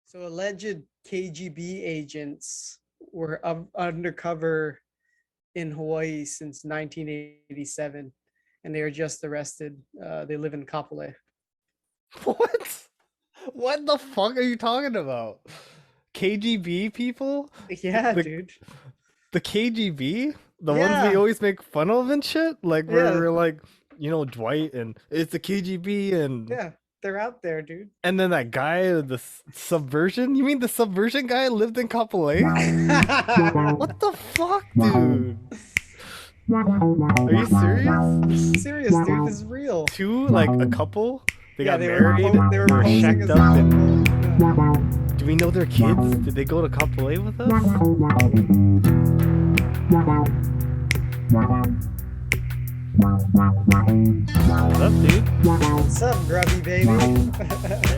So alleged KGB agents were undercover in Hawaii since 1987, and they were just arrested. They live in Kapolei. What? What the fuck are you talking about? KGB people? Yeah, The dude. the KGB? The ones we Yeah, always make fun of and shit? Like yeah, we're like, Dwight and it's the KGB and yeah. They're out there, dude. then that guy, the subversion? You mean the subversion guy lived in Kapolei? What the fuck, dude? Are you serious? Serious, dude. This is real. Two, like a couple? They Yeah, got married, they were they were posing shacked as up, a and couple. do we know their kids? Did they go to Kapolei with us? What's up, dude? What's up, grubby baby?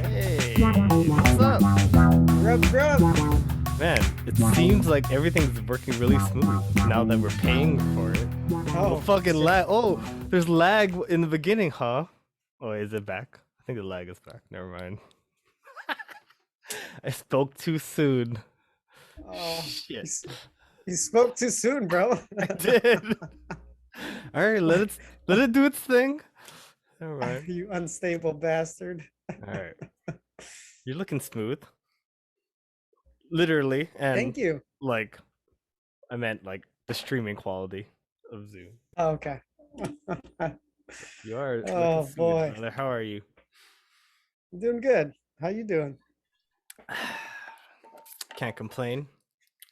Hey, what's up? Grub, grub. Man, it seems like everything's working really smooth now that we're paying for it. Oh, Fucking lag. Oh, there's lag in the beginning, huh? Oh, is it back? I think the lag is back. Never mind. I spoke too soon. oh, Shit. you spoke too soon, bro. I did. All right, let it do its thing. Never mind. You unstable bastard. All right. You're looking smooth. Literally, and Thank you. like I meant like the streaming quality of Zoom. Oh, okay. You are Oh, looking smooth, boy. brother. How are you? I'm doing good. How you doing? Can't complain.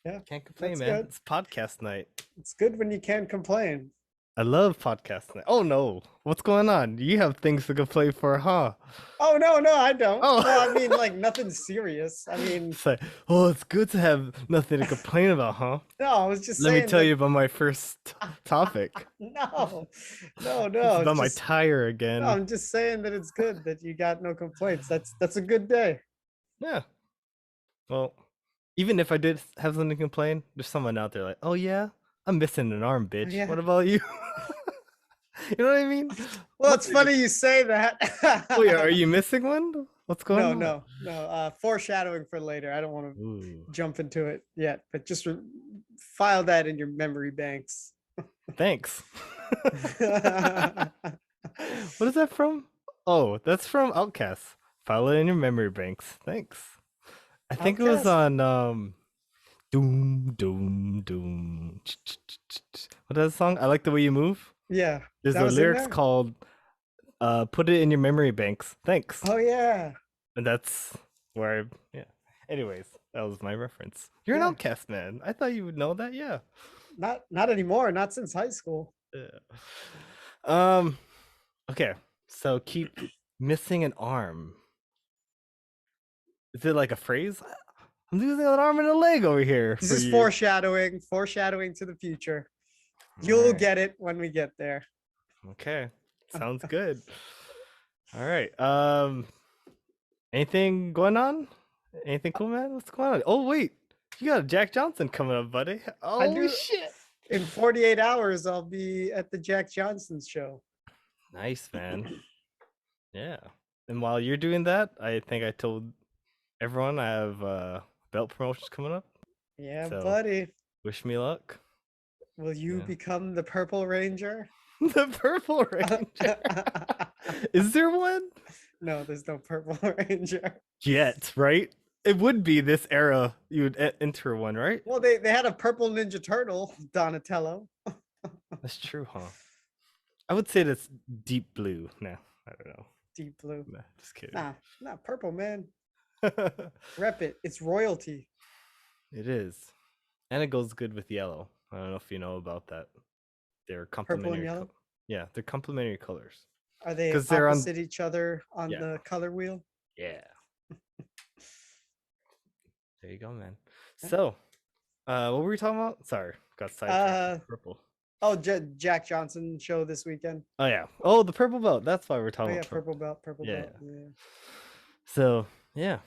Yeah, Can't complain, that's man. good. It's podcast night. It's good when you can't complain. I love podcast night. Oh no, what's going on? You have things to complain for, huh? Oh no, I don't. Oh. No, I mean like nothing serious. I mean, It's like, oh, it's good to have nothing to complain about, huh? no, I was just Let saying. me tell you about my first topic. No, It's no. about my just, tire again. no, I'm just saying that it's good that you got no complaints. That's a good day. Yeah. Well, even if I did have something to complain, there's someone out there like, oh yeah, I'm missing an arm, bitch. yeah. What about you? You know what I mean? Well, it's funny you say that. Oh yeah, are you missing one? What's going on? No. Foreshadowing for later. I don't want to Ooh. jump into it yet, but just file that in your memory banks. Thanks. What is that from? Oh, that's from Outcast. File it in your memory banks. Thanks. I think it was Outcast? on Doom Doom Doom. What is that song? I like the way you move. Yeah. There's that a was in lyrics there? called put it in your memory banks. Thanks. Oh yeah. And that's where yeah. Anyways, that was my reference. You're an Yeah. Outcast man. I thought you would know that, yeah. Not anymore. Not since high school. Yeah. Okay. So keep missing an arm. Is it like a phrase? I'm losing an arm and a leg over here. This for is you. foreshadowing to the future. You'll Alright. get it when we get there. Okay. Sounds good. All right. Anything going on? Anything cool, man? What's going on? Oh wait, you got Jack Johnson coming up, buddy. Oh do. shit. In 48 hours, I'll be at the Jack Johnson show. Nice, man. Yeah. And while you're doing that, I think I told everyone I have belt promotions coming up. Yeah, So- buddy. Wish me luck. Will you Yeah. become the Purple Ranger? The Purple Ranger. Is there one? No, there's no Purple Ranger. Yet, right? It would be this era you would enter one, right? Well, they had a Purple Ninja Turtle, Donatello. That's true, huh? I would say that's deep blue. No, I don't know. Deep blue. Nah, just kidding. Nah, not purple, man. It Rep it. It's royalty. is. And it goes good with yellow. I don't know if you know about that. They're Purple complementary. and yellow? Yeah, they're complementary colors. Are they 'Cause they're on- opposite each other on Yeah. the color wheel? Yeah. There you go, man. Yeah. So, what were we talking about? Sorry, got sidetracked. Purple. Oh, Jack Johnson show this weekend. Oh yeah. Oh, the purple belt. That's why we're Oh talking yeah, about purple belt, purple Yeah. belt. Yeah. So yeah,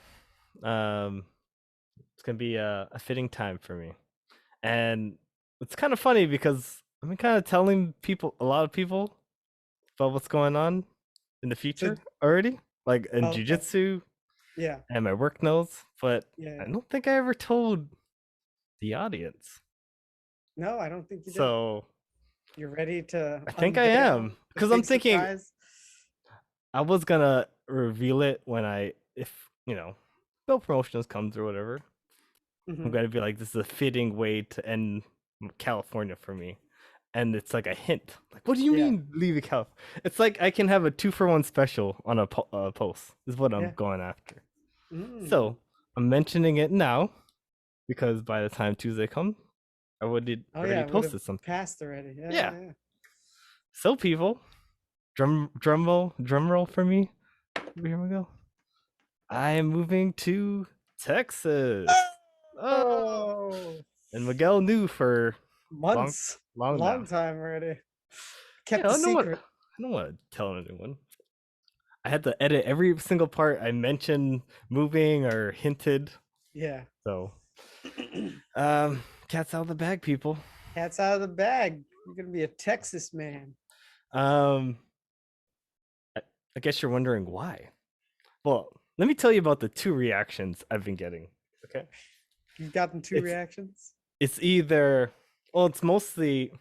it's gonna be a fitting time for me, and it's kind of funny because I've been kind of telling a lot of people, about what's going on in the future already, like in Okay. jujitsu, Yeah. and my work knows, but Yeah. I Yeah. don't think I ever told the audience. No, I don't think you did. So You're ready to I think I unveil am, the because I'm big thinking surprise. I was gonna reveal it when if Bill Promotions comes or whatever. I'm Hmm. gonna be like, this is a fitting way to end California for me, and it's like a hint. Like, what do you Yeah. mean leaving California? It's like I can have a 2-for-1 special on a post. Is what I'm Yeah. going after. Mm. So I'm mentioning it now because by the time Tuesday comes, I Oh yeah, already it would have posted something. passed already. Yeah. Yeah. Yeah. Yeah. So people, drum roll for me. Here we go. I am moving to Texas. Oh, Oh, and Miguel knew for long, months, long now. long time already. Yeah, Kept I the don't know secret. I don't want to tell anyone. I had to edit every single part I mentioned moving or hinted. Yeah. So, cat's out of the bag, people. Cat's out of the bag. You're gonna be a Texas man. Um, I, I guess you're wondering why. Well, let me tell you about the 2 reactions I've been getting. Okay, You've gotten 2 it's reactions. it's either well, it's mostly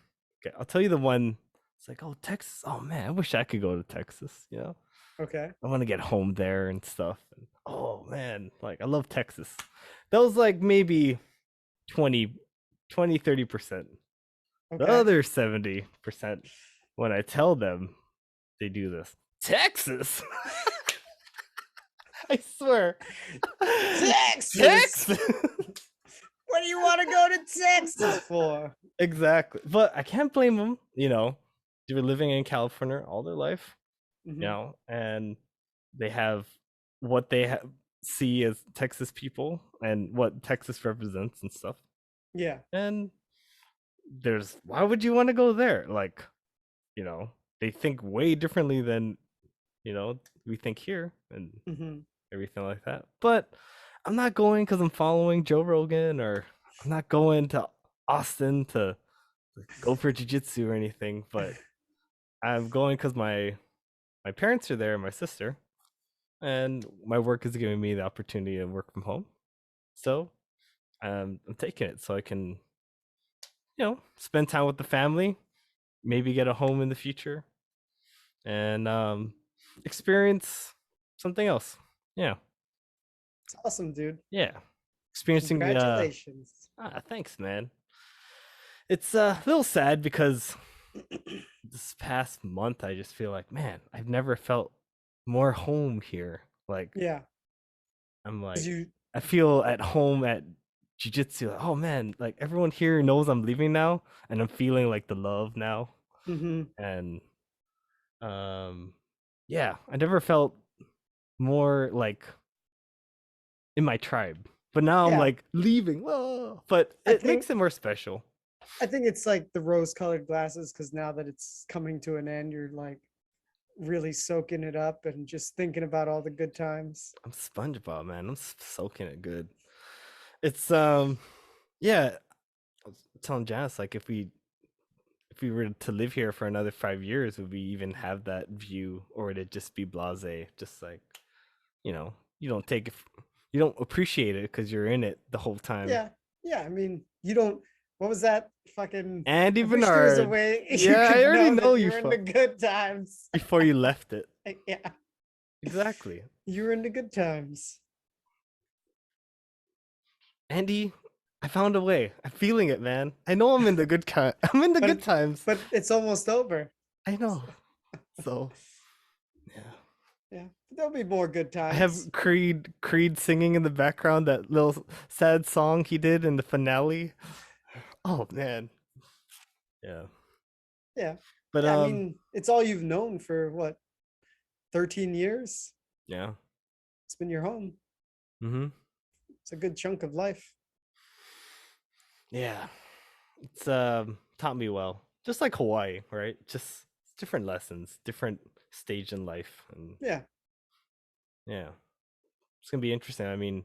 okay. I'll tell you the one. It's like, oh, Texas. Oh man, I wish I could go to Texas. Okay. I want to get home there and stuff. And, oh man, like I love Texas. That was like maybe 20, 30%. The Okay. other 70%, when I tell them they do this. Texas? I swear. Texas. Texas? What do you want to go to Texas for? Exactly. But I can't blame them, they were living in California all their life, Hmm. and they have what they see as Texas people and what Texas represents and stuff. Yeah. And why would you want to go there? Like, they think way differently than, we think here and Hmm. everything like that. But I'm not going because I'm following Joe Rogan, or I'm not going to Austin to go for jiu-jitsu or anything, but I'm going because my parents are there, my sister, and my work is giving me the opportunity to work from home. So I'm taking it so I can, spend time with the family, maybe get a home in the future, and experience something else. Yeah, It's awesome, dude. yeah. Experiencing the Congratulations. thanks, man. It's a little sad because this past month I just feel like, man, I've never felt more home here. Like Yeah. I'm 'Cause like you. I feel at home at jiu-jitsu. Like, oh man, like everyone here knows I'm leaving now and I'm feeling like the love now. Hmm. And um yeah, I never felt more like in my tribe. But now I'm Yeah. like leaving. Whoa. But I it think. makes it more special. I think it's like the rose-colored glasses because now that it's coming to an end, you're like really soaking it up and just thinking about all the good times. I'm SpongeBob, man. I'm soaking it good. It's yeah, I was telling Janice, like if we were to live here for another 5 years, would we even have that view, or would it just be blasé? Just like, you don't take it, you don't appreciate it because you're in it the whole time. Yeah. Yeah. I mean, you don't. What was that fucking? Andy I wish there was a Bernard. way you Yeah, I could already know know that you you're in the good times. before you left it. Yeah. Exactly. You're in the good times. Andy, I found a way. I'm feeling it, man. I know I'm in the good I'm in the good But times. but it's almost over. I know. So, yeah. Yeah. There'll be more good I times. have Creed singing in the background, that little sad song he did in the finale. Oh man. Yeah. Yeah. But Yeah. I mean, it's all you've known for what, 13 years? yeah. It's been your home. Mhm. It's a good chunk of life. Yeah. It's taught me well. Just like Hawaii, right? Just different lessons, different stage in life, and Yeah. yeah. It's going to be interesting. I mean,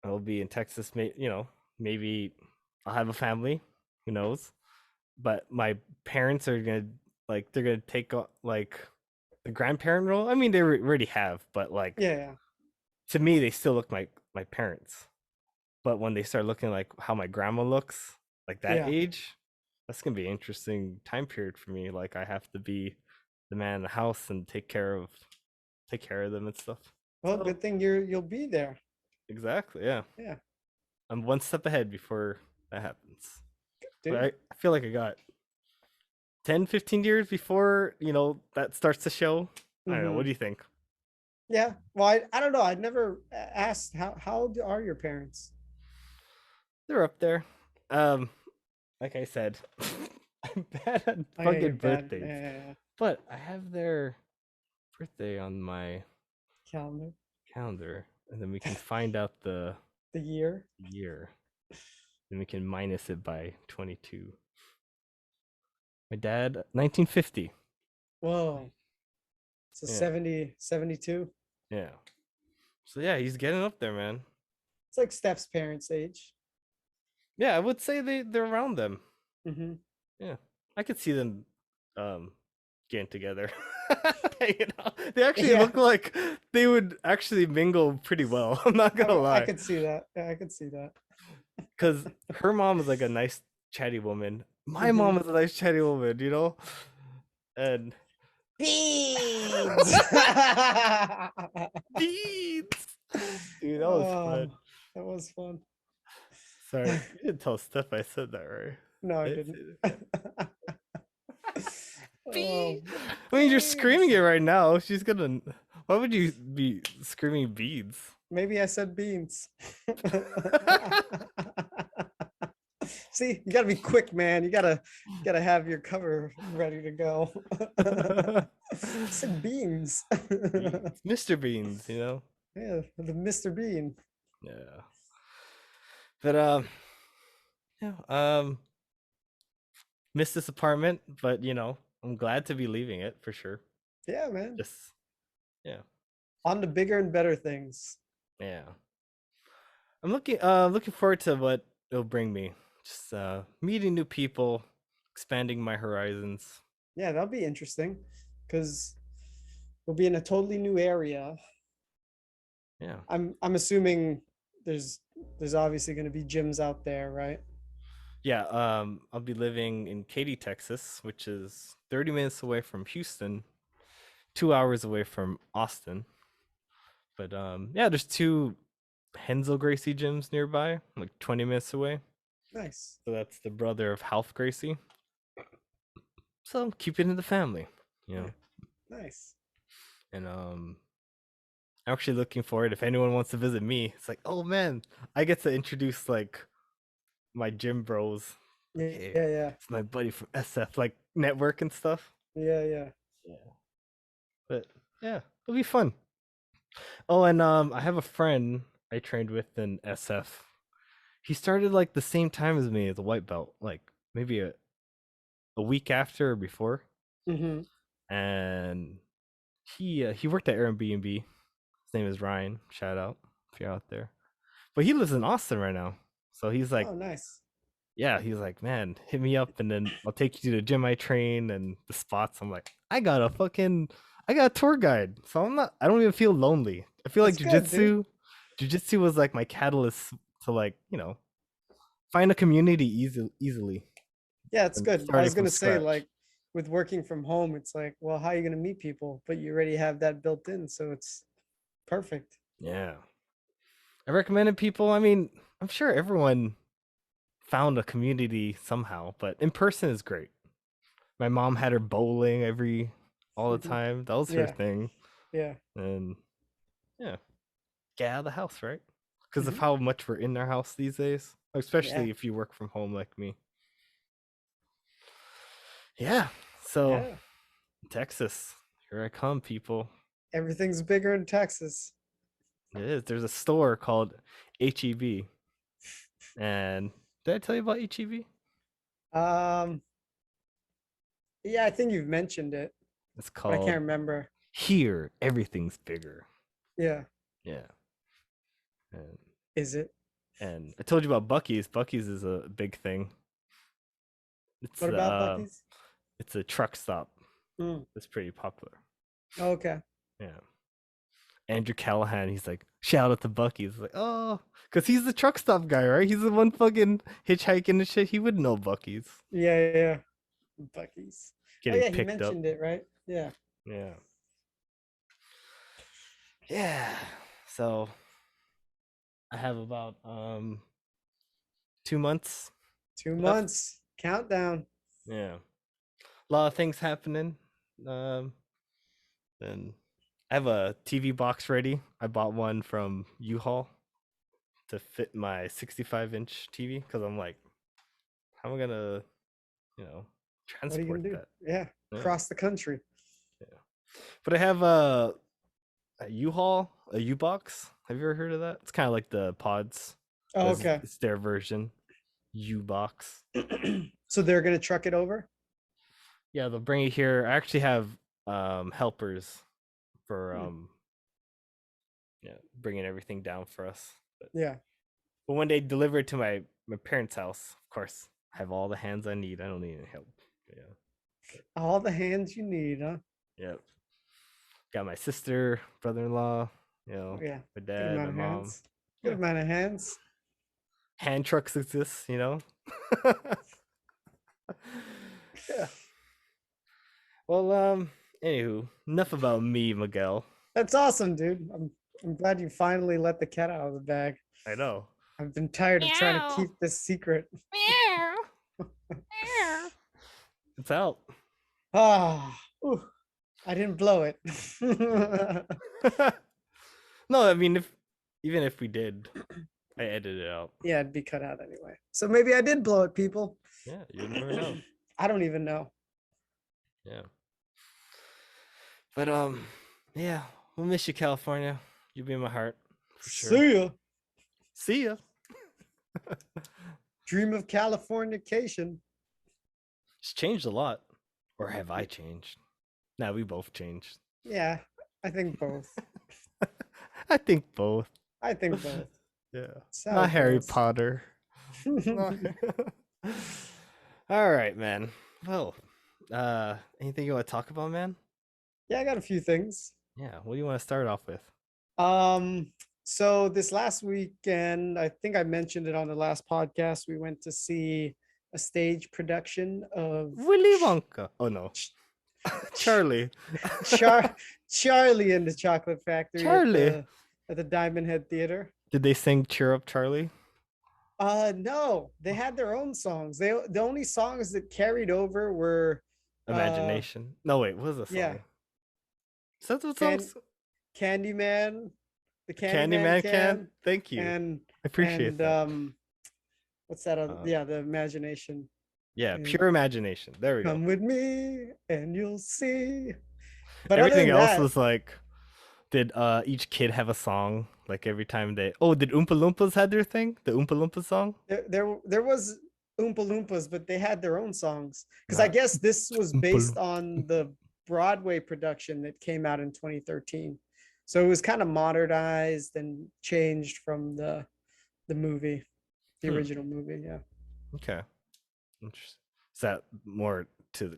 I'll be in Texas, maybe I'll have a family, who knows? But my parents are going to they're going to take like the grandparent role. I mean, they already have, but like Yeah. Yeah. to me they still look like my parents. But when they start looking like how my grandma looks, like that Yeah. age, that's gonna be an interesting time period for me. Like I have to be the man in the house and take care of them and stuff. Well, So good thing you'll be there. exactly, yeah. Yeah, I'm one step ahead before that happens. But dude. I feel like I got 10, 15 years before, that starts to show. I don't know. What Hmm. do you think? Yeah. Well, I don't know. I'd never asked how old are your parents? They're up there. Um, like I said, I'm bad at Oh yeah, you're fucking bad. birthdays. Yeah. But I have their birthday on my Calendar. calendar, and then we can find out the The year. year. Then we can minus it by 22. My dad, 1950. Whoa. So Yeah, 70, 72. yeah. So yeah, he's getting up there, man. It's like Steph's parents' age. Yeah, I would say they're around them. Hmm. Yeah, I could see them um getting together. They actually Yeah, look like they would actually mingle pretty well. I'm not gonna I lie, could see that. Yeah, I could see that. because her mom is like a nice chatty woman. My Hmm. mom is a nice chatty woman. And Beans. beads, dude, that was fun. Oh, that was fun. Sorry, you didn't tell Steph I said that, right? No, I I didn't didn't. say that. Oh, I mean, you're screaming beans. it right now. She's gonna. Why would you be screaming beads? Maybe I said beans. See, you gotta be quick, man. You gotta have your cover ready to go. I said beans. Beans. Mr. Beans. Yeah, the Mr. Bean. Yeah. But yeah, miss this apartment, but I'm glad to be leaving it for sure. Yeah, man. Just yeah, On to bigger and better things. yeah. I'm looking forward to what it'll bring me. Just meeting new people, expanding my horizons. Yeah, that'll be interesting because we'll be in a totally new area. Yeah. I'm assuming there's there's obviously going to be gyms out there, right? Yeah, I'll be living in Katy, Texas, which is 30 minutes away from Houston, 2 hours away from Austin. But yeah, there's two Hensel Gracie gyms nearby, like 20 minutes away. Nice. So that's the brother of Half Gracie. So keep it in the family, you Yeah, know. nice. And I'm actually looking forward if anyone wants to visit me. It's like, oh man, I get to introduce like my gym bros. Like, Yeah, hey, yeah, it's my buddy from SF, like network and stuff. yeah, yeah. Yeah. But yeah, it'll be fun. Oh, and I have a friend I trained with in SF. He started like the same time as me as a white belt, like maybe a week after or before. Hmm. And he worked at Airbnb. His name is Ryan. Shout out if you're out there. But he lives in Austin right now. So he's like, Oh, nice. yeah, he's like, man, hit me up and then I'll take you to the gym I train and the spots. I'm like, I got a tour guide. So I don't even feel lonely. I feel like That's good, dude. jujitsu was like my catalyst to like, find a community easily Yeah, it's and good. I starting was from gonna say, scratch. like, with working from home, it's like, well, how are you gonna meet people? But you already have that built in, so it's perfect. Yeah. I recommended people. I mean, I'm sure everyone found a community somehow, but in person is great. My mom had her bowling all the Hmm. time. That was her Yeah, thing. yeah. And yeah, get out of the house, right? Because of Hmm. how much we're in our house these days, Yeah, especially if you work from home like me. Yeah. So, yeah. Texas, here I come, people. Everything's bigger in Texas. It is. There's a store called HEB. And did I tell you about HEB? Um, yeah, I think you've mentioned it, It's but I called can't remember. Here, Everything's Bigger. Yeah, Yeah. And is it? and I told you about Bucky's. Bucky's is a big thing. It's What about Bucky's? it's a truck stop. Mm. It's pretty popular. Okay. Yeah. Andrew Callahan, he's like, shout out to Bucky's like, oh, because he's the truck stop guy, right? He's the one fucking hitchhiking and shit. He would know Bucky's Yeah. Bucky's. Oh getting yeah, he picked up. mentioned it, right? Yeah. Yeah. Yeah. So I have about 2 months left. Two months. Countdown. Yeah. A lot of things happening. Um and I have a TV box ready. I bought one from U-Haul to fit my 65-inch TV because I'm like, how am I gonna, you know, What are you transport gonna do? that? Yeah. Yeah. Across the country. Yeah. But I have a U-Haul, a U-Box. Have you ever heard of that? It's kind of like the pods, Oh, but okay. it's their version. U-Box. So they're gonna truck it over? Yeah, they'll bring it here. I actually have helpers for yeah, bringing everything down for us. Yeah. But when they deliver it to my parents' house, of course, I have all the hands I need. I don't need any help. Yeah. All the hands you need, huh? Yep. Got my sister, brother-in-law, Oh, yeah. my Good dad, amount my of mom. hands. Good Yeah. amount of hands. Hand trucks exist, Yeah. Well, anywho, enough about me, Miguel. That's awesome, dude. I'm glad you finally let the cat out of the bag. I know. I've been tired of trying to Meow. keep this secret. Meow. Meow. It's out. Ah, ooh, I didn't blow it. No, I mean, even if we did, I edited it out. Yeah, it'd be cut out anyway. So maybe I did blow it, people. Yeah, you never know. I don't even know. Yeah. But yeah, we'll miss you, California. You'll be in my heart for sure. See ya. See ya. Dream of Californication. It's changed a lot. Or have I changed? Nah, we both changed. Yeah, I think both. I think both. I think both. Yeah. That's how Not it Harry goes. Potter. All right, man. Well, anything you want to talk about, man? Yeah, I got a few things. Yeah. What do you want to start off with? So this last weekend, I think I mentioned it on the last podcast, we went to see a stage production of Willy Wonka. Oh no. Charlie. Charlie and the Chocolate Factory Charlie. at the Diamond Head Theater. Did they sing Cheer Up Charlie? No, they had their own songs. The only songs that carried over were Imagination. No, wait, what was the song? yeah. Is that what Can- songs? Candyman, the Candyman can. Thank you. and I appreciate that. what's that other, yeah, the Imagination. Yeah, and pure imagination. There we go. Come with me and you'll see. But Everything other than else that, was like, did each kid have a song? Like every time they, oh, did Oompa Loompas had their thing? The Oompa Loompa song? there was Oompa Loompas, but they had their own songs. Because I Nah. guess this was Oompa based Loompa. on the Broadway production that came out in 2013. So it was kind of modernized and changed from the movie, the original movie. Yeah. Okay. Interesting. Is that more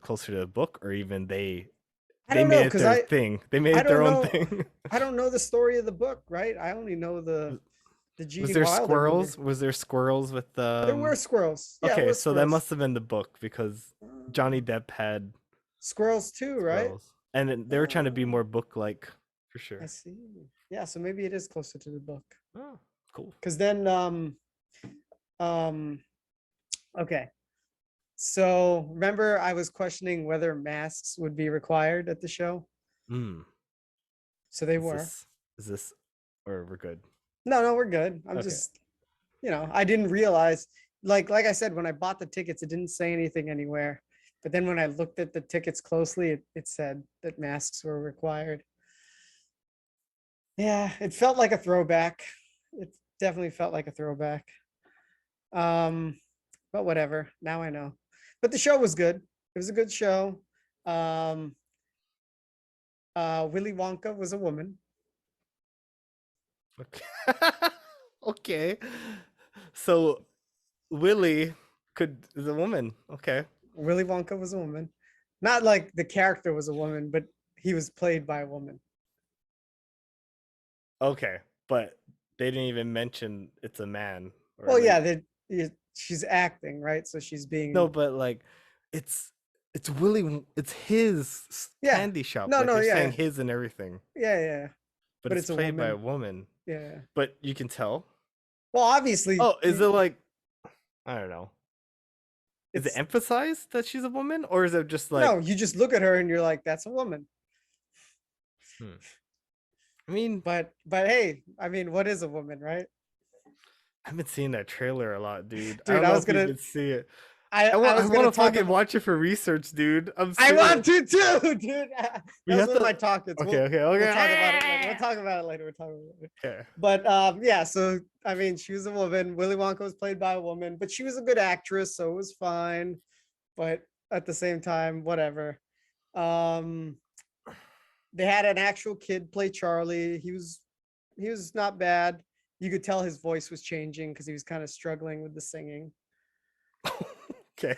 closer to the book, or even I they don't know, made it 'cause their I- thing? They made I it their don't own know. thing. I don't know the story of the book, right? I only know the Gene Was there Wilder squirrels? movie. Was there squirrels with There were squirrels. Yeah, it Okay, was so that squirrels. must have been the book because Johnny Depp had Squirrels too, right? squirrels. And then they were trying to be more book-like for sure. I see. Yeah, so maybe it is closer to the book. Oh, cool. Because then okay. So remember I was questioning whether masks would be required at the show. Mm. So they Is were. this or we're good? No, we're good. I'm Okay. just, I didn't realize, like I said, when I bought the tickets, it didn't say anything anywhere. But then when I looked at the tickets closely, it said that masks were required. Yeah, it felt like a throwback. It definitely felt like a throwback. But whatever. Now I know. But the show was good. It was a good show. Willy Wonka was a woman. Okay. Okay. So Willie is a woman. Okay. Willy Wonka was a woman. Not like the character was a woman, but he was played by a woman. Okay. but they didn't even mention it's a man. Or Well, like, yeah, she's acting, right? So she's being no, but like it's it's his Yeah. candy shop. No, like no, you're yeah. saying his and everything, yeah. but, But it's it's a played by a woman. woman. Yeah. But you can tell. Well, obviously. Oh, is it like I don't know. Is it It's emphasized that she's a woman, or is it just like no? You just look at her and you're like, that's a woman. I mean, But hey, I mean, what is a woman, right? I've been seeing that trailer a lot, dude. I Dude, don't I know was if you gonna. can see it. I I was want gonna to talk fucking about. watch it for research, dude. I'm I serious. want to too, dude. That We was have one of to- my talkers. Okay, We'll talk about it later. okay. We'll talk about it later. We'll talk about it later. Yeah. But yeah, so I mean, she was a woman. Willy Wonka was played by a woman, but she was a good actress, so it was fine. But at the same time, whatever. Um, they had an actual kid play Charlie. He was not bad. You could tell his voice was changing because he was kind of struggling with the singing. Okay.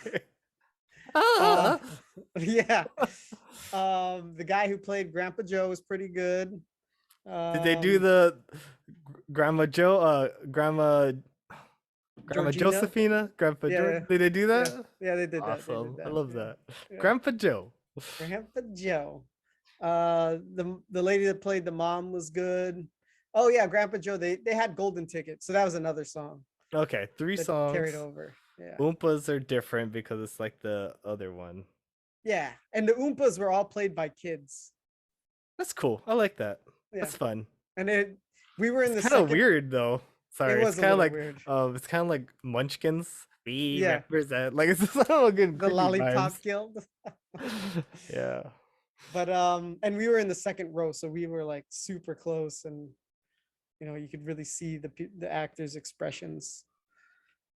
Uh, yeah. The guy who played Grandpa Joe was pretty good. Did they do the Grandma Georgina? Josephina, Grandpa Yeah, George? Did they do Yeah, that? yeah, they did that. They Awesome. did I that. love yeah, that. yeah. Grandpa Joe. Grandpa Joe. The lady that played the mom was good. Oh yeah, Grandpa Joe. They had Golden Ticket, so that was another song Okay, 3 that songs. carried over. Yeah, Oompas are different because it's like the other one. yeah, and the Oompas were all played by kids. That's cool. I like that. Yeah. That's fun. And we were in the It's kind of second. weird though. Sorry, was it's a kind of little like weird. it's kind of like Munchkins. We Yeah. represent like it's just I don't know, good The creepy Lollipop vibes. Guild. Yeah. But and we were in the second row, so we were like super close, and you could really see the actors' expressions.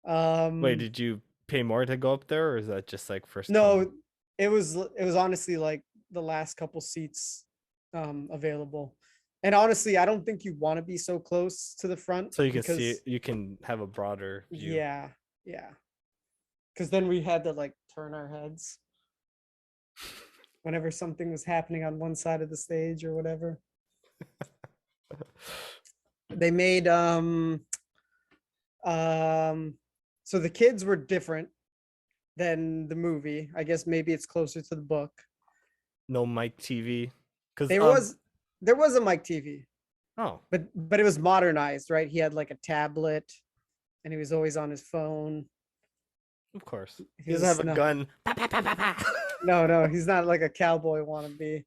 Wait, did you pay more to go up there, or is that just like first? No, come? it was honestly like the last couple seats available. And honestly, I don't think you want to be so close to the front. So you can see because it, you can have a broader view. Yeah, yeah. Because then we had to like turn our heads whenever something was happening on one side of the stage or whatever. They made so the kids were different than the movie. I guess maybe it's closer to the book. No mic TV. Because there was a mic TV, oh, but it was modernized, right? He had like a tablet, and he was always on his phone. of course. He He doesn't was have a not- gun. No, he's not like a cowboy wannabe.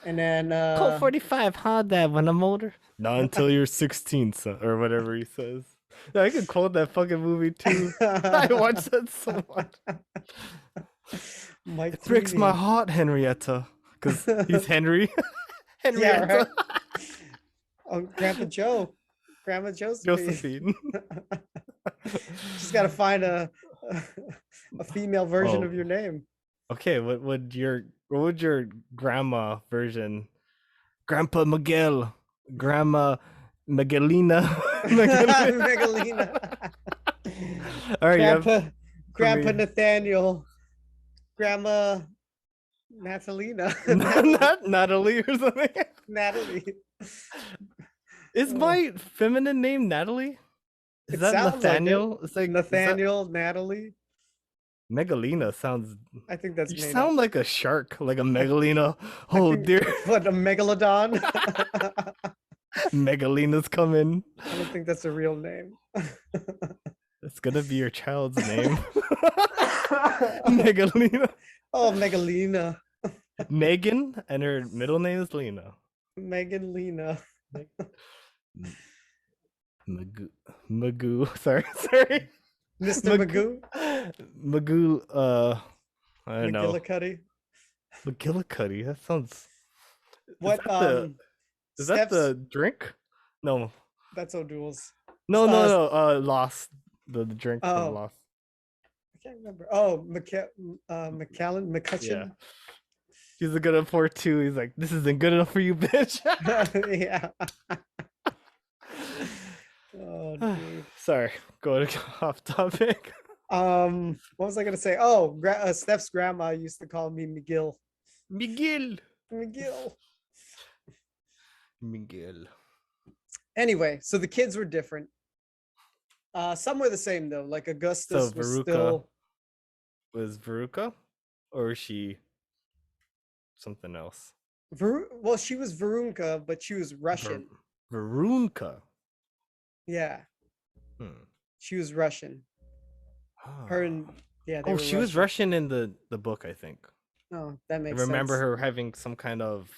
And then Colt 45, hard that when I'm older. Not until you're 16, son, or whatever he says. Yeah, I could quote that fucking movie too. I watched that so much. Mike It breaks my TV. heart, Henrietta. Because he's Henry. Yeah, Henrietta. right. Oh, Grandpa Joe. Grandma Josephine. Josephine. Just gotta find a female version Oh. of your name. Okay, what would your grandma version? Grandpa Miguel, Grandma Miguelina. Megalina. All right, Grandpa me. Nathaniel. Grandma Natalina. not Natalie or something. Natalie. Is my feminine name Natalie? Is It that sounds like it. Nathaniel? It's like Nathaniel, Natalie. Megalina sounds. I think that's You made sound up. like a shark, like a megalina. I Oh think- dear, What, a megalodon? megalina's coming. I don't think that's a real name. It's gonna be your child's name. Megalina. Oh, Megalina. Megan, and her middle name is Lena. Megan Lena. Magoo. Sorry. Mr. Magoo. Magoo. I don't know. McGillicuddy. McGillicuddy. That sounds. What Is that the drink? No. That's O'Doul's. No. Lost. The drink Oh. from Lost. I can't remember. Oh, McCutcheon. Yeah. He's a good at 4-2. He's like, this isn't good enough for you, bitch. Yeah. Oh, dude. Sorry, going off topic. What was I gonna say? Oh, Steph's grandma used to call me Miguel. Miguel. Miguel. Miguel. Anyway, so the kids were different. Some were the same though. Like Augustus was Veruca still was Veruca, or is she something else? Well, she was Varunka, but she was Ver- Russian. Verunka. Yeah, Hmm. she was Russian. Her and yeah, they Oh, were she was Russian in the book, I think. Oh, that I makes remember sense. her having some kind of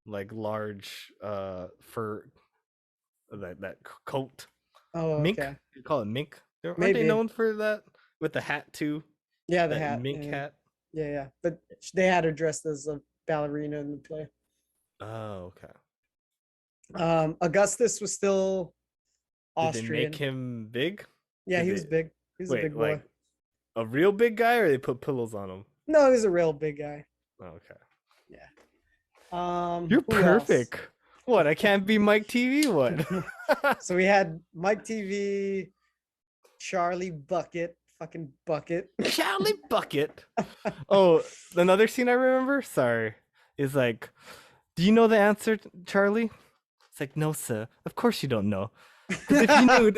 like large fur that coat. Oh, Mink? okay. You call it mink? Aren't they Maybe. known for that? With the hat too? Yeah, the That hat. mink Yeah, hat? yeah. But they had her dressed as a ballerina in the play. Oh, okay. Augustus was still Did they make Austrian. him big? Yeah, Did he was they big. He was a wait, big boy. like a real big guy, or they put pillows on him? No, he was a real big guy. Oh, okay. Yeah. You're Who else? perfect. What? I can't be Mike TV? What? So we had Mike TV, Charlie Bucket, fucking Bucket. Charlie Bucket. Oh, another scene I remember, sorry, is like, do you know the answer, Charlie? It's like, no, sir. Of course you don't know. Because if you knew,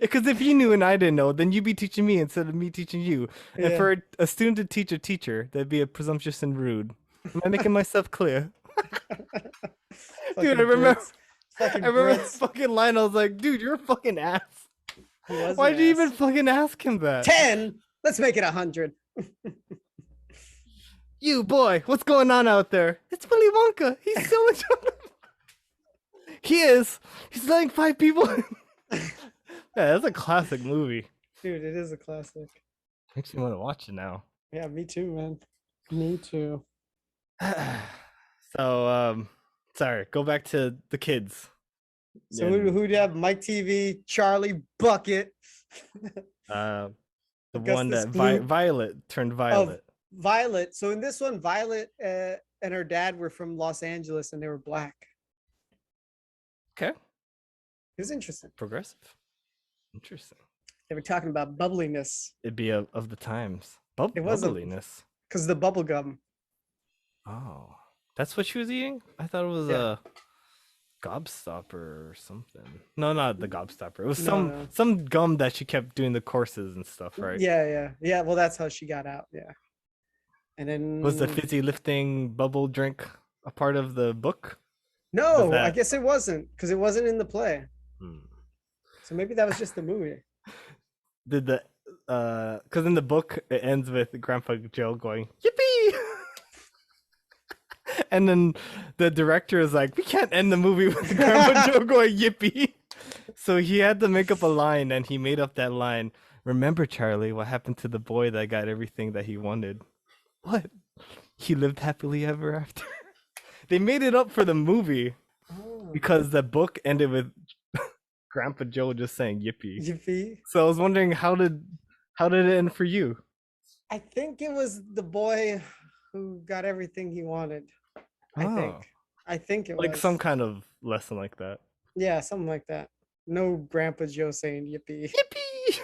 because if you knew and I didn't know, then you'd be teaching me instead of me teaching you. And Yeah. for a student to teach a teacher, that'd be a presumptuous and rude. Am I making myself clear? Dude, I remember, Fucking I remember the Brits. fucking line. I was like, dude, you're a fucking ass. He was Why'd an you even ass. fucking ask him that? 10. Let's make it 100. You boy, what's going on out there? It's Willy Wonka. He's so much. He is. He's letting 5 people. Yeah, that's a classic movie. Dude, it is a classic. Makes me want to watch it now. Yeah, me too, man. Me too. So, sorry. Go back to the kids. So And, who'd have Mike TV, Charlie Bucket, the Augustus one that Gloop. Violet turned violet. Violet. So in this one, Violet and her dad were from Los Angeles and they were black. Okay, It was interesting. progressive. Interesting. They were talking about bubbliness It'd be of the times. It was a- Bubbliness. because the bubble gum. Oh, that's what she was eating? I thought it was Yeah. a gobstopper or something. No, not the gobstopper. It was No. some gum that she kept doing the courses and stuff, right? Yeah. Well, that's how she got out. Yeah. And then Was the fizzy lifting bubble drink a part of the book? no, was I that- guess it wasn't because it wasn't in the play. Hmm. So maybe that was just the movie. Did the because in the book it ends with Grandpa Joe going yippee, and then the director is like, we can't end the movie with Grandpa Joe going yippee, so he had to make up a line, and he made up that line. Remember, Charlie, what happened to the boy that got everything that he wanted? What? He lived happily ever after. They made it up for the movie Oh, because the book ended with Grandpa Joe just saying yippee. Yippee. So I was wondering how did it end for you? I think it was the boy who got everything he wanted. I Oh. think. I think it Like was some kind of lesson like that. yeah, something like that. No Grandpa Joe saying yippee. Yippee!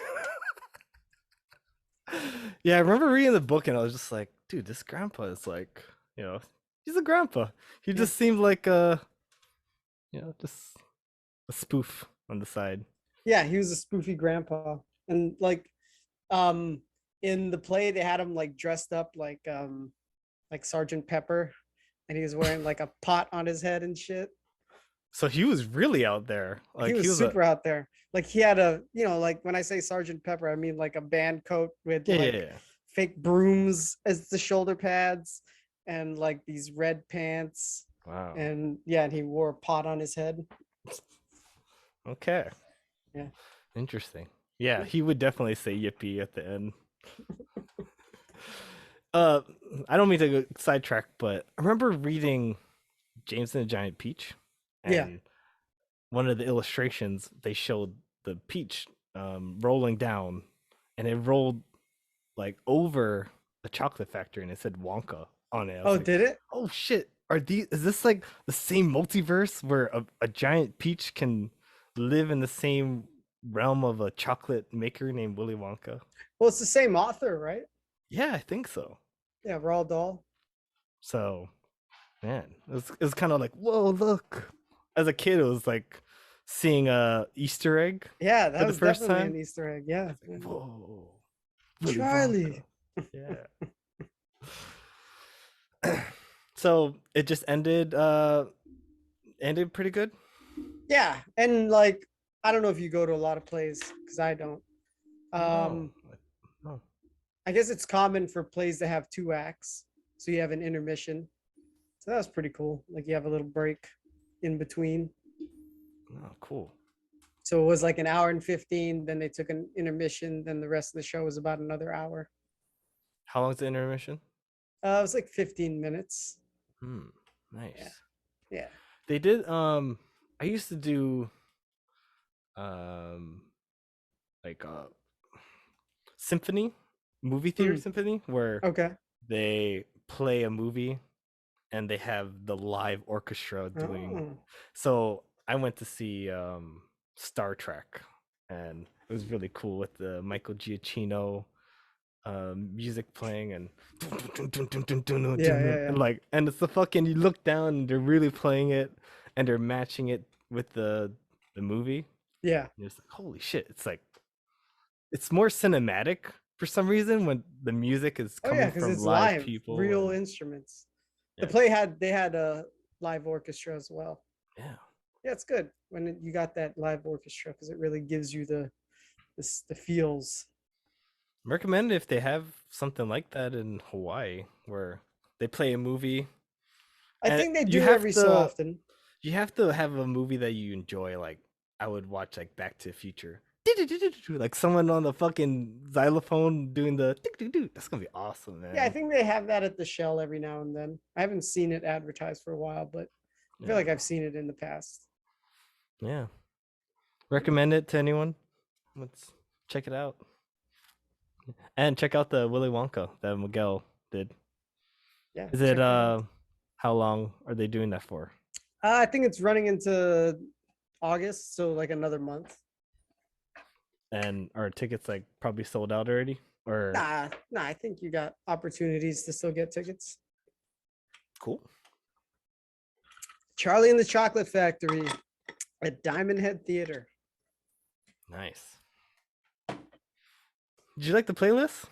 Yeah, I remember reading the book and I was just like, dude, this grandpa is like, he's a grandpa. He just seemed like just a spoof on the side. Yeah, he was a spoofy grandpa. And like in the play they had him like dressed up like Sergeant Pepper and he was wearing like a pot on his head and shit. So he was really out there. Like he was super out there. Like he had a, like when I say Sergeant Pepper, I mean like a band coat with like yeah. fake brooms as the shoulder pads and like these red pants. Wow. And yeah, and he wore a pot on his head. Okay. Yeah. Interesting. Yeah, he would definitely say yippee at the end. I don't mean to go sidetrack, but I remember reading James and the Giant Peach. And Yeah. one of the illustrations, they showed the peach rolling down, and it rolled like over the chocolate factory, and it said Wonka on it. I was Oh, like, did it? oh shit! Is this like the same multiverse where a giant peach can live in the same realm of a chocolate maker named Willy Wonka? Well, it's the same author, right? Yeah, I think so. Yeah, Roald Dahl. So, man, it was kind of like, whoa, look. As a kid, it was like seeing a Easter egg Yeah, for that the was first definitely time. an Easter egg. Yeah. Like, Yeah. whoa, Willy Charlie. Wonka. Yeah. So it just ended pretty good. Yeah, and like I don't know if you go to a lot of plays because I don't. No. No. I guess it's common for plays to have 2 acts, so you have an intermission. So that was pretty cool. Like you have a little break in between. Oh, cool. So it was like an hour and 15. Then they took an intermission. Then the rest of the show was about another hour. How long's the intermission? It was like 15 minutes. Nice. Yeah. They did I used to do um like symphony, movie theater symphony, where Okay. they play a movie and they have the live orchestra doing. Oh. So I went to see Star Trek, and it was really cool with the Michael Giacchino music playing and Yeah. and like, and it's the fucking, you look down and they're really playing it and they're matching it with the movie. Yeah. And it's like, holy shit, it's like, it's more cinematic for some reason when the music is Oh coming yeah, because from it's live live, people real and- instruments. Yeah. The play had a live orchestra as well. Yeah. Yeah, it's good when you got that live orchestra because it really gives you the feels. Recommend if they have something like that in Hawaii where they play a movie. I And think they you do have every so to- often. You have to have a movie that you enjoy. Like I would watch like Back to the Future. Like someone on the fucking xylophone doing the that's gonna be awesome, man. Yeah, I think they have that at the Shell every now and then. I haven't seen it advertised for a while, but I feel like I've seen it in the past. Yeah. Recommend it to anyone. Let's check it out. And check out the Willy Wonka that Miguel did. Yeah. Is check it that out. how long are they doing that for? I think it's running into August, so like another month. And are tickets like probably sold out already? Or Nah, I think you got opportunities to still get tickets. cool. Charlie and the Chocolate Factory at Diamond Head Theater. Nice. Did you like the playlist?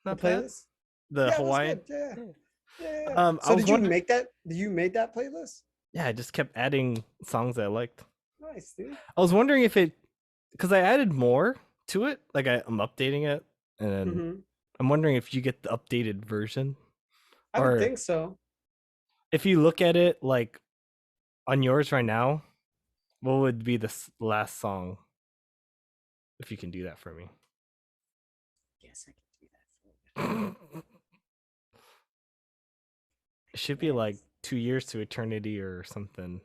The Not bad. playlist? The Yeah, it was Hawaiian. good, Yeah. I So was did you wondering- make that? Did you make that playlist? Yeah, I just kept adding songs that I liked. Nice, dude. I was wondering if it, because I added more to it, like I'm updating it, and then Mhm. I'm wondering if you get the updated version. I would Or- think so. If you look at it like on yours right now, what would be the last song? If you can do that for me. Yes, I can do that for you. It should be like 2 years to eternity or something.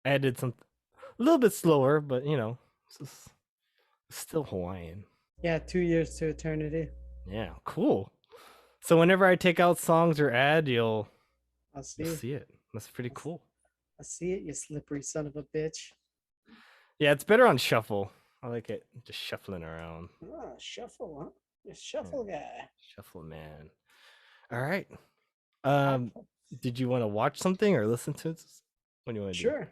I added some a little bit slower, but you know, it's still Hawaiian. Yeah, 2 years to eternity. Yeah, cool. So whenever I take out songs or add, you'll I'll see. see it. That's pretty cool. I see it, you slippery son of a bitch. Yeah, it's better on shuffle. I like it just shuffling around. Ah, shuffle, huh? You're a shuffle guy. Shuffle, man. All right. Did you want to watch something or listen to it? What do you want to do?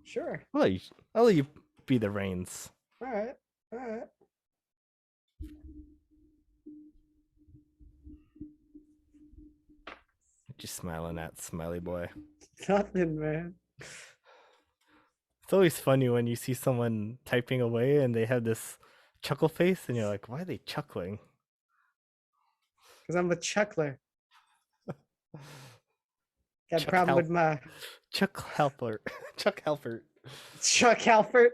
Sure. I'll let you be the reins. All right. What you smiling at, smiley boy? Nothing, man. It's always funny when you see someone typing away and they have this chuckle face, and you're like, why are they chuckling? Because I'm a chuckler. Got a Chuck problem with my Chuck Halpert. Chuck Halpert. Chuck Halford.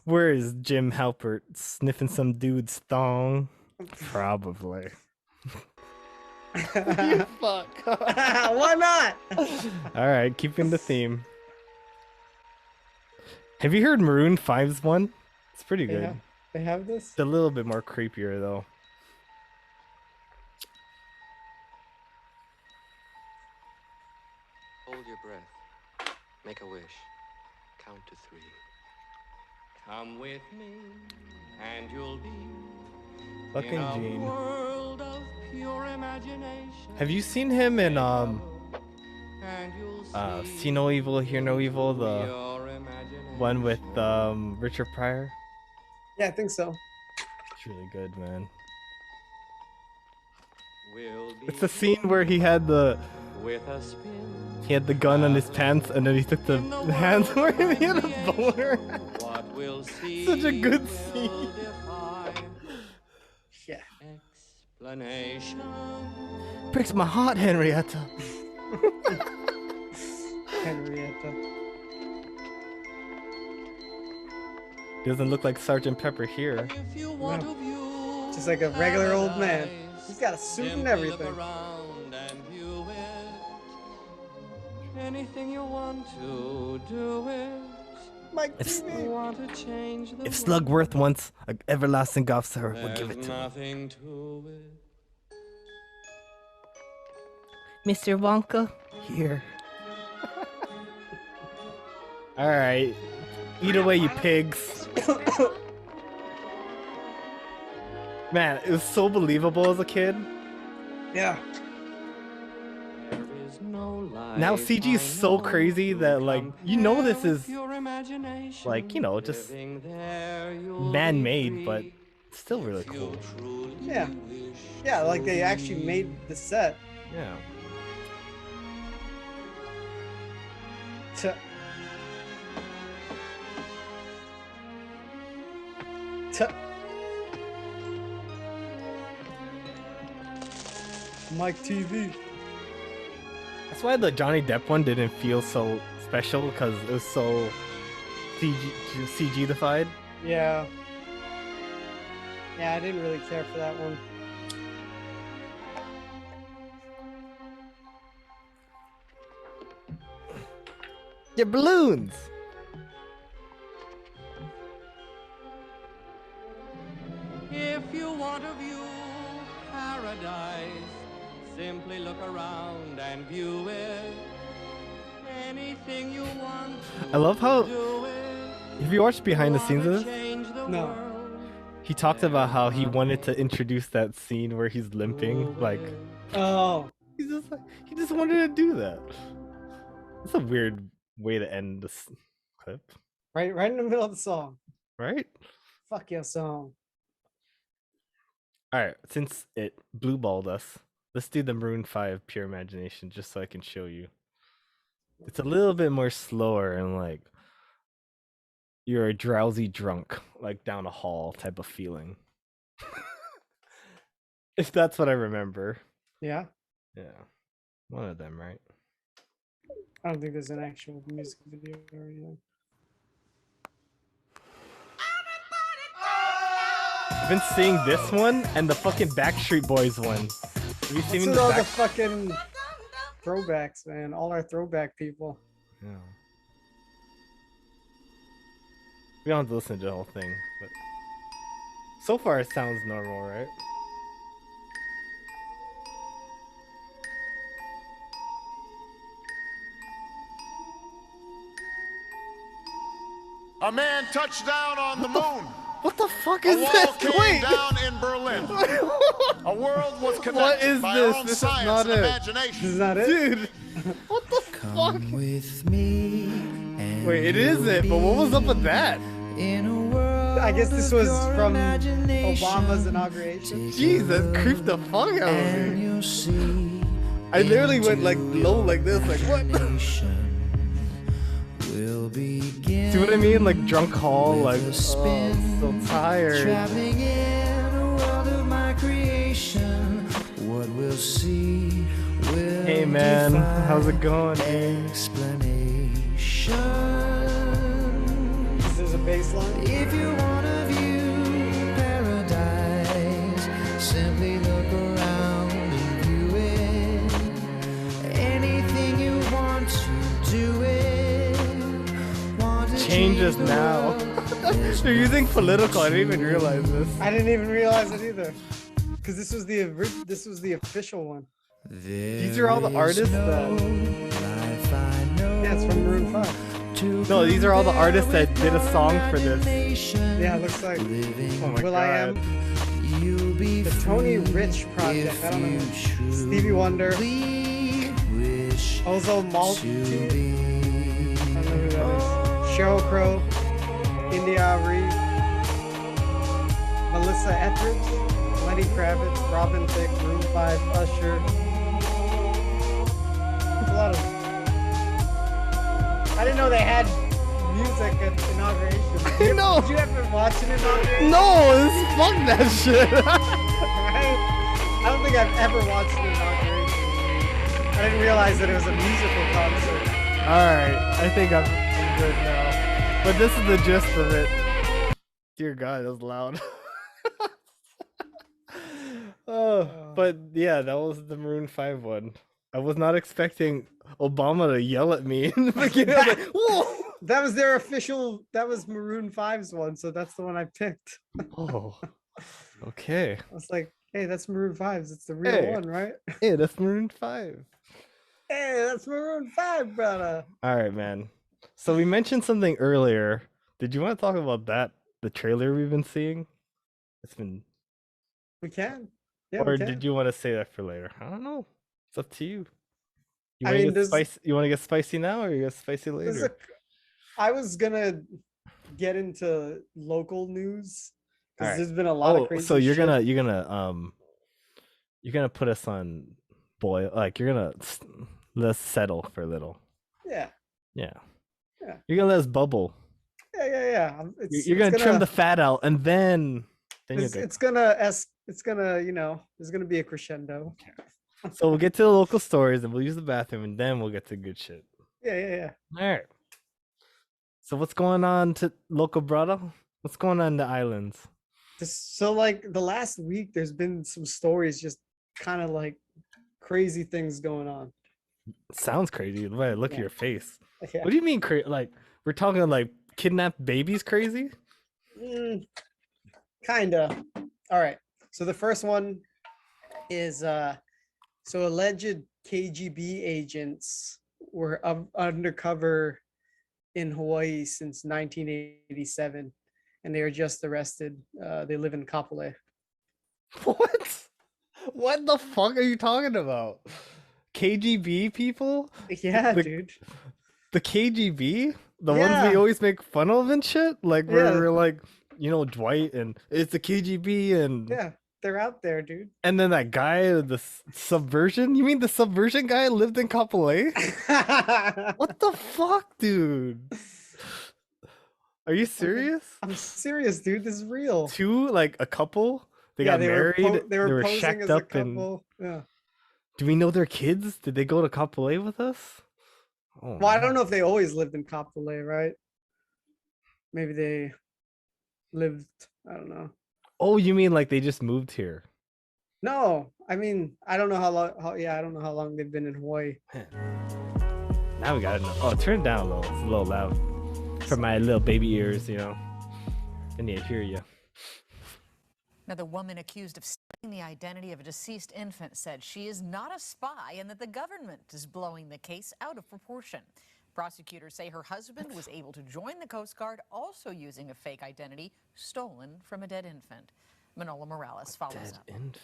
Where is Jim Halpert? Sniffing some dude's thong? Probably. You fuck. Why not? All right, keeping the theme. Have you heard Maroon 5's one? It's pretty good. They have this? It's a little bit more creepier though. Hold your breath. Make a wish. Count to 3. Come with me, and you'll be Fucking in a Gene. world of pure imagination. Have you seen him in See No Evil, Hear No Evil, the one with Richard Pryor. Yeah, I think so. It's really good, man. We'll It's the scene where he had the gun on his pants and then he took the hands where he had a boner. Such a good scene. Yeah. Explanation. Breaks my heart, Henrietta. Henrietta. Doesn't look like Sergeant Pepper here. If you want to view Just like a regular old man. paradise, He's got a suit and simply look everything. around and view it. Anything you want to do it. Mike If- TV. Want to change the If world, Slugworth wants an everlasting golf sir, we'll give it there's to him. nothing to it. Mr. Wonka, here. Alright. Eat away, you pigs. Man, it was so believable as a kid. Yeah. There is no Now life CG is I so know crazy to that, like, you know this compare is, with your imagination. like, you know, just Living there, you'll be man-made, but free. it's still really If you cool. truly Yeah. wish Yeah, like they to actually be. made the set. Yeah. To... To... Mike TV. That's why the Johnny Depp one didn't feel so special, because it was so CG-defied. Yeah. Yeah, I didn't really care for that one. Your balloons! If you want to view paradise, simply look around and view it. Anything you want I love how, to do it. if you watch behind the scenes of this, Change the No. world. he talked about how he wanted to introduce that scene where he's limping, like, Oh. he just wanted to do that. It's a weird way to end this clip, Right in the middle of the song. right? Fuck your song. Alright, since it blue balled us, let's do the Maroon 5 Pure Imagination just so I can show you. It's a little bit more slower and like you're a drowsy drunk, like down a hall type of feeling. If that's what I remember. Yeah. Yeah. One of them, right? I don't think there's an actual music video or anything. I've been seeing this one and the fucking Backstreet Boys one. Have you seen What's the with all the back... fucking throwbacks, man? All our throwback people. Yeah. We don't have to listen to the whole thing, but so far it sounds normal, right? A man touched down on the moon. What the fuck A is wall this? came Wait! down in Berlin. A world was connected What is by this? our own This is science not and it. This is imagination. not it? Dude! What the fuck? With me and Wait, it is it, but what was up with that? in a world I guess this was of from imagination. Obama's inauguration. Jeez, that creeped the fuck out of And me. you'll see I literally went like low like this, like what? will begin. See what I mean? Like drunk hall, like a oh, spin, so tired. Traveling in a world of my creation. What we'll see will Hey man, defy how's it going, dude? explanation. This is a bass line. If you wanna view paradise, simply look around and view it. Anything you want to do it. Want to Changes change the now. world, They're using political. I didn't even realize this. I didn't even realize it either. Because this was the official one. These are all the artists that. Yeah, it's from Maroon 5. No, these are all the artists that did a song for this. Yeah, it looks like Oh my Will I god. Am. The Tony Rich project. I don't know. Stevie Wonder. Wish Also, to Maltese. be. I don't know who that is. Sheryl Crow, India Arie, Melissa Etheridge, Lenny Kravitz, Robin Thicke, Maroon 5, Usher. There's a lot of. I didn't know they had music at inauguration. Did you, No. Did you ever watch an inauguration? No, fuck that shit. Right? I don't think I've ever watched an inauguration. I didn't realize that it was a musical concert. All right, I think I'm good now. But this is the gist of it. Dear God, that was loud. But yeah, that was the Maroon 5 one. I was not expecting Obama to yell at me in the beginning. I was like, whoa! That was their official. That was Maroon 5's one, so that's the one I picked. Oh, okay. I was like, "Hey, that's Maroon 5's. It's the real Hey. one, right? Hey, that's Maroon 5. Hey, that's Maroon 5, brother." All right, man. So we mentioned something earlier. Did you want to talk about that? The trailer we've been seeing? It's been. We can. Yeah, Or we can. did you want to say that for later? I don't know. It's up to you. You I want to mean, get there's- spicy? You want to get spicy now, or you get spicy There's later? I was gonna get into local news because Alright. there's been a lot of Oh, crazy. so you're shit. you're gonna put us on boil, like you're gonna let's settle for a little. Yeah, Yeah. Yeah. You're gonna let us bubble. yeah. You're gonna trim the fat out, and then you'll get. It's gonna there's gonna be a crescendo. So we'll get to the local stories, and we'll use the bathroom, and then we'll get to good shit. Yeah. All right. So what's going on to local brother? What's going on in the islands? So like the last week, there's been some stories, just kind of like crazy things going on. Sounds crazy. The way I look at Yeah. your face. Yeah. What do you mean like we're talking like kidnapped babies crazy? Kinda. All right. So the first one is so alleged KGB agents were undercover in Hawaii since 1987, and they were just arrested. They live in Kapolei. What? What the fuck are you talking about? KGB people? Yeah, The- dude. The KGB? The ones we Yeah. always make fun of and shit? Like where Yeah. we're like, Dwight and it's the KGB and Yeah, they're out there, dude. and then that guy, the subversion? You mean the subversion guy lived in Kapolei? What the fuck, dude? Are you serious? I'm serious, dude. This is real. Two, like a couple? They Yeah, got they married. they were posing shacked as a up and couple. Yeah. do we know their kids? Did they go to Kapolei with us? Oh, Well, I don't man. know if they always lived in Kapolei, right? Maybe they lived. I don't know. Oh, you mean like they just moved here? No, I mean I don't know how long. I don't know how long they've been in Hawaii. Now we gotta know. Oh, turn it down a little. It's a little loud for my little baby ears, I need to hear you. Another woman accused of stealing the identity of a deceased infant said she is not a spy and that the government is blowing the case out of proportion. Prosecutors say her husband was able to join the Coast Guard also using a fake identity stolen from a dead infant. Manola Morales follows Dead up. infant.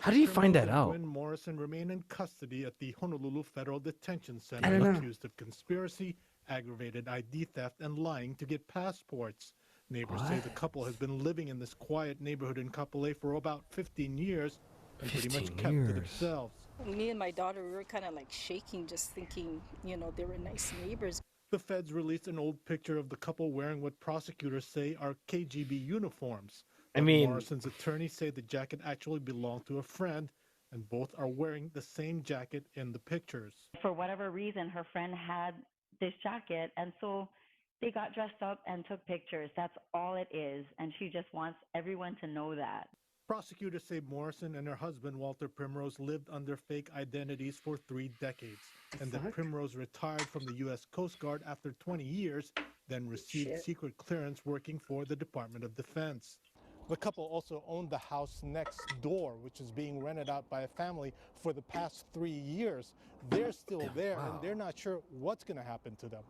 How do you find that out? Gwen Morrison remain in custody at the Honolulu Federal Detention I Center, don't know. accused of conspiracy, aggravated ID theft, and lying to get passports. Neighbors say the couple has been living in this quiet neighborhood in Kapolei for about 15 years and pretty much 15 kept to years. themselves. Me and my daughter, we were kind of like shaking, just thinking, they were nice neighbors. The feds released an old picture of the couple wearing what prosecutors say are KGB uniforms. I But mean- Morrison's attorneys say the jacket actually belonged to a friend, and both are wearing the same jacket in the pictures. For whatever reason, her friend had this jacket, and so they got dressed up and took pictures. That's all it is, and she just wants everyone to know that. Prosecutors say Morrison and her husband, Walter Primrose, lived under fake identities for 3 decades, and that Primrose retired from the U.S. Coast Guard after 20 years, then received Shit. secret clearance working for the Department of Defense. The couple also owned the house next door, which is being rented out by a family for the past 3 years. They're still there, wow. and they're not sure what's going to happen to them.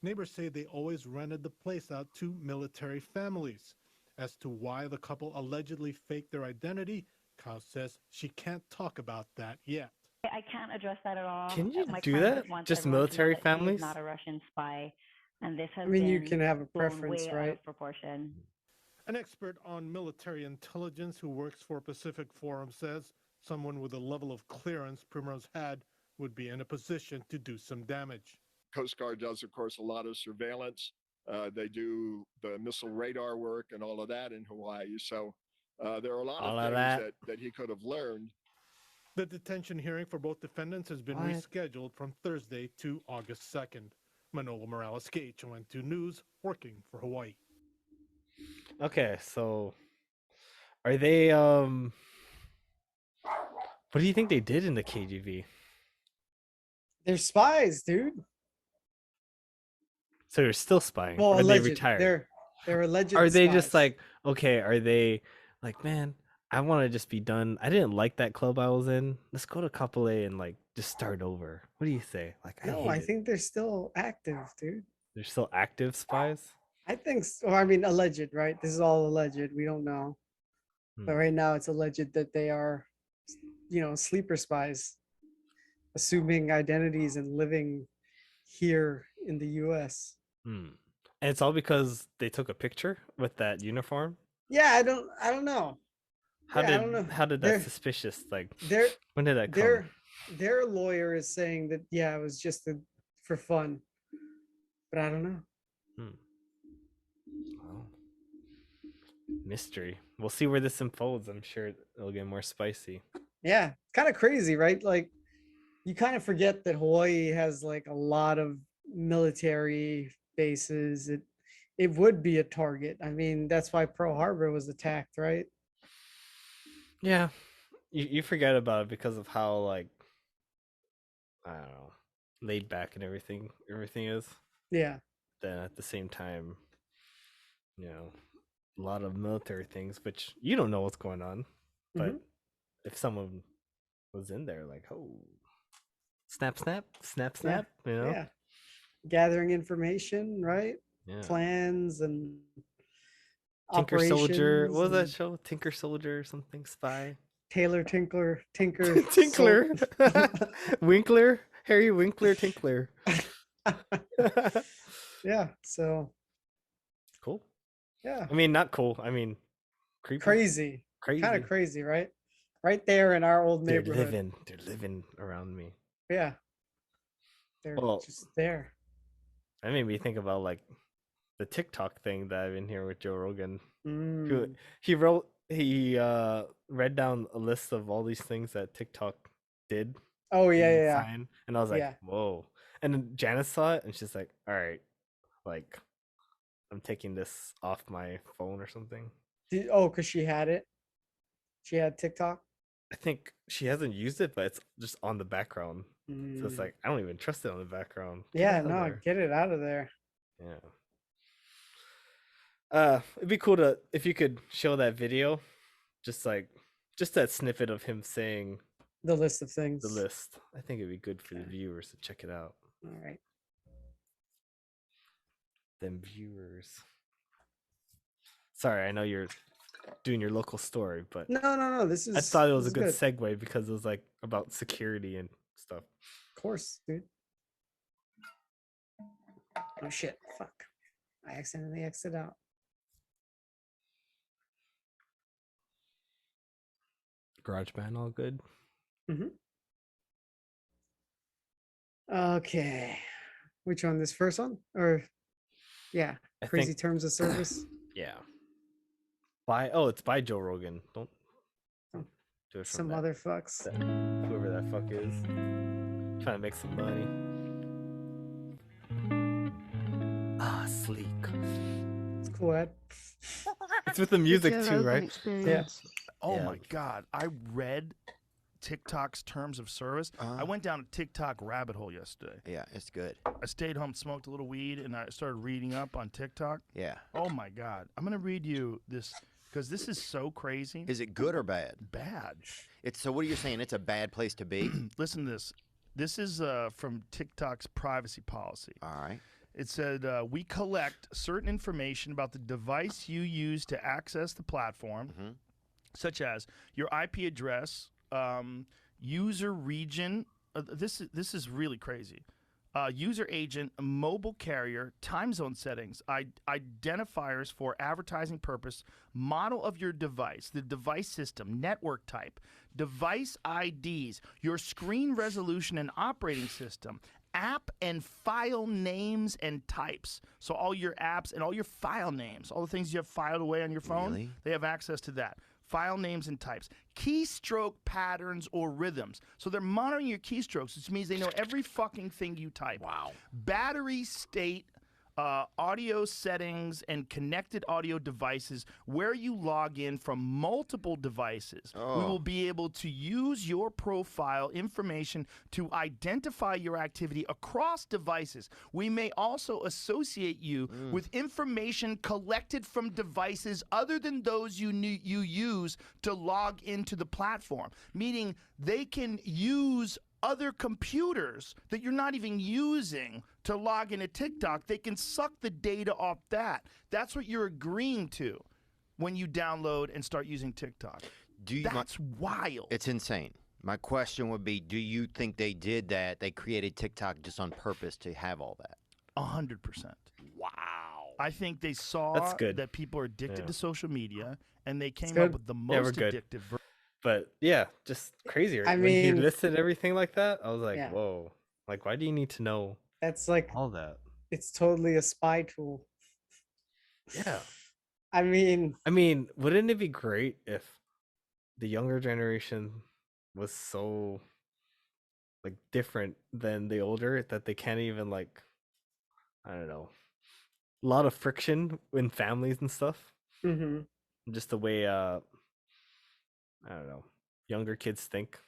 Neighbors say they always rented the place out to military families. As to why the couple allegedly faked their identity, Kyle says she can't talk about that yet. I can't address that at all. Can you My do client that? just wants Just everyone to know military that he families? is not a Russian spy, and this has I mean, you been can have a blown preference, way out right? of proportion. An expert on military intelligence who works for Pacific Forum says someone with the level of clearance Primrose had would be in a position to do some damage. Coast Guard does, of course, a lot of surveillance. They do the missile radar work and all of that in Hawaii. So there are a lot All of of things that. that he could have learned. The detention hearing for both defendants has been What? rescheduled from Thursday to August 2nd. Manolo Morales, KHON2 News, working for Hawaii. Okay, so are they what do you think they did in the KGB? They're spies, dude. So they're still spying. Well, or they alleged. retired? They're alleged. Are they just spies. like, okay, are they like, man, I want to just be done. I didn't like that club I was in. Let's go to Kapolei and like just start over. What do you say? Like, No, hate I it. think they're still active, dude. They're still active spies. I think so. I mean, alleged, right? This is all alleged. We don't know. But Hmm. right now it's alleged that they are, sleeper spies, assuming identities and living here in the US. Hmm. And it's all because they took a picture with that uniform. Yeah, I don't know. How Yeah, I did don't know. how did that suspicious like? Their When did that come? their lawyer is saying that it was just for fun. But I don't know. Wow. Mystery. We'll see where this unfolds. I'm sure it'll get more spicy. Yeah, kind of crazy, right? Like you kind of forget that Hawaii has like a lot of military bases. It would be a target. I mean, that's why Pearl Harbor was attacked, right? Yeah, you forget about it because of how like I don't know, laid back and everything is. Yeah. Then at the same time, a lot of military things which you don't know what's going on, but if someone was in there, like, oh, snap, Yeah. Gathering information, right? Yeah. Plans and Tinker Soldier. operations What was that and show? Tinker Soldier or something? Spy. Taylor Tinker Tinkler. Winkler. Harry Winkler Tinkler. Yeah. So Cool. yeah. I mean, not cool. I mean, creepy. Crazy. Kind of crazy, right? Right there in our old neighborhood. They're living around me. Yeah. They're Well, just there. that made me think about like the TikTok thing that I've been here with Joe Rogan. Mm. He read down a list of all these things that TikTok did. Oh yeah. Sign, and I was like, Yeah. whoa. And then Janice saw it and she's like, all right, like I'm taking this off my phone or something. Because she had it. She had TikTok. I think she hasn't used it, but it's just on the background. So it's like I don't even trust it on the background. Get Yeah, out of no, there. get it out of there. Yeah. It'd be cool if you could show that video, just that snippet of him saying The list of things. the list. I think it'd be good for the viewers to check it out. All right. Them viewers. Sorry, I know you're doing your local story, but No. This is. I thought it was a this good is segue because it was like about security and stuff. Of course, dude. Oh shit! Fuck! I accidentally exited out. GarageBand all good. Okay. Which one? This first one? Or yeah, I crazy think- terms of service. Yeah. It's by Joe Rogan. Don't do it from Some that, other fucks. whoever that fuck is. Trying to make some money. Ah, sleek. It's cool, Ed. It's with the music too, right? Yeah. Oh Yeah. my God. I read TikTok's terms of service. I went down a TikTok rabbit hole yesterday. Yeah, it's good. I stayed home, smoked a little weed, and I started reading up on TikTok. Yeah. Oh my God. I'm going to read you this because this is so crazy. Is it good or bad? Bad. So what are you saying? It's a bad place to be? Listen to this. This is from TikTok's privacy policy. All right. It said, we collect certain information about the device you use to access the platform, such as your IP address, user region. This is really crazy. User agent, mobile carrier, time zone settings, identifiers for advertising purpose, model of your device, the device system, network type, device IDs, your screen resolution and operating system, app and file names and types. So all your apps and all your file names, all the things you have filed away on your phone, Really? they have access to that. File names and types, keystroke patterns or rhythms. So they're monitoring your keystrokes, which means they know every fucking thing you type. Wow. Battery state, audio settings, and connected audio devices where you log in from multiple devices. We will be able to use your profile information to identify your activity across devices. We may also associate you with information collected from devices other than those you use to log into the platform, meaning they can use other computers that you're not even using to log into TikTok. They can suck the data off that. That's what you're agreeing to when you download and start using TikTok. That's wild. It's insane. My question would be, do you think they did that? They created TikTok just on purpose to have all that? 100%. Wow. I think they saw That's good. that people are addicted Yeah. to social media, and they came good. up with the Yeah, we're most good. addictive version. But yeah, just crazy. Right? I When he mean- listed everything like that, I was like, Yeah. whoa. Like, why do you need to know That's like, all that? it's totally a spy tool. Yeah. I mean, wouldn't it be great if the younger generation was so like different than the older that they can't even like, I don't know, a lot of friction in families and stuff. mhm. Just the way I don't know, younger kids think.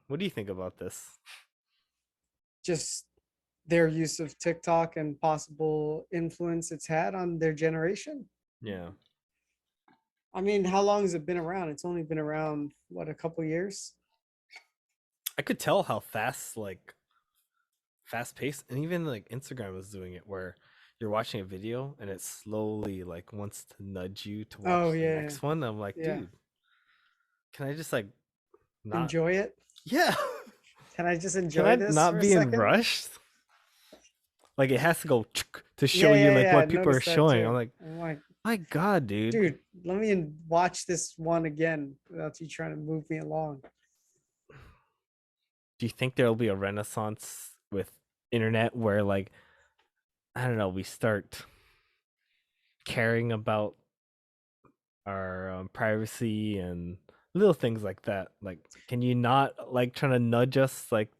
What do you think about this? Just their use of TikTok and possible influence it's had on their generation. Yeah. I mean, how long has it been around? It's only been around, what, a couple years? I could tell how fast paced, and even like Instagram was doing it where you're watching a video and it slowly like wants to nudge you to watch Oh, the yeah. next one. I'm like, Yeah. dude, can I just like not Enjoy it? Yeah. Can I just Can enjoy I this not for a be in second? rushed? Like it has to go to show you like I what people are noticed that showing. too. I'm like, my God, dude. Dude, let me watch this one again without you trying to move me along. Do you think there'll be a renaissance with internet where like, I don't know, we start caring about our privacy and little things like that? Like, can you not like trying to nudge us, like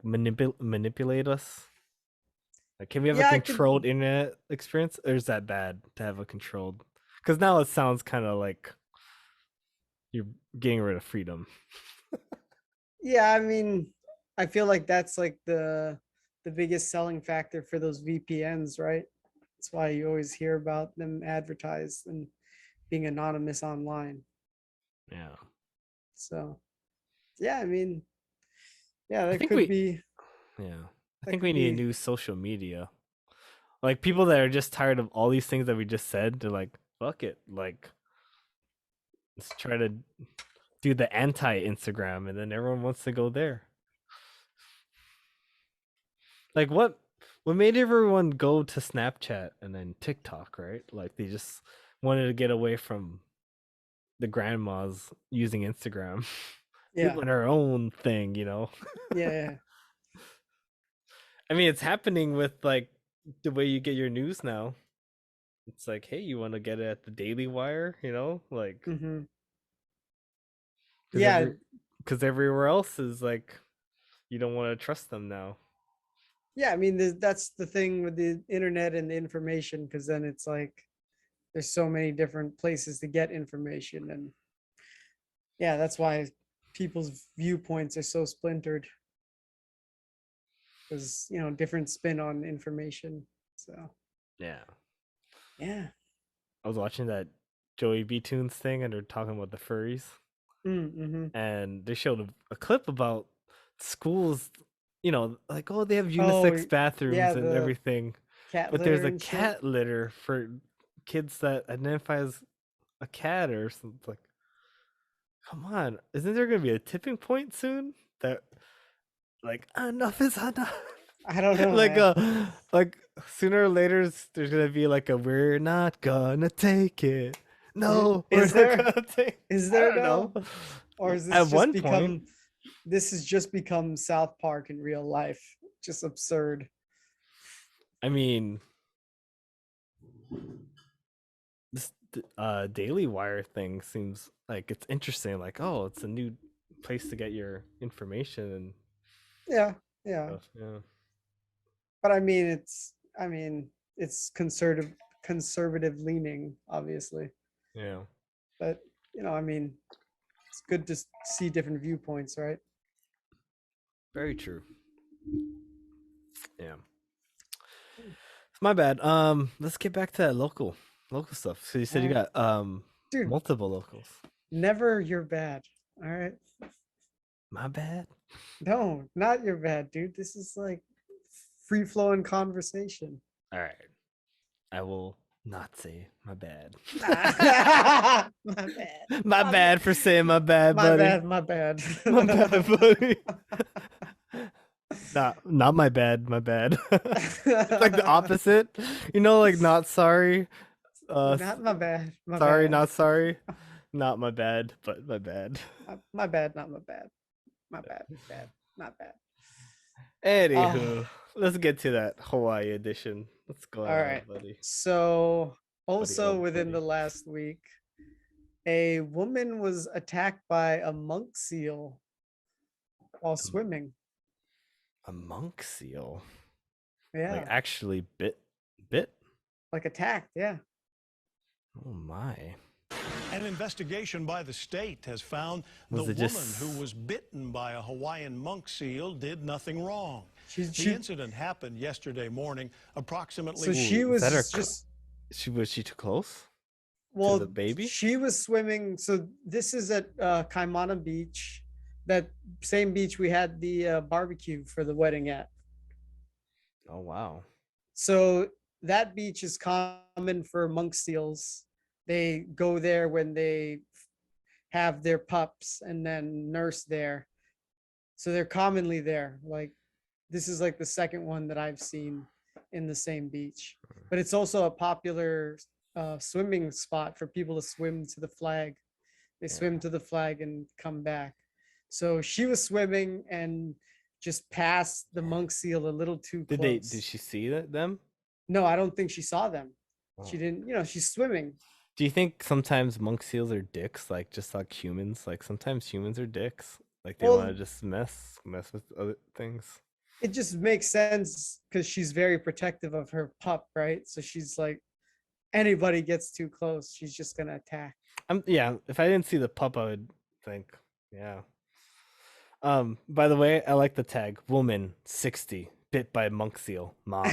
manipulate us? Like, can we have Yeah, a I could- controlled internet experience, or is that bad to have a controlled? Because now it sounds kind of like you're getting rid of freedom. Yeah, I mean, I feel like that's like the biggest selling factor for those VPNs, right? That's why you always hear about them advertised and being anonymous online. Yeah. So, yeah, I mean, yeah, that think could we- be. Yeah. I That think could we need a be- new social media. Like people that are just tired of all these things that we just said, they're like, fuck it. Like, let's try to do the anti-Instagram, and then everyone wants to go there. Like what made everyone go to Snapchat and then TikTok, right? Like they just wanted to get away from the grandmas using Instagram. Yeah. Doing our own thing, you know. Yeah. I mean, it's happening with like the way you get your news now. It's like, hey, you want to get it at the Daily Wire, you know, like. Mm-hmm. Cause Yeah. Because everywhere else is like, you don't want to trust them now. Yeah, I mean, that's the thing with the internet and the information, because then it's like there's so many different places to get information, and yeah, that's why people's viewpoints are so splintered, because different spin on information. So Yeah. yeah. I was watching that Joey B Tunes thing, and they're talking about the furries. Mm-hmm. And they showed a clip about schools, like, oh, they have unisex bathrooms and the everything, cat but there's litter a and shit. cat litter for kids that identify as a cat or something. Like, Come on, isn't there gonna be a tipping point soon? That like enough is enough. I don't know, like man. like sooner or later there's gonna be like a we're not gonna take it. No, we're Is not there? gonna take. Is I there don't know. though? Or is At this just one become? point, This has just become South Park in real life. Just absurd. I mean, this Daily Wire thing seems like it's interesting. Like, oh, it's a new place to get your information and Yeah, yeah. stuff. Yeah. But I mean, it's conservative leaning, obviously. Yeah. But I mean, it's good to see different viewpoints, right? Very true. Yeah. It's my bad. Let's get back to that local stuff. So you said you got Dude, multiple locals. never your bad. All right. My bad. No, not your bad, dude. This is like free flowing conversation. All right. I will not say my bad. My bad. My bad for saying my bad, My buddy. bad. My bad. My bad, buddy. Not my bad. My bad. It's like the opposite. You know, like not sorry. Not my bad. My Sorry, bad. not sorry. Not my bad, but my bad. My bad. Not my bad. My bad. Bad. Not bad. Anywho, let's get to that Hawaii edition. What's going All on, right. buddy? So, also oh, within buddy. the last week, a woman was attacked by a monk seal while swimming. A monk seal? Yeah. Like actually bit? Like attacked, yeah. Oh my. An investigation by the state has found Was the it woman just- who was bitten by a Hawaiian monk seal did nothing wrong. She- The incident happened yesterday morning, approximately. So she was Is that her just was she too close? well, the baby? She was swimming. So this is at Kaimana Beach, that same beach we had the barbecue for the wedding at. Oh wow. So that beach is common for monk seals. They go there when they have their pups and then nurse there. So they're commonly there. Like this is like the second one that I've seen in the same beach. But it's also a popular swimming spot for people to swim to the flag. They swim to the flag and come back. So she was swimming and just passed the monk seal a little too close. Did she see them? No, I don't think she saw them. She Oh. didn't, she's swimming. Do you think sometimes monk seals are dicks, like just like humans? Like sometimes humans are dicks. Like they Well- want to just mess with other things. It just makes sense because she's very protective of her pup, right? So she's like, anybody gets too close, she's just gonna attack. Yeah, if I didn't see the pup, I would think, yeah. By the way, I like the tag woman 60 bit by monk seal mom.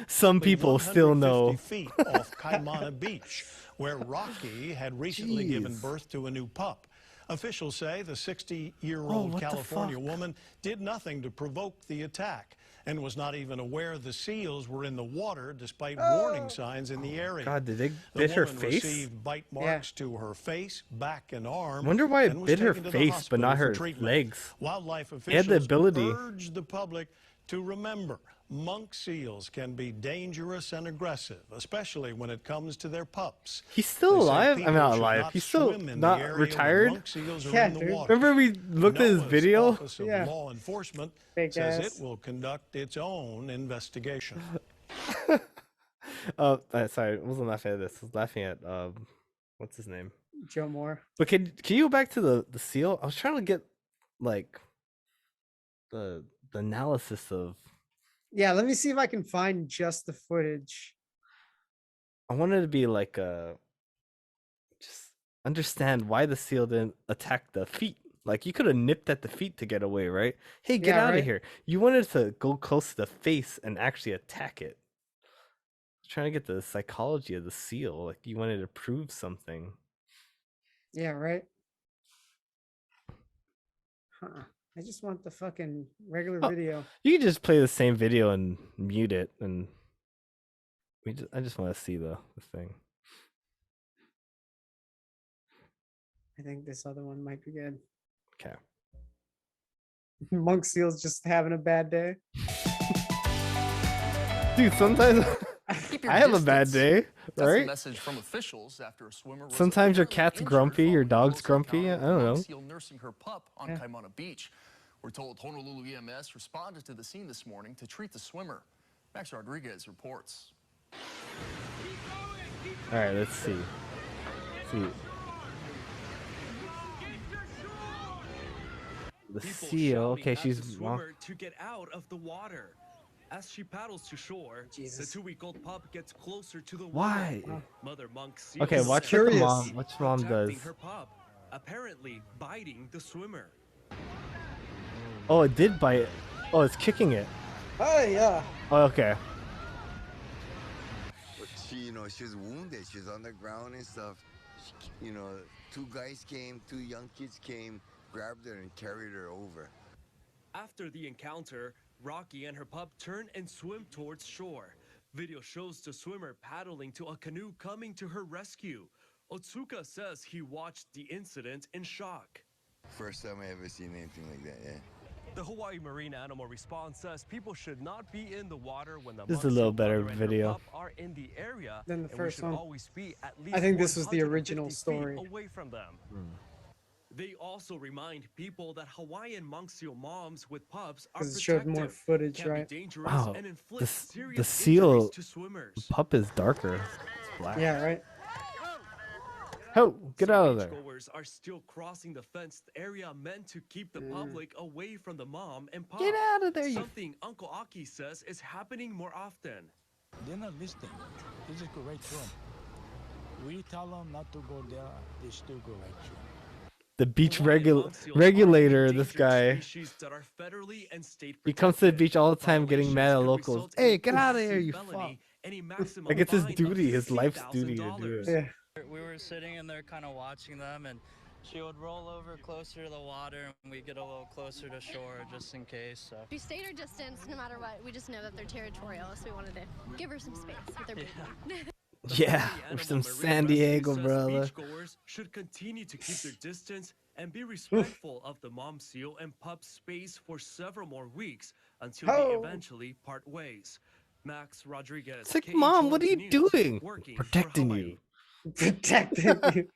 Some people still know. 150 feet off Kaimana Beach, where Rocky had recently given Jeez. birth to a new pup. Officials say the 60-year-old Oh, what the California fuck? woman did nothing to provoke the attack and was not even aware the seals were in the water despite warning signs in the area. God, did they The bit her woman face? received bite marks to her face, back, and arm. Wonder why it and was bit her taken to the face, but not hospital for her treatment. legs. Wildlife He had the officials ability. urge the public to remember monk seals can be dangerous and aggressive, especially when it comes to their pups. He's still They say alive? I'm people not should alive. not He's still swim in the not area when retired? monk seals are Yeah, in the dude. water. Remember we looked at his NOAA's video? Office of Yeah. Law Enforcement Big says ass. it will conduct its own investigation. Sorry, I wasn't laughing at this. I was laughing at what's his name? Joe Moore. But can you go back to the seal? I was trying to get like the analysis of. Yeah, let me see if I can find just the footage. I wanted to be like just understand why the seal didn't attack the feet. Like you could have nipped at the feet to get away, right? Hey, get Yeah, out right. of here! You wanted to go close to the face and actually attack it. I was trying to get the psychology of the seal. Like you wanted to prove something. Yeah, right. Huh. I just want the fucking regular Oh. video. You can just play the same video and mute it, and I just want to see the thing. I think this other one might be good. Okay. Monk seal's just having a bad day. Dude, sometimes I have a bad day, That's the right? message from officials after a swimmer was Sometimes your apparently cat's injured grumpy, your following a dog's close grumpy. I encounter with a don't monk know. seal nursing her pup on Yeah. Kaimana Beach. We're told Honolulu EMS responded to the scene this morning to treat the swimmer. Max Rodriguez reports. All right, let's see. See. The People seal. shouting Okay, at she's the swimmer to get out of the water. As she paddles to shore, the 2-week-old pup gets closer to the Why? water. Mother monk seal Okay, says watch what the she's mom. Which mom protecting does. her pup, apparently biting the swimmer. Oh, it did bite. Oh, it's kicking it. Oh yeah. Oh, okay. But she, she was wounded. She was on the ground and stuff. Two guys came, two young kids came, grabbed her and carried her over. After the encounter, Rocky and her pup turn and swim towards shore. Video shows the swimmer paddling to a canoe coming to her rescue. Otsuka says he watched the incident in shock. First time I ever seen anything like that, yeah. The Hawaii Marine Animal Response says people should not be in the water when the This is a monk little seal better mother and her video. pup are in the area, Than the and first we should one. always be at least I think this was the 150 original feet story. away from them. They also remind people that Hawaiian monk seal moms with pups are Because it showed protective, more footage, can right? be dangerous, Wow. and The, inflict s- the serious seal injuries to swimmers. pup is darker. It's black. Yeah, right. Oh, get out of there. Beachgoers are still crossing the fenced area meant to keep the public away from the mom and pup. Get out of there, you- Something Uncle Aki says is happening more often. They're not listening. They just go right through them. We tell them not to go there, they still go right through. The beach Hawaiian monk seals are regulator, this endangered guy. species that are federally and state He comes to the protected. beach all the time getting mad at Violations could locals. result in Hey, a get out of here, felony you fuck. and a maximum Like, it's his fine of duty, his life's duty to do $50,000. it. Yeah. We were sitting in there kind of watching them, and she would roll over closer to the water, and we'd get a little closer to shore just in case. So. We stayed our distance no matter what. We just know that they're territorial, so we wanted to give her some space with their baby. Yeah, we're from San Diego, brother. Beachgoers should continue to keep their distance and be respectful of the mom seal and pup space for several more weeks until they Oh. eventually part ways. Max Rodriguez. It's like, KHON Mom, what are you News, doing? working for Protecting Hawaii. you. Protecting you.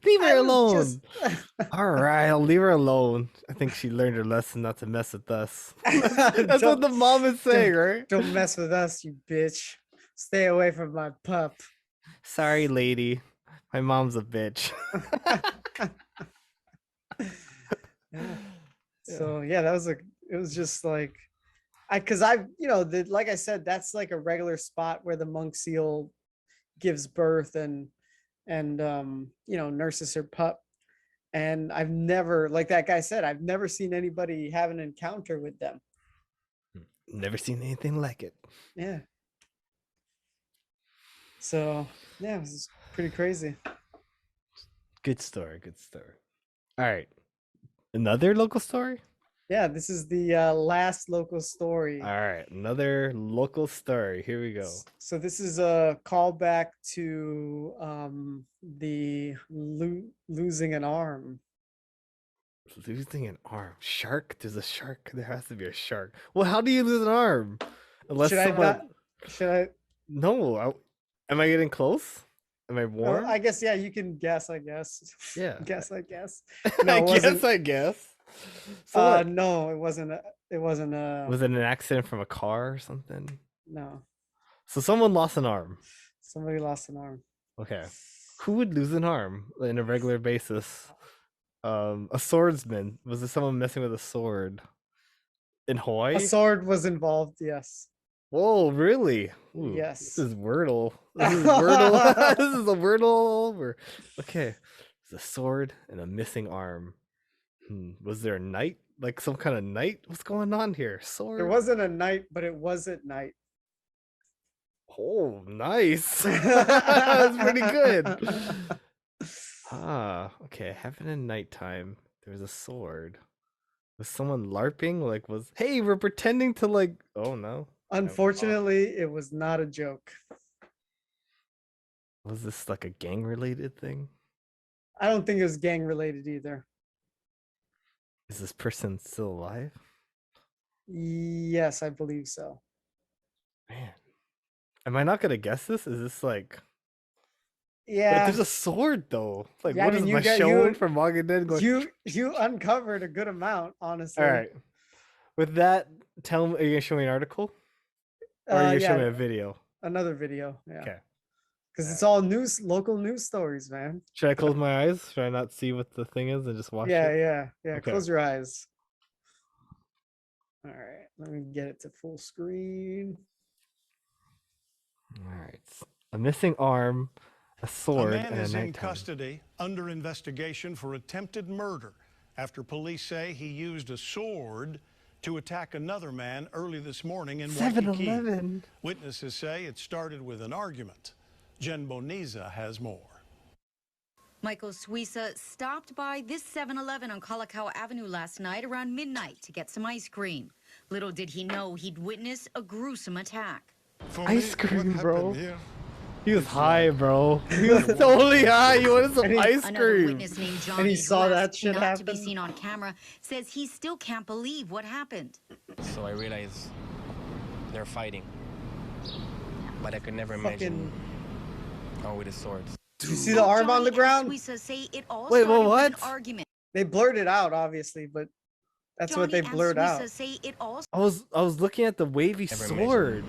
Leave her I was alone. just- All right, I'll leave her alone. I think she learned her lesson not to mess with us. That's what the mom is saying, right? Don't mess with us, you bitch. Stay away from my pup. Sorry, lady. My mom's a bitch. So yeah, it was just like, cause like I said, that's like a regular spot where the monk seal gives birth and nurses her pup. And I've never, like that guy said, I've never seen anybody have an encounter with them. Never seen anything like it. Yeah. So yeah, it was pretty crazy. Good story. Good story. All right. Another local story? Yeah, this is the last local story. All right. Another local story. Here we go. So this is a callback to the losing an arm. Losing an arm. Shark? There's a shark. There has to be a shark. Well, how do you lose an arm? Unless Should I not? Should I? No. Am I getting close? Am I warm? I guess yeah. You can guess. I guess. Yeah. Guess. I guess. I it guess. wasn't. I guess. So what? No, it wasn't. It wasn't. Was it an accident from a car or something? No. So someone lost an arm. Somebody lost an arm. Okay. Who would lose an arm on a regular basis? A swordsman. Was there someone messing with a sword in Hawaii? A sword was involved. Yes. Whoa, really? Ooh, Yes. This is Wordle. This is Wordle. This is a Wordle all over. Okay. There's a sword and a missing arm. Was there a knight? Like some kind of knight? What's going on here? Sword? There wasn't a night, but it was at night. Oh, nice. That's pretty good. Okay. Happened in nighttime. There was a sword. Was someone LARPing? Hey, we're pretending to oh no. Unfortunately, it was not a joke. Was this like a gang related thing? I don't think it was gang related either. Is this person still alive? Yes, I believe so. Man, am I not gonna guess this? Is this like? But Yeah. there's a sword though. Like, Yeah, I what mean, is you got Michonne from Walking Dead going? you uncovered a good amount, honestly. All right. With that, tell me. Are you gonna show me an article, or are you gonna show me Yeah, a video? another video. Yeah. Okay. Because it's all news, local news stories, man. Should I close my eyes? Should I not see what the thing is and just watch Yeah, it? yeah. Okay. Close your eyes. All right, let me get it to full screen. All right. A missing arm, a sword, A man and a is in nighttime. custody under investigation for attempted murder after police say he used a sword to attack another man early this morning in Waikiki. 7-Eleven. Witnesses say it started with an argument. Jen Boniza has more. Michael Suisa stopped by this 7-Eleven on Kalakaua Avenue last night around midnight to get some ice cream. Little did he know he'd witness a gruesome attack. Ice cream, bro. He was high, bro. He was totally high. You wanted some ice Another cream. witness named Johnny, And he saw who that asked shit not to be happen? seen on camera, says he still can't believe what happened. So I realized they're fighting, but I could never imagine. Oh, with the swords. You see the arm on the ground? Suisa say it all Wait, started what? with an argument. They blurred it out, obviously, but that's what they Johnny and blurred Suisa out. say it all I was looking at the wavy Never sword.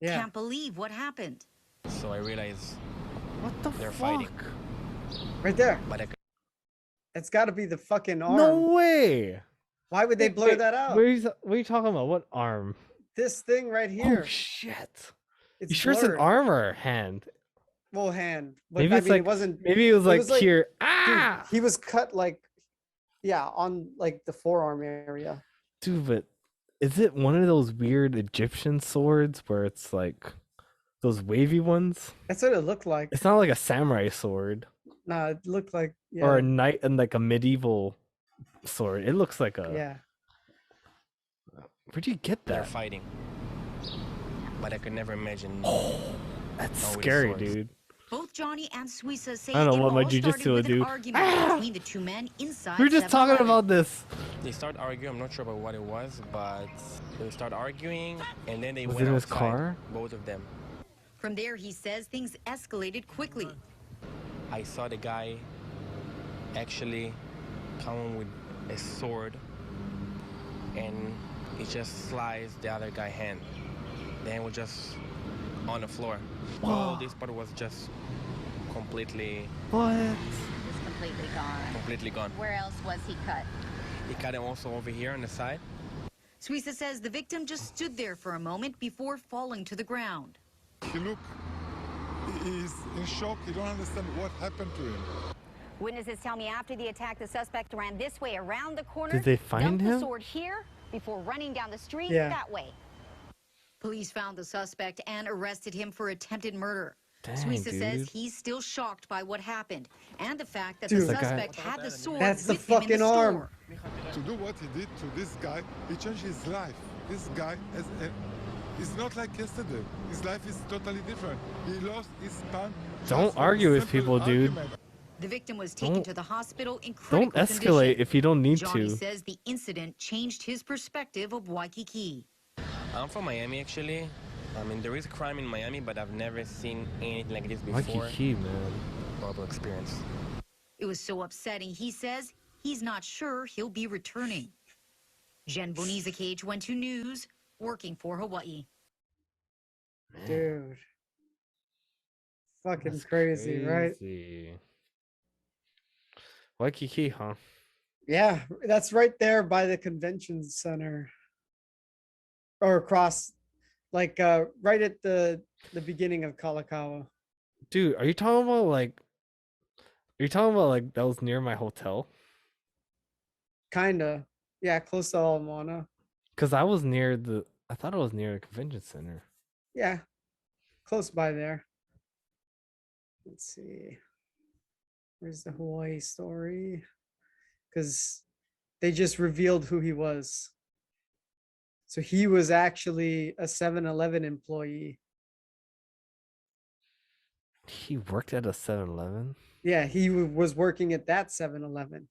Yeah. can't believe what happened. So I realized what the they're fuck? fighting, Right there. but I could. It's got to be the fucking arm. No way. Why would they blur that out? What are you talking about? What arm? This thing right here. Oh shit! It's You sure it's an blurred. arm or a hand? Well, hand. But Maybe I it's mean, like it wasn't. maybe it was like here. Dude, he was cut like, yeah, on like the forearm area. Dude, but is it one of those weird Egyptian swords where it's like those wavy ones? That's what it looked like. It's not like a samurai sword Nah, it looked like yeah. or a knight and like a medieval sword. It looks like a. Yeah. Where'd you get They're that? fighting, but I could never imagine. That's Oh, with the scary, swords. dude. Both Johnny and Suisa say I don't know it what my all jujitsu started would with an do. argument between the two men inside. We were just talking 7-Eleven. about this. They start arguing. I'm not sure about what it was, but they start arguing, and then they Was went it in his outside, car? both of them. From there, he says things escalated quickly. I saw the guy actually come with a sword, and he just sliced the other guy's hand. The hand was just on the floor. All this part was just completely What? Just completely gone. completely gone. Where else was he cut? He cut him also over here on the side. Suisa says the victim just stood there for a moment before falling to the ground. He look, he's in shock. He don't understand what happened to him. Witnesses tell me after the attack, the suspect ran this way around the corner. Did they find dumped him? the sword here before running down the street Yeah. that way. Police found the suspect and arrested him for attempted murder. Dang, Suisa says dude. he's still shocked by what happened and the fact that Dude. the That guy- suspect had the sword That's the with him in fucking the arm. store. To do what he did to this guy, he changed his life. This guy is not like yesterday. His life is totally different. He lost his span. Don't just for a argue with simple people, dude. argument. The victim was taken Don't- to the hospital in critical Don't escalate condition. if you don't need Johnny to. says the incident changed his perspective of Waikiki. I'm from Miami, actually. I mean, there is crime in Miami, but I've never seen anything like this before. Waikiki, man. Horrible experience. It was so upsetting, he says he's not sure he'll be returning. Jen Boniza, KH12 News, working for Hawaii. Dude. Fucking That's crazy, right? crazy. Waikiki, huh? Yeah, that's right there by the convention center. Or across, like right at the beginning of Kalakaua. Dude, are you talking about like? Are you talking about like that was near my hotel? Kinda. Yeah, close to Alamana. Cause I was near the. I thought I was near the convention center. Yeah. Close by there. Let's see. Where's the Hawaii story? Because they just revealed who he was. So he was actually a 7-Eleven employee. He worked at a 7-Eleven. Yeah, he was working at that 7-Eleven.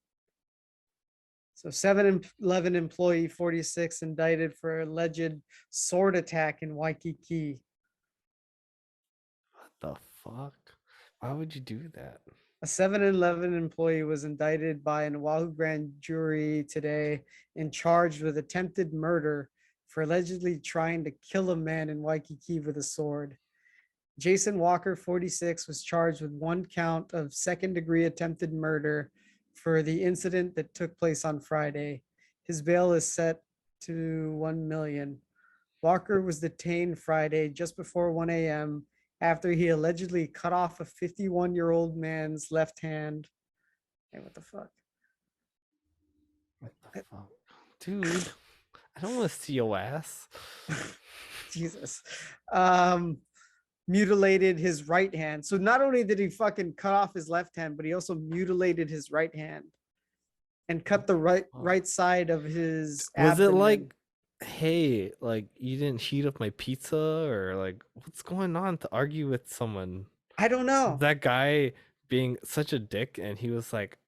So 7-Eleven employee 46 indicted for alleged sword attack in Waikiki. What the fuck? Why would you do that? A 7-Eleven employee was indicted by an Oahu grand jury today and charged with attempted murder for allegedly trying to kill a man in Waikiki with a sword. Jason Walker, 46, was charged with one count of second-degree attempted murder for the incident that took place on Friday. His bail is set to $1 million. Walker was detained Friday just before 1 a.m. after he allegedly cut off a 51-year-old man's left hand. Hey, what the fuck? What the fuck? Dude, I don't want to see your ass. Jesus. Mutilated his right hand. So not only did he fucking cut off his left hand, but he also mutilated his right hand and cut the right side of his Was it abdomen. like, hey, like you didn't heat up my pizza, or like what's going on to argue with someone? I don't know. That guy being such a dick, and he was like,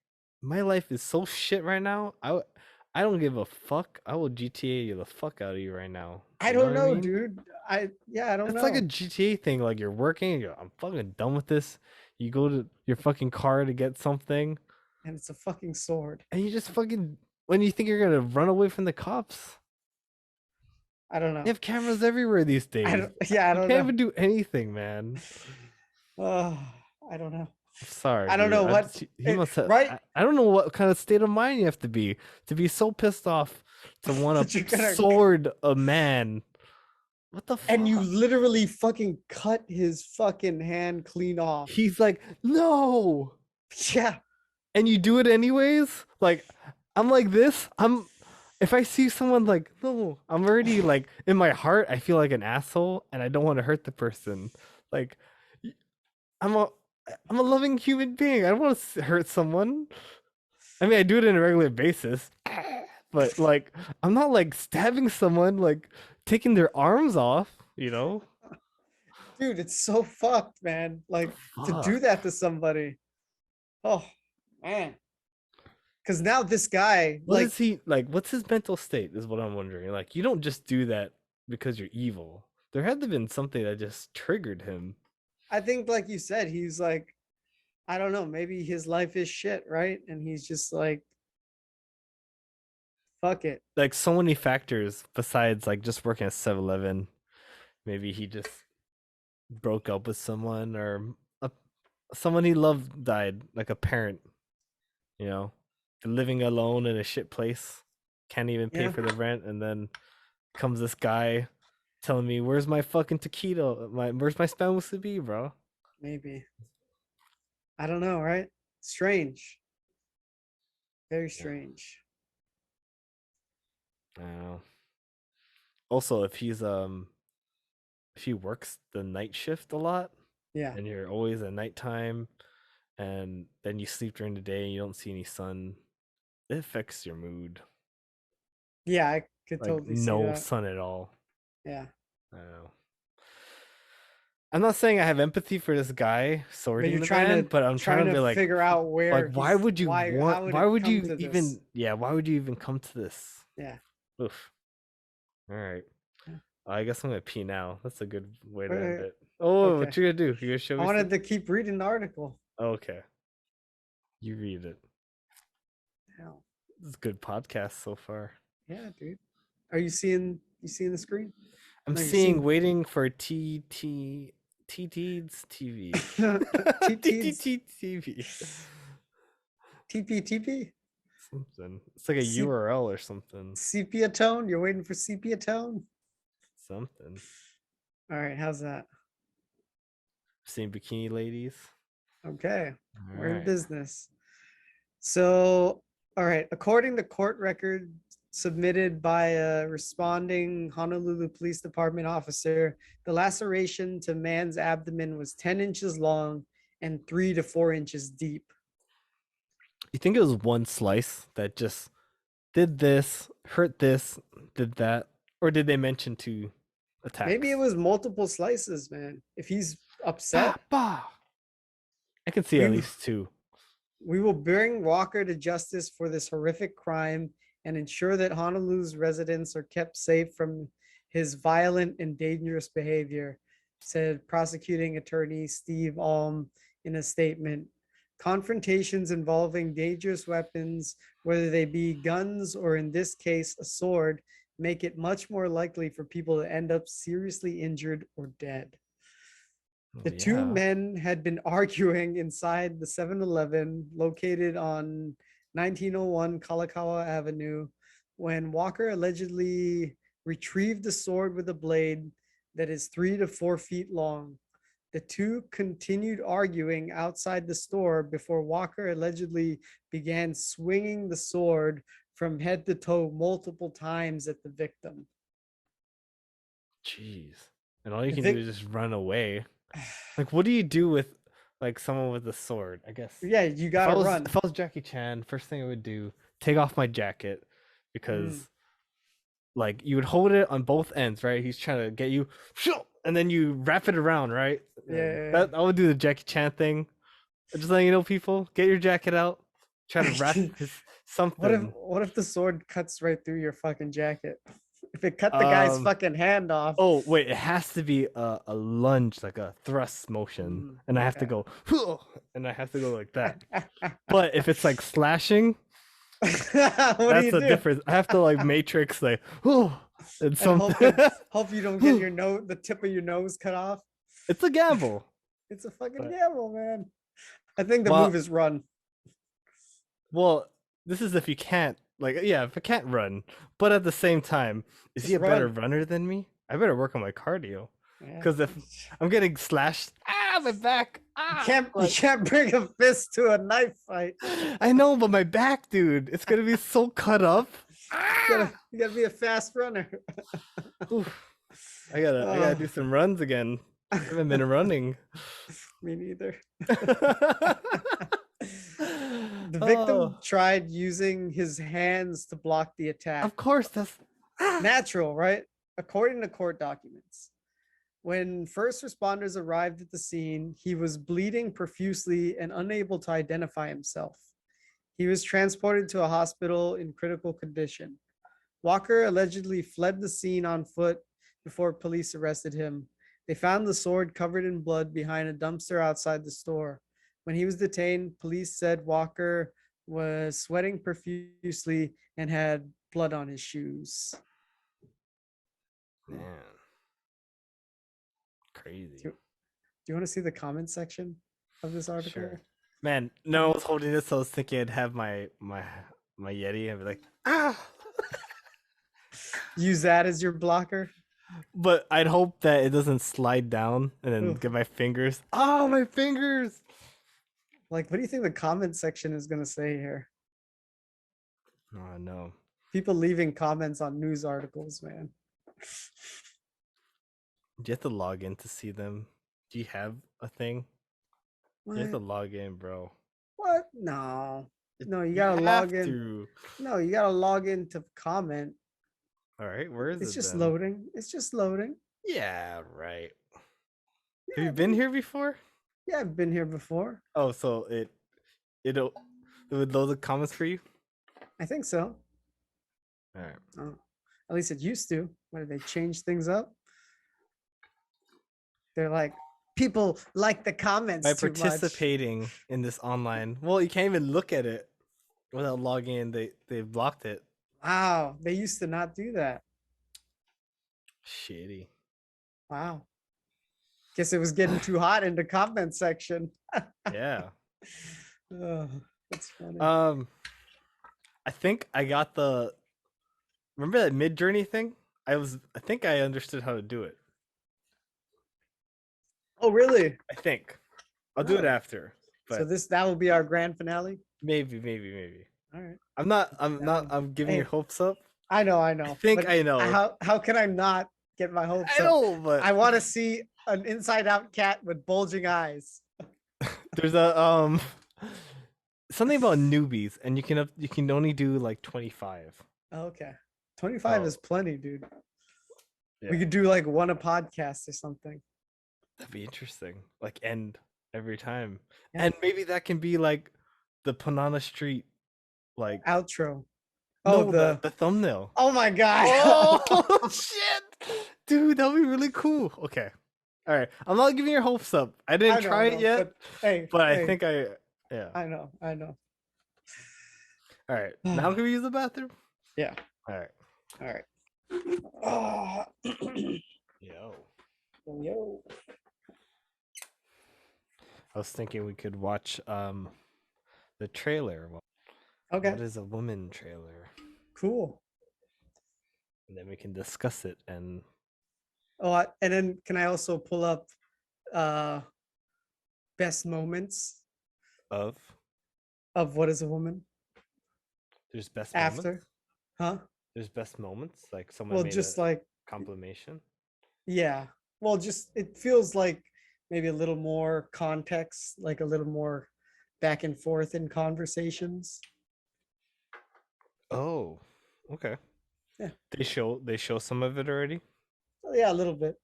my life is so shit right now. I don't give a fuck. I will GTA you the fuck out of you right now. I You don't what I know, mean? dude. I don't It's know. like a GTA thing. Like you're working, and you're, I'm fucking done with this. You go to your fucking car to get something, And it's a fucking sword. and you just fucking, when you think you're gonna run away from the cops, I don't know. you have cameras everywhere these days. I don't You know. can't even do anything, man. I don't know. Sorry, I don't dude. know what He must have. right. I don't know what kind of state of mind you have to be so pissed off to want That to you're gonna- sword a man. What the fuck? And you literally fucking cut his fucking hand clean off. He's like, no. Yeah. And you do it anyways? Like, I'm like this. If I see someone like, no, I'm already like, in my heart, I feel like an asshole and I don't want to hurt the person. Like, I'm a loving human being. I don't want to hurt someone. I mean, I do it on a regular basis, but like, I'm not like stabbing someone, like taking their arms off, you know? Dude, it's so fucked, man. Like to do that to somebody. Oh, man. Because now this guy, What like, is he like? What's his mental state? Is what I'm wondering. Like, you don't just do that because you're evil. There had to have been something that just triggered him. I think, like you said, he's like, I don't know, maybe his life is shit, right? And he's just like, fuck it. Like so many factors besides like just working at 7-Eleven. Maybe he just broke up with someone, or someone he loved died, like a parent. You know, living alone in a shit place, can't even pay Yeah. for the rent, and then comes this guy telling me, "Where's my fucking taquito? Where's my supposed to be, bro?" Maybe. I don't know, right? Strange. Very strange. I don't know. Also, if he works the night shift a lot, Yeah. and you're always at nighttime, and then you sleep during the day and you don't see any sun, it affects your mood. Yeah, I could Like totally see no that. sun at all. Yeah. I don't know. I'm not saying I have empathy for this guy sorting you're the trying man, to- but I'm trying to be like, figure out where like, why he's- would you why- how want? would Why it would come you to even? this? Yeah, why would you even come to this? Yeah. Oof. All right. I guess I'm gonna pee now. That's a good way to Wait, end wait. it. Oh, Okay. what you gonna do? You gonna show me? I wanted to keep reading the article. Okay. You read it. Hell. This is a good podcast so far. Yeah, dude. Are you seeing the screen? I'm No, you're seeing waiting for TT's TV. TT TV. TP. Something. It's like a C- URL or something. Sepia tone. You're waiting for sepia tone. Something. All right. How's that? Seeing bikini ladies. Okay. We're in Alright. business. So, all right. According to court record submitted by a responding Honolulu Police Department officer, the laceration to man's abdomen was 10 inches long and 3 to 4 inches deep. You think it was one slice that just did this, hurt this, did that, or did they mention two attacks? Maybe it was multiple slices, man. If he's upset, Bah, I can see at least 2. We will bring Walker to justice for this horrific crime and ensure that Honolulu's residents are kept safe from his violent and dangerous behavior, said prosecuting attorney Steve Alm in a statement. Confrontations involving dangerous weapons, whether they be guns or in this case a sword, make it much more likely for people to end up seriously injured or dead. The two men had been arguing inside the 7-Eleven located on 1901 Kalakaua Avenue when Walker allegedly retrieved the sword with a blade that is 3 to 4 feet long. The two continued arguing outside the store before Walker allegedly began swinging the sword from head to toe multiple times at the victim. Jeez. And all you can do is just run away. Like, what do you do with like someone with a sword? I guess. Yeah, you gotta run. If I was Jackie Chan, first thing I would do, take off my jacket, because like you would hold it on both ends, right? He's trying to get you, and then you wrap it around, right? Yeah. I would do the Jackie Chan thing. Just letting you know, people, get your jacket out, try to wrap something. What if the sword cuts right through your fucking jacket? If it cut the guy's fucking hand off. Oh wait, it has to be a lunge, like a thrust motion, and I have to go, and I have to go like that. But if it's like slashing, that's a difference. I have to like matrix like, and something. Hope you don't get the tip of your nose cut off. It's a gamble. It's a fucking gamble, man. I think the move is run. Well, this is if you can't. Like, yeah, if I can't run, but at the same time, is he a better runner than me? I better work on my cardio, because if I'm getting slashed, my back, you can't bring a fist to a knife fight. I know, but my back, dude, it's gonna be so cut up. You gotta be a fast runner. I gotta do some runs again. I haven't been running. Me neither. The victim tried using his hands to block the attack. Of course, that's natural, right? According to court documents. When first responders arrived at the scene, he was bleeding profusely and unable to identify himself. He was transported to a hospital in critical condition. Walker allegedly fled the scene on foot before police arrested him. They found the sword covered in blood behind a dumpster outside the store. When he was detained, police said Walker was sweating profusely and had blood on his shoes. Man. Crazy. Do you want to see the comment section of this article? Sure. Man, no one was holding this, so I was thinking I'd have my Yeti and be like, Use that as your blocker? But I'd hope that it doesn't slide down and then get my fingers. Oh, my fingers! Like, what do you think the comment section is going to say here? Oh, no. People leaving comments on news articles, man. Do you have to log in to see them? Do you have a thing? What? You have to log in, bro. What? No. No, you gotta log in. No, you gotta log in to comment. All right, where is it? It's just then? loading. It's just loading. Yeah, right. Have you been here before? Yeah, I've been here before. Oh, so it would load the comments for you? I think so. All right. Oh, at least it used to. Why did they change things up? They're like, people like the comments By too much. participating in this online, well, you can't even look at it without logging in. They blocked it. Wow, they used to not do that. Shitty. Wow. Guess it was getting too hot in the comment section. Yeah. Oh, that's funny. I think I got the. Remember that Mid Journey thing? I think I understood how to do it. Oh, really? I think. I'll do it after. So that will be our grand finale? Maybe. All right. I'm giving your hopes up. I know. I think but I know. How can I not get my hopes up? I know, but I want to see an inside out cat with bulging eyes. There's a something about newbies, and you can only do like 25. Oh, okay. 25 Oh. is plenty, dude. Yeah. We could do like one a podcast or something. That'd be interesting. Like end every time. Yeah. And maybe that can be like the Panana Street like Outro. Oh, no, the thumbnail. Oh my god. Oh shit. Dude, that would be really cool. Okay. All right. I'm not giving your hopes up. I didn't try it yet. But, hey, but I hey, think yeah. I know. All right. Now can we use the bathroom? Yeah. All right. All right. Oh. Yo. Yo. I was thinking we could watch the trailer. Okay. What is a woman trailer? Cool. And then we can discuss it and And then can I also pull up best moments of What is a Woman? There's best After. moments? Huh? There's best moments? Like someone Well, made just a like compilation? yeah. Well, just it feels like maybe a little more context, like a little more back and forth in conversations. Oh, okay. Yeah. They show some of it already? Oh, yeah, a little bit.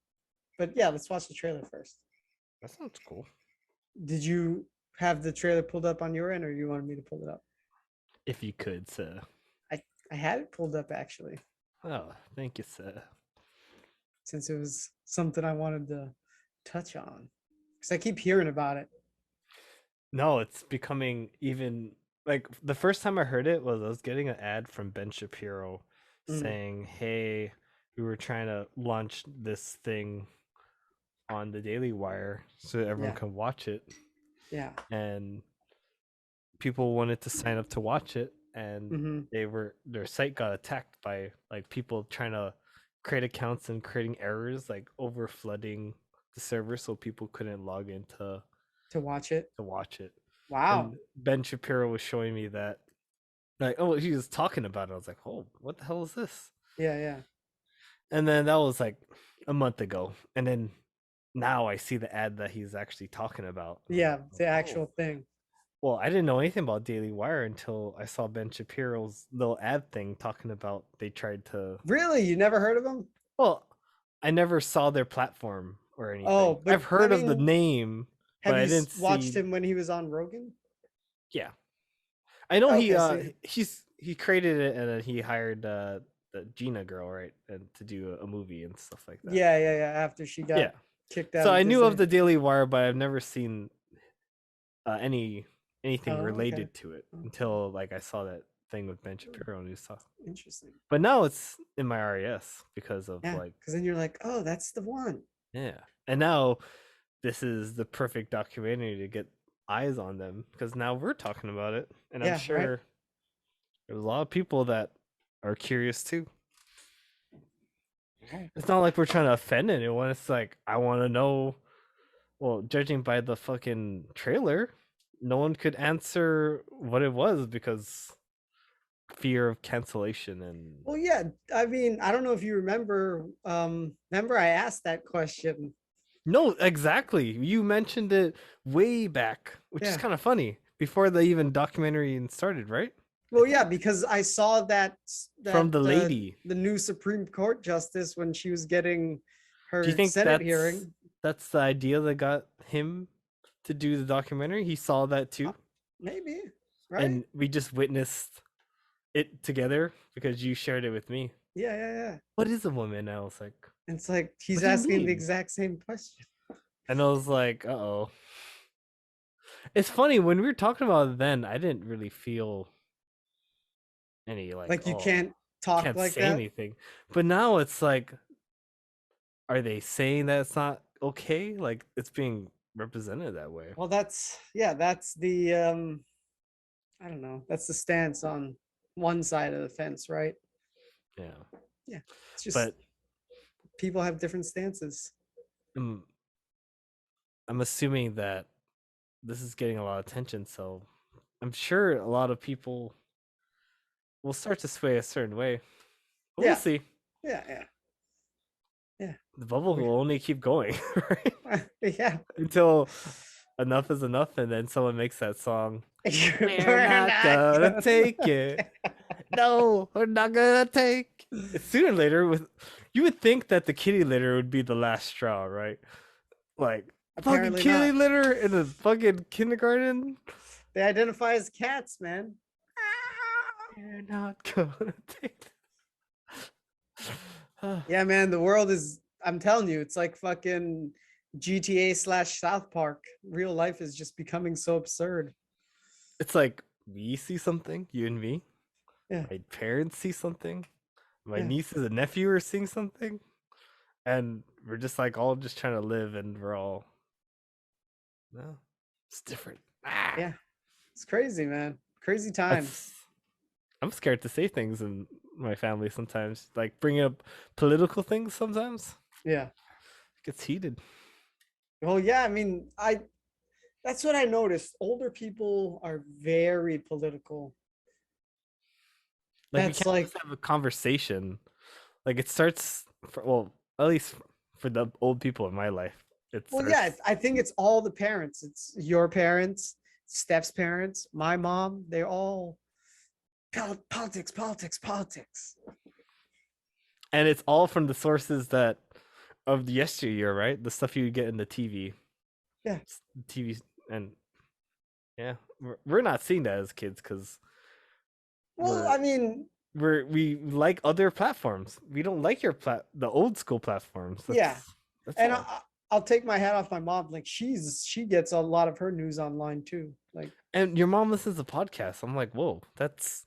But yeah, let's watch the trailer first. That sounds cool. Did you have the trailer pulled up on your end, or you wanted me to pull it up? If you could, sir. I had it pulled up actually, Oh, thank you, sir. since it was something I wanted to touch on. Because I keep hearing about it. No, it's becoming even like the first time I heard it was I was getting an ad from Ben Shapiro saying, "Hey, we were trying to launch this thing on the Daily Wire so that everyone Yeah. can watch it." Yeah. And people wanted to sign up to watch it, and Mhm. their site got attacked by like people trying to create accounts and creating errors, like over flooding the server so people couldn't log in to watch it. Wow. And Ben Shapiro was showing me that, like, oh, he was talking about it. I was like, oh, what the hell is this? Yeah, yeah. And then that was like a month ago, and then now I see the ad that he's actually talking about. Yeah, the actual thing. Well, I didn't know anything about Daily Wire until I saw Ben Shapiro's little ad thing talking about they tried to. Really? You never heard of them? Well, I never saw their platform or anything. Oh, but I've heard I of the mean, name, Have but you I didn't watched see. him when he was on Rogan? Yeah, I know Okay, so he created it and then he hired the Gina girl, right, and to do a movie and stuff like that. Yeah, yeah, yeah. After she got Yeah. kicked out. So of I knew of Disney. the Daily Wire, but I've never seen anything Oh, okay. related to it until like I saw that thing with Ben Shapiro and he was talking. Interesting. But now it's in my RES because of Yeah, like because then you're like, oh, that's the one. yeah, and now this is the perfect documentary to get eyes on them because now we're talking about it, and Yeah, I'm right. sure there's a lot of people that are curious too. It's not like we're trying to offend anyone. It's like I want to know. Well, judging by the fucking trailer, no one could answer what it was because fear of cancellation and Well, yeah. I mean, I don't know if you remember. Remember I asked that question. no, exactly. You mentioned it way back, which is Yeah. kind of funny before the even documentary even started, right? Well, yeah, because I saw that From the lady. the new Supreme Court justice when she was getting her Do you think Senate hearing. that's the idea that got him to do the documentary? He saw that too, Maybe, right? and we just witnessed it together because you shared it with me. Yeah, yeah, yeah. What is a woman? I was like, It's like he's What do you asking mean? the exact same question. and I was like, uh-oh. It's funny when we were talking about it then, I didn't really feel any Like you oh, can't talk can't like say that. anything. But now it's like, are they saying that it's not okay? Like it's being represented that way. Well, that's the I don't know. That's the stance on one side of the fence, right? Yeah. Yeah. It's just But people have different stances. I'm assuming that this is getting a lot of attention, so I'm sure a lot of people will start to sway a certain way. But Yeah. We'll see. Yeah, yeah. The bubble will only keep going, right? Yeah. Until enough is enough, and then someone makes that song. We're We're not gonna take it. No, we're not gonna take. Sooner or later, you would think that the kitty litter would be the last straw, right? Like Fucking Apparently kitty not. litter in a fucking kindergarten. They identify as cats, man. You're not gonna take. Yeah, man, the world is, I'm telling you, it's like fucking GTA/South Park. Real life is just becoming so absurd. It's like we see something, you and me. Yeah. My parents see something. My Yeah. nieces and nephew are seeing something. And we're just like all just trying to live, and we're all, no, it's different. Yeah. It's crazy, man. Crazy times. I'm scared to say things in my family sometimes, like bringing up political things sometimes. Yeah. It gets heated. Well, yeah, I mean, that's what I noticed. Older people are very political. Like That's we can't like- just have a conversation. Like it starts, well, at least for the old people in my life. Well, yeah, I think it's all the parents. It's your parents, Steph's parents, my mom. They're all politics, politics, politics. And it's all from the sources that of the yesteryear, right? The stuff you get in the TV. Yeah. TV and yeah, we're not seeing that as kids because. Well, I mean, we like other platforms. We don't like the old school platforms. yeah. That's And all. I'll take my hat off my mom. Like she gets a lot of her news online too. Like, and your mom listens to podcasts. I'm like, whoa, that's.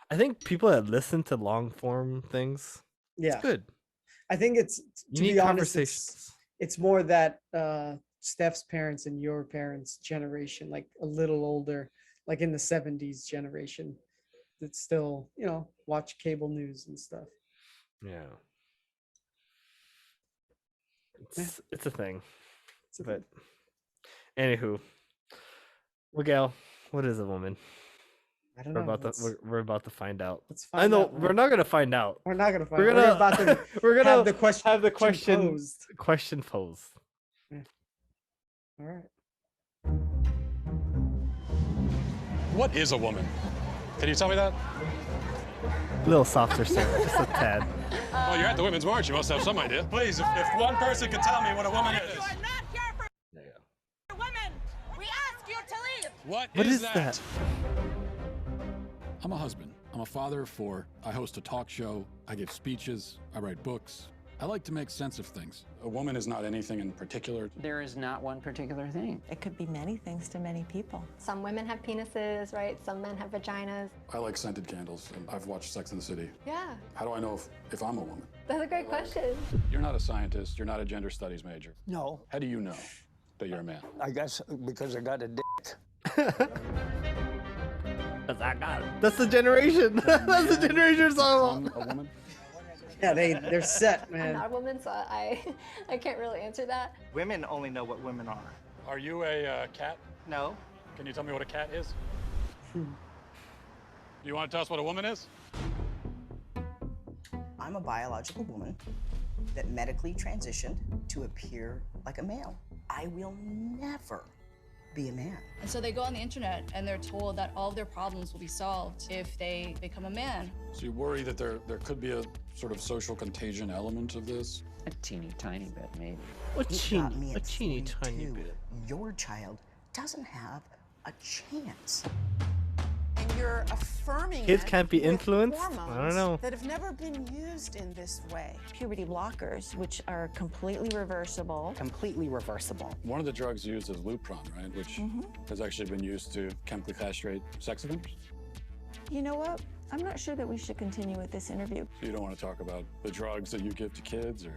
I think people that listen to long form things. yeah, it's good. I think it's, You to need be honest, conversations. it's more that Steph's parents and your parents' generation, like a little older, like in the 70s generation, that still, watch cable news and stuff. Yeah. It's a thing. But anywho, Miguel, what is a woman? I don't We're know. about to we're about to find out. Let's I find know out, man. we're not gonna find out. We're not gonna find We're out. gonna We're about to we're gonna have the question posed. question posed. All right. What is a woman? Can you tell me that? A little softer, sir. Just a tad. Well, you're at the Women's March. You must have some idea. Please, if one person could tell me what a woman is. We ask you to leave. What is that? I'm a husband. I'm a father of 4. I host a talk show. I give speeches. I write books. I like to make sense of things. A woman is not anything in particular. There is not one particular thing. It could be many things to many people. Some women have penises, right? Some men have vaginas. I like scented candles, and I've watched Sex and the City. Yeah, How do I know if I'm a woman? that's a great question. You're not a scientist. You're not a gender studies major. No. How do you know that you're a man? I guess because I got a dick. That's the generation. That's the generation song. A woman? Yeah, they're set, I'm man. not a woman, so I can't really answer that. Women only know what women are. Are you a cat? No. Can you tell me what a cat is? Do you want to tell us what a woman is? I'm a biological woman that medically transitioned to appear like a male. I will never be a man. And so they go on the internet and they're told that all of their problems will be solved if they become a man. So you worry that there could be a sort of social contagion element of this? A teeny tiny bit, maybe. You got me at 42. Your child doesn't have a chance. And you're affirming Kids it can't be with influenced? I don't hormones know. that have never been used in this way. Puberty blockers, which are completely reversible. Completely reversible. One of the drugs used is Lupron, right? Which has actually been used to chemically castrate sex offenders. You know what? I'm not sure that we should continue with this interview. So you don't want to talk about the drugs that you give to kids, or?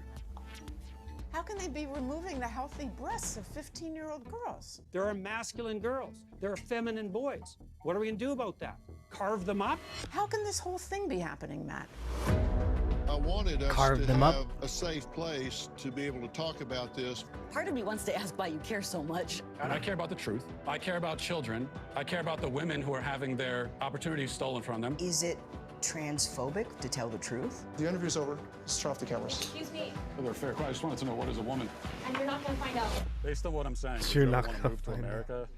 How can they be removing the healthy breasts of 15-year-old girls? There are masculine girls. There are feminine boys. What are we going to do about that? Carve them up? How can this whole thing be happening, Matt? I wanted us Carve to them have up. a safe place to be able to talk about this. Part of me wants to ask why you care so much. And I care about the truth. I care about children. I care about the women who are having their opportunities stolen from them. Is it transphobic to tell the truth? The interview's over. Let's turn off the cameras. Excuse me, Well, they're fair. I just wanted to know, what is a woman? and you're not gonna find out. Based on what I'm saying, You're you not don't want to gonna move to find out. America.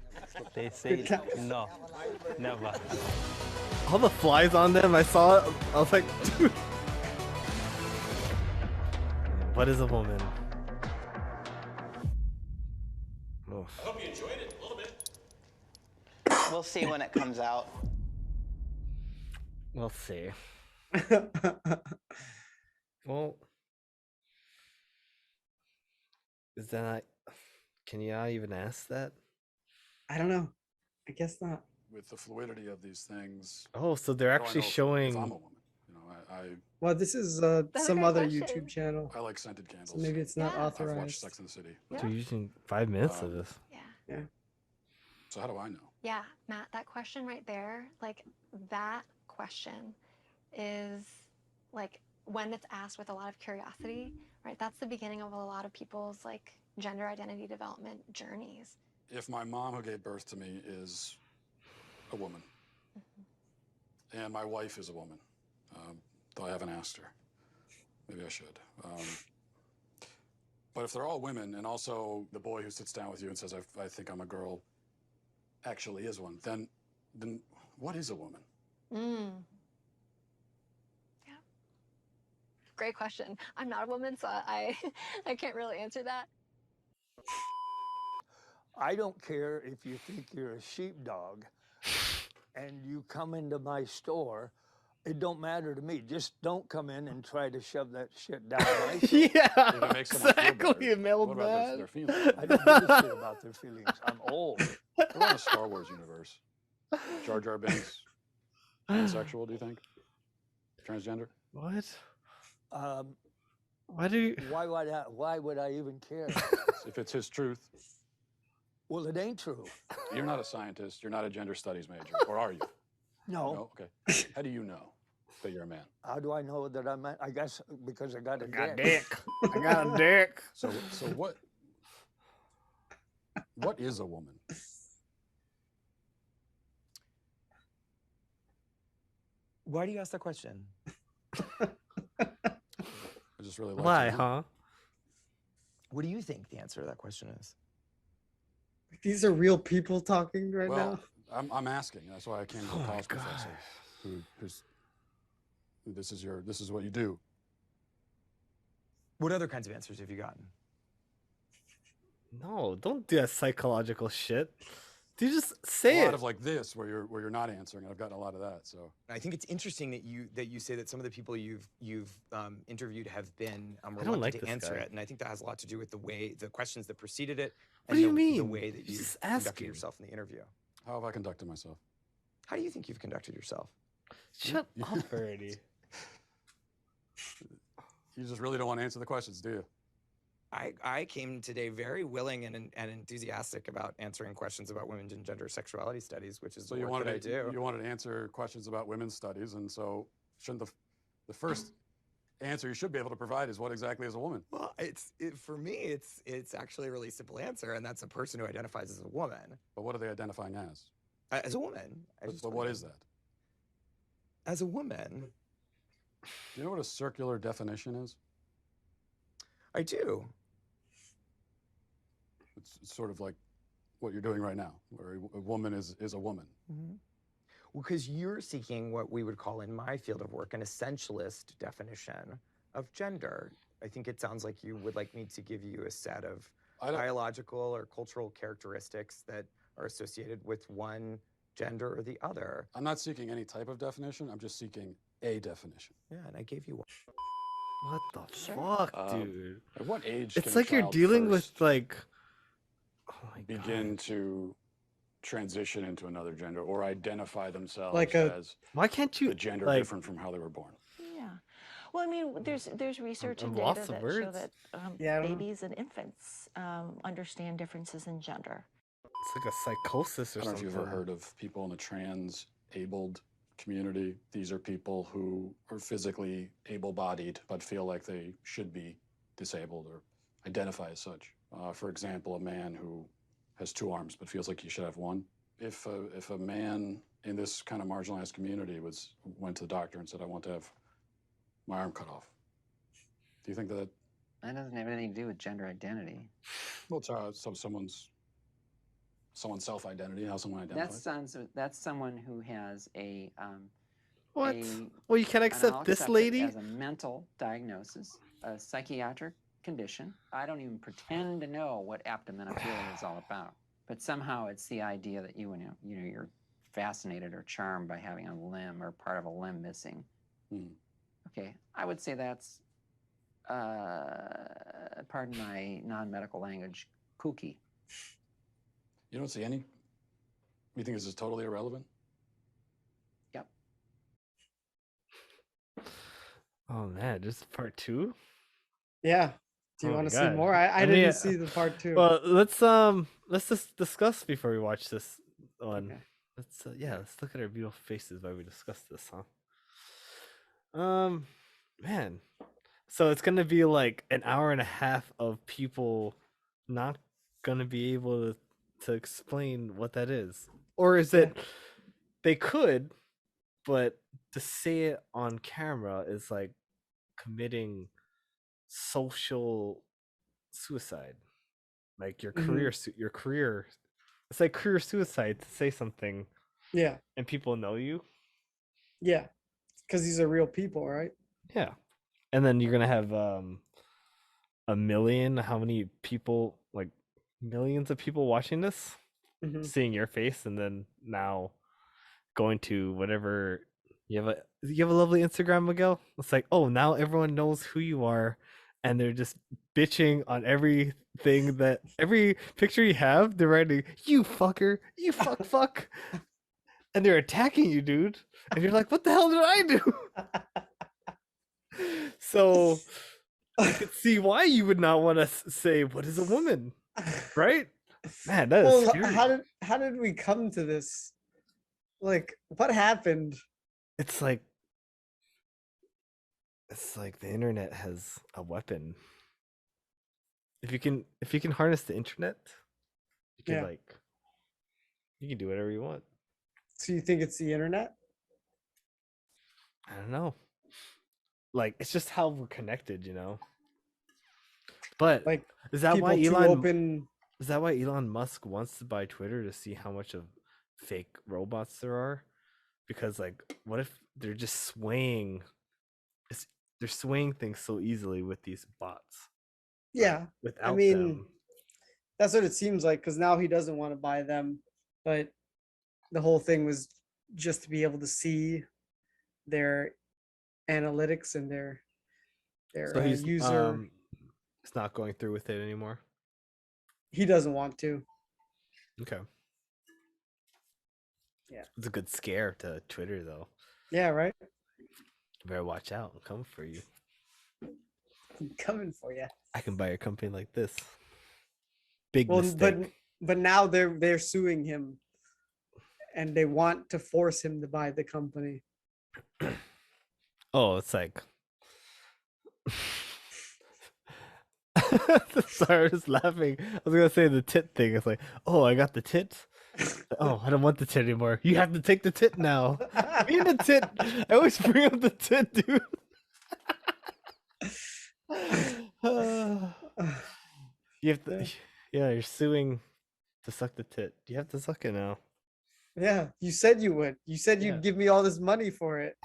They say no, never. All the flies on them, I saw it. I was like, dude. What is a woman? Oh. I hope you enjoyed it a little bit. We'll see when it comes out. We'll see. Well, is that not, can you not even ask that? I don't know. I guess not. With the fluidity of these things. Oh, so they're how do I actually know if showing. I'm a woman. You know, I Well, this is That's a some great other question. YouTube channel. I like scented candles. So maybe it's not Yeah. I've watched authorized. Sex and the City. So you're using 5 minutes of this. Yeah. So how do I know? Yeah, Matt, that question right there, like that question is like when it's asked with a lot of curiosity, right? That's the beginning of a lot of people's like gender identity development journeys. If my mom who gave birth to me is a woman, and my wife is a woman, though I haven't asked her, maybe I should. But if they're all women, and also the boy who sits down with you and says, I think I'm a girl, actually is one, then what is a woman? Yeah. Great question. I'm not a woman, so I can't really answer that. I don't care if you think you're a sheepdog and you come into my store. It don't matter to me. Just don't come in and try to shove that shit down my throat. Yeah, If it makes someone feel better, exactly, Mel. what about their feelings? I don't give a shit about their feelings. I'm old. We're in a Star Wars universe. Jar Jar Binks, pansexual, do you think? Transgender? What? Why do you... Why would I even care? If it's his truth. Well, it ain't true. You're not a scientist. You're not a gender studies major, or are you? No. No? Okay. How do you know that you're a man? How do I know that I'm? I guess because I got a got dick. dick. I got a dick. So what is a woman? Why do you ask that question? I just really like Why, to know. huh? What do you think the answer to that question is? These are real people talking right Well, now. I'm asking. That's why I came to Oh a my college professor. Who's this is what you do. What other kinds of answers have you gotten? No, don't do that psychological shit. Do you just say A lot it? of like this, where you're not answering. I've gotten a lot of that. So I think it's interesting that you say that some of the people you've interviewed have been don't reluctant like to this answer guy. it, and I think that has a lot to do with the questions that preceded it, What and do you the mean? way that He's you just conducted asking. yourself in the interview. how have I conducted myself? How do you think you've conducted yourself? Shut up already. You just really don't want to answer the questions, do you? I came today very willing and enthusiastic about answering questions about women's and gender sexuality studies, which is So the you work wanted that I do. you wanted to answer questions about women's studies, and so shouldn't the first answer you should be able to provide is what exactly is a woman? Well, for me, it's actually a really simple answer, and that's a person who identifies as a woman. But what are they identifying as? As a woman. But what is that? As a woman. Do you know what a circular definition is? I do. It's sort of like what you're doing right now, where a woman is a woman. Mm-hmm. Well, because you're seeking what we would call in my field of work an essentialist definition of gender. I think it sounds like you would like me to give you a set of biological or cultural characteristics that are associated with one gender or the other. I'm not seeking any type of definition. I'm just seeking a definition. Yeah, and I gave you one. What the fuck, dude? At what age? It's can a like you're child dealing first with like. begin to transition into another gender or identify themselves Like as why can't you the gender like, different from how they were born? Yeah. Well, I mean, there's research and lost data the that show words. that Yeah, I don't know. babies and infants understand differences in gender. It's like a psychosis or I don't know if something. you've ever heard of people in the trans-abled community. These are people who are physically able-bodied but feel like they should be disabled or identify as such. For example, a man who has 2 arms but feels like he should have 1. If a man in this kind of marginalized community went to the doctor and said, I want to have my arm cut off, do you think that doesn't have anything to do with gender identity. well, it's someone's self-identity, how someone identifies? That's someone who has a What? Well, you can't and accept I'll this accept it lady? as a mental diagnosis, a psychiatric condition. I don't even pretend to know what aptomenophilia is all about. But somehow it's the idea that you're fascinated or charmed by having a limb or part of a limb missing. Okay, I would say that's, pardon my non-medical language, kooky. You don't see any? You think this is totally irrelevant? Yep. Oh man, just part 2? Yeah. Do you Oh want my to see God. more? I mean, didn't see the part 2. Well, let's just discuss before we watch this one. Okay. Let's look at our beautiful faces while we discuss this, huh? Man. So it's gonna be like an hour and a half of people not gonna be able to explain what that is. Or is it they could, but to say it on camera is like committing social suicide. Like your career it's like career suicide to say something Yeah. and people know you. Yeah. Because these are real people, right? Yeah. And then you're gonna have a million, how many people, like millions of people watching this, seeing your face, and then now going to whatever you have a lovely Instagram, Miguel. It's like, oh, now everyone knows who you are, and they're just bitching on everything that every picture you have, they're writing, you fucker, you fuck, and they're attacking you, dude. And you're like, what the hell did I do? So I could see why you would not want to say, what is a woman? Right? Man, that is scary. How did we come to this? Like, what happened? It's like the internet has a weapon. If you can harness the internet, you can you can do whatever you want. So you think it's the internet? I don't know. Like, it's just how we're connected, you know. But like, is that why Is that why Elon Musk wants to buy Twitter, to see how much of fake robots there are? Because like, what if they're just swaying? They're swaying things so easily with these bots. Yeah. Without I mean, them, that's what it seems like, because now he doesn't want to buy them. But the whole thing was just to be able to see their analytics and their so he's user. it's not going through with it anymore. He doesn't want to. Okay. Yeah. It's a good scare to Twitter, though. Yeah, right? You better watch out. I'm coming for you. I'm coming for you. I can buy a company like this. Big Well, mistake. but now they're suing him, and they want to force him to buy the company. Oh, it's like sorry, I was just laughing. I was gonna say the tit thing. It's like, oh, I got the tit. Oh, I don't want the tit anymore. You have to take the tit now. Me and the tit. I always bring up the tit, dude. You have to. Yeah, you're suing to suck the tit. You have to suck it now. Yeah, you said you would. You said you'd give me all this money for it,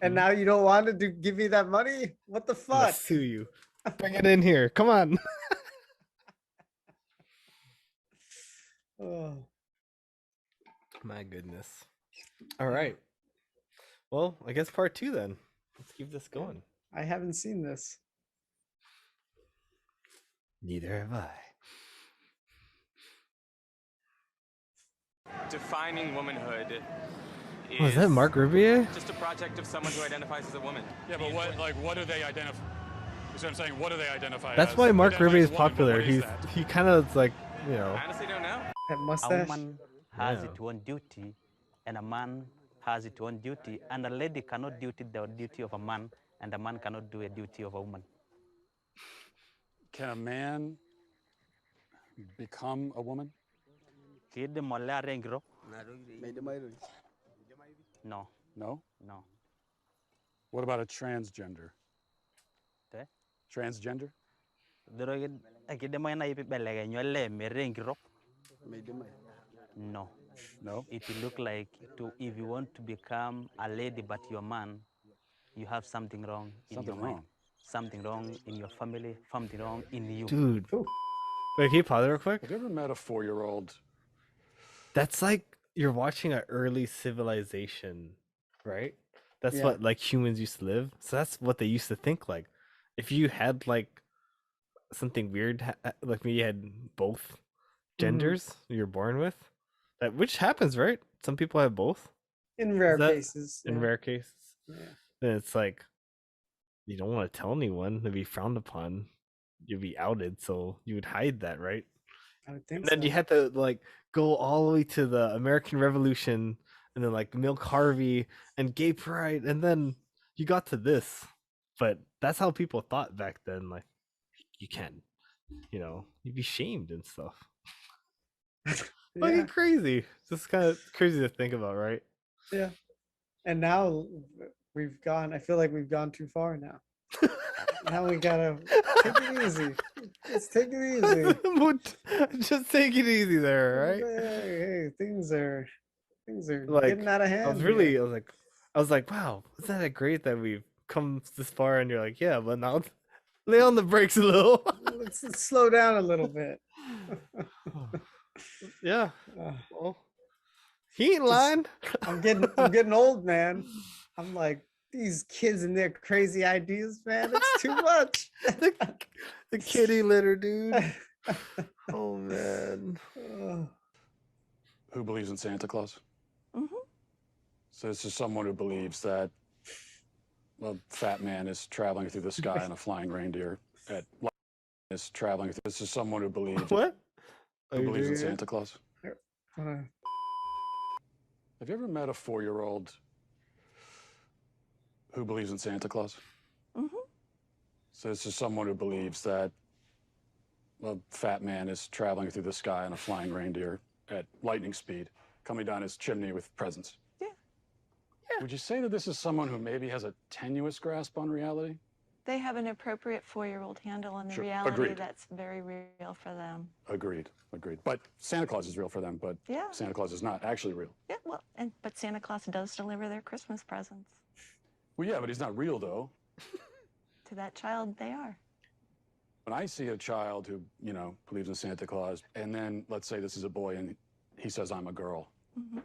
and now you don't want to give me that money. What the I'm gonna fuck? sue you. Bring it in here. Come on. Oh. My goodness. All right. Well, I guess part 2 then. Let's keep this going. I haven't seen this. Neither have I. Defining womanhood is Oh, is that Mark Rubier? just a project of someone who identifies as a woman. Yeah, but what do they identify? That's what I'm saying. What do they identify That's as? why Mark Identify Rubier as is a woman, but popular. what is that? He kind of like, you know. I honestly don't know. That A mustache. woman has Yeah. its own duty, and a man has its own duty, and a lady cannot do the duty of a man, and a man cannot do a duty of a woman. Can a man become a woman? No. No? No. What about a transgender? Transgender? No. No? It will look like if you want to become a lady but you're a man, you have something wrong in Something your mind. wrong. something wrong in your family, something wrong in you. Dude. Wait, can you pause it real quick? Have you ever met a 4-year-old? That's like you're watching an early civilization, right? That's Yeah. what like humans used to live. So that's what they used to think like. If you had like something weird, like maybe you had both genders you're born with, that which happens, right? Some people have both. In rare Is that- cases. In yeah. rare cases. Yeah. Then it's like you don't want to tell anyone, it'd be frowned upon. You'd be outed, so you would hide that, right? I would think And then so. you had to like go all the way to the American Revolution and then like Milk Harvey and gay pride, and then you got to this. But that's how people thought back then. Like you can't, you'd be shamed and stuff. Fucking Yeah. crazy. It's just kind of crazy to think about, right? Yeah. And now I feel like we've gone too far now. Now we gotta take it easy. Let's take it easy. Just take it easy there, right? Hey, things are Like getting out of hand. I was like, wow, isn't that great that we've come this far? And you're like, yeah, but now lay on the brakes a little. Let's slow down a little bit. Yeah. Well, he ain't lying. I'm getting old, man. I'm like, these kids and their crazy ideas, man. It's too much. The kitty litter, dude. Oh man. Who believes in Santa Claus? Mm-hmm. So this is someone who believes that a fat man is traveling through the sky on a flying reindeer at is traveling. This is someone who believes what? Who believes in Santa Claus? Uh, Have you ever met a 4-year-old who believes in Santa Claus? Mm-hmm. So this is someone who believes that a fat man is traveling through the sky on a flying reindeer at lightning speed, coming down his chimney with presents. Yeah. Would you say that this is someone who maybe has a tenuous grasp on reality? They have an appropriate 4-year-old handle on the Sure. reality Agreed. that's very real for them. Agreed. But Santa Claus is real for them, but Yeah. Santa Claus is not actually real. Yeah, well, but Santa Claus does deliver their Christmas presents. Well, yeah, but he's not real, though. To that child, they are. When I see a child who, believes in Santa Claus, and then let's say this is a boy and he says, I'm a girl. Mm-hmm.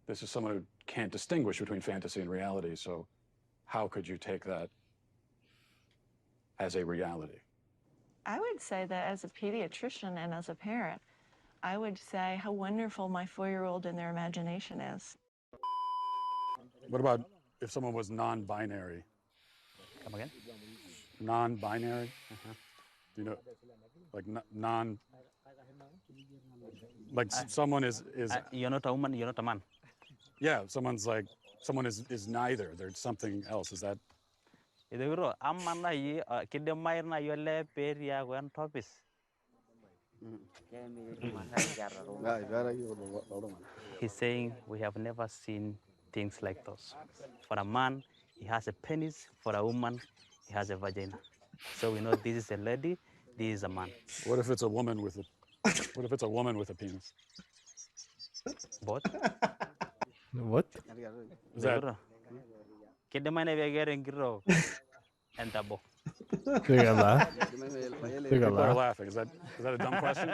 This is someone who can't distinguish between fantasy and reality. So how could you take that as a reality? I would say that as a pediatrician and as a parent, I would say how wonderful my 4-year-old and their imagination is. What about if someone was non-binary? Come again? Non-binary? Do you know, like someone is you're not a woman, you're not a man. yeah, someone is neither. There's something else. Is that? Idugro amana yi kidemay na yole peria wan topis. He's saying we have never seen things like those. For a man, he has a penis. For a woman, he has a vagina. So we know this is a lady, this is a man. What if it's a woman with a penis? What? What? Is that? Kidemay na begering giro. And tabo. They got laugh. People are laughing. Is that a dumb question?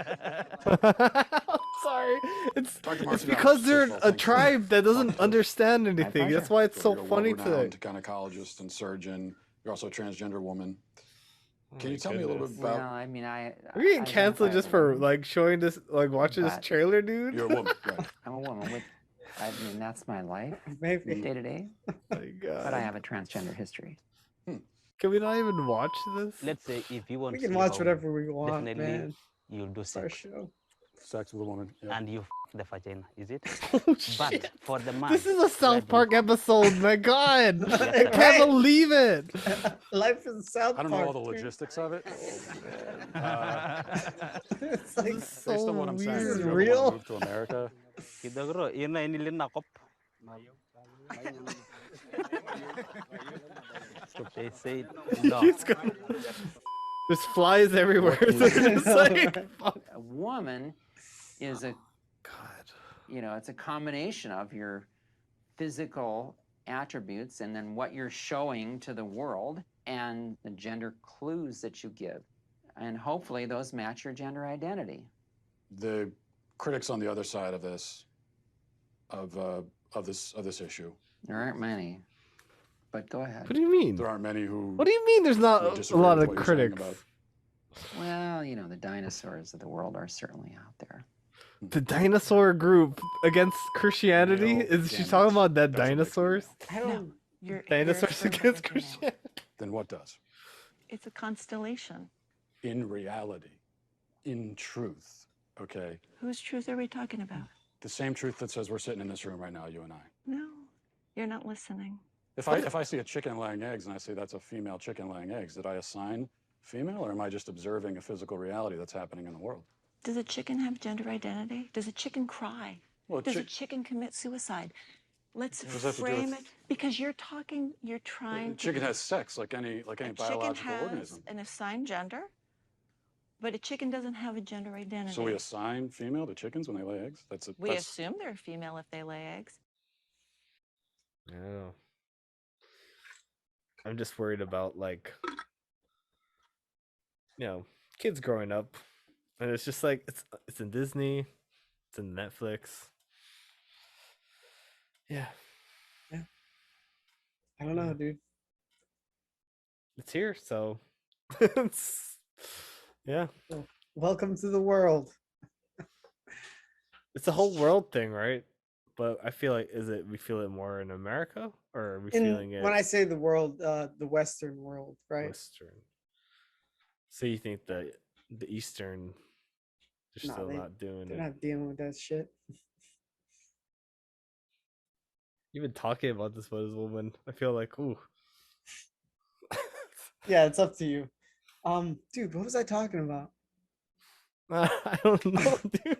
Sorry. It's because they're a tribe that doesn't understand anything. That's why it's so You're a funny world-renowned to. gynecologist and surgeon. You're also a transgender woman. Can you tell me a little bit Well, about? I mean, Are we getting canceled just for like showing this, like watching this But- trailer, dude? You're a woman, right? I'm a woman with, I mean, that's my life, Maybe. day to day. My God. But I have a transgender history. Can we not even watch this? Let's say if you want We to can see watch a whatever woman, we want, definitely man. you'll do It's our sex. show. Sex with a woman. Yeah. And you the vagina, is it? Oh, But shit. for the man, This is a South Park episode, my God. I Right. can't believe it. Life in South I don't know all Park, the dude. logistics of it. It's like Based on what I'm saying, This if is you ever real. want to move to America, Kidogro, ina inilin na kop. They say no. It's good. There's flies everywhere. So they're just like, fuck. A woman is a, God. it's a combination of your physical attributes and then what you're showing to the world and the gender clues that you give. And hopefully those match your gender identity. The critics on the other side of this, of this issue. There aren't many, but go ahead. What do you mean? There aren't many who. What do you mean? There's not a disagree lot with of what you're saying critics. about- Well, you know, the dinosaurs of the world are certainly out there. The dinosaur group against Christianity? Male Is she gametes. talking about dead That's what makes me dinosaurs? I don't. You're Dinosaurs affirmative against now. Christianity? Then what does? It's a constellation. In reality, in truth, okay? Whose truth are we talking about? The same truth that says we're sitting in this room right now, you and I. No, you're not listening. If I see a chicken laying eggs and I say that's a female chicken laying eggs, did I assign female, or am I just observing a physical reality that's happening in the world? Does a chicken have gender identity? Does a chicken cry? Well, Does a chicken commit suicide? Let's What does that have to do frame with- it because you're trying to. Chicken has sex like any A chicken biological has organism. an assigned gender, but a chicken doesn't have a gender identity. So we assign female to chickens when they lay eggs? We that's assume they're female if they lay eggs. I don't know. I'm just worried about, like, kids growing up, and it's just like it's in Disney, it's in Netflix. Yeah, I don't know, dude. it's here, so yeah, Welcome to the world. it's a whole world thing, right? But I feel like we feel it more in America, or are we feeling it When I say the world, the Western world, right? Western? So you think that the Eastern, they're Nah, still not doing They're it? not dealing with that shit. Even talking about this with this woman, I feel like, ooh. Yeah, it's up to you. Dude, what was I talking about? I don't know, dude.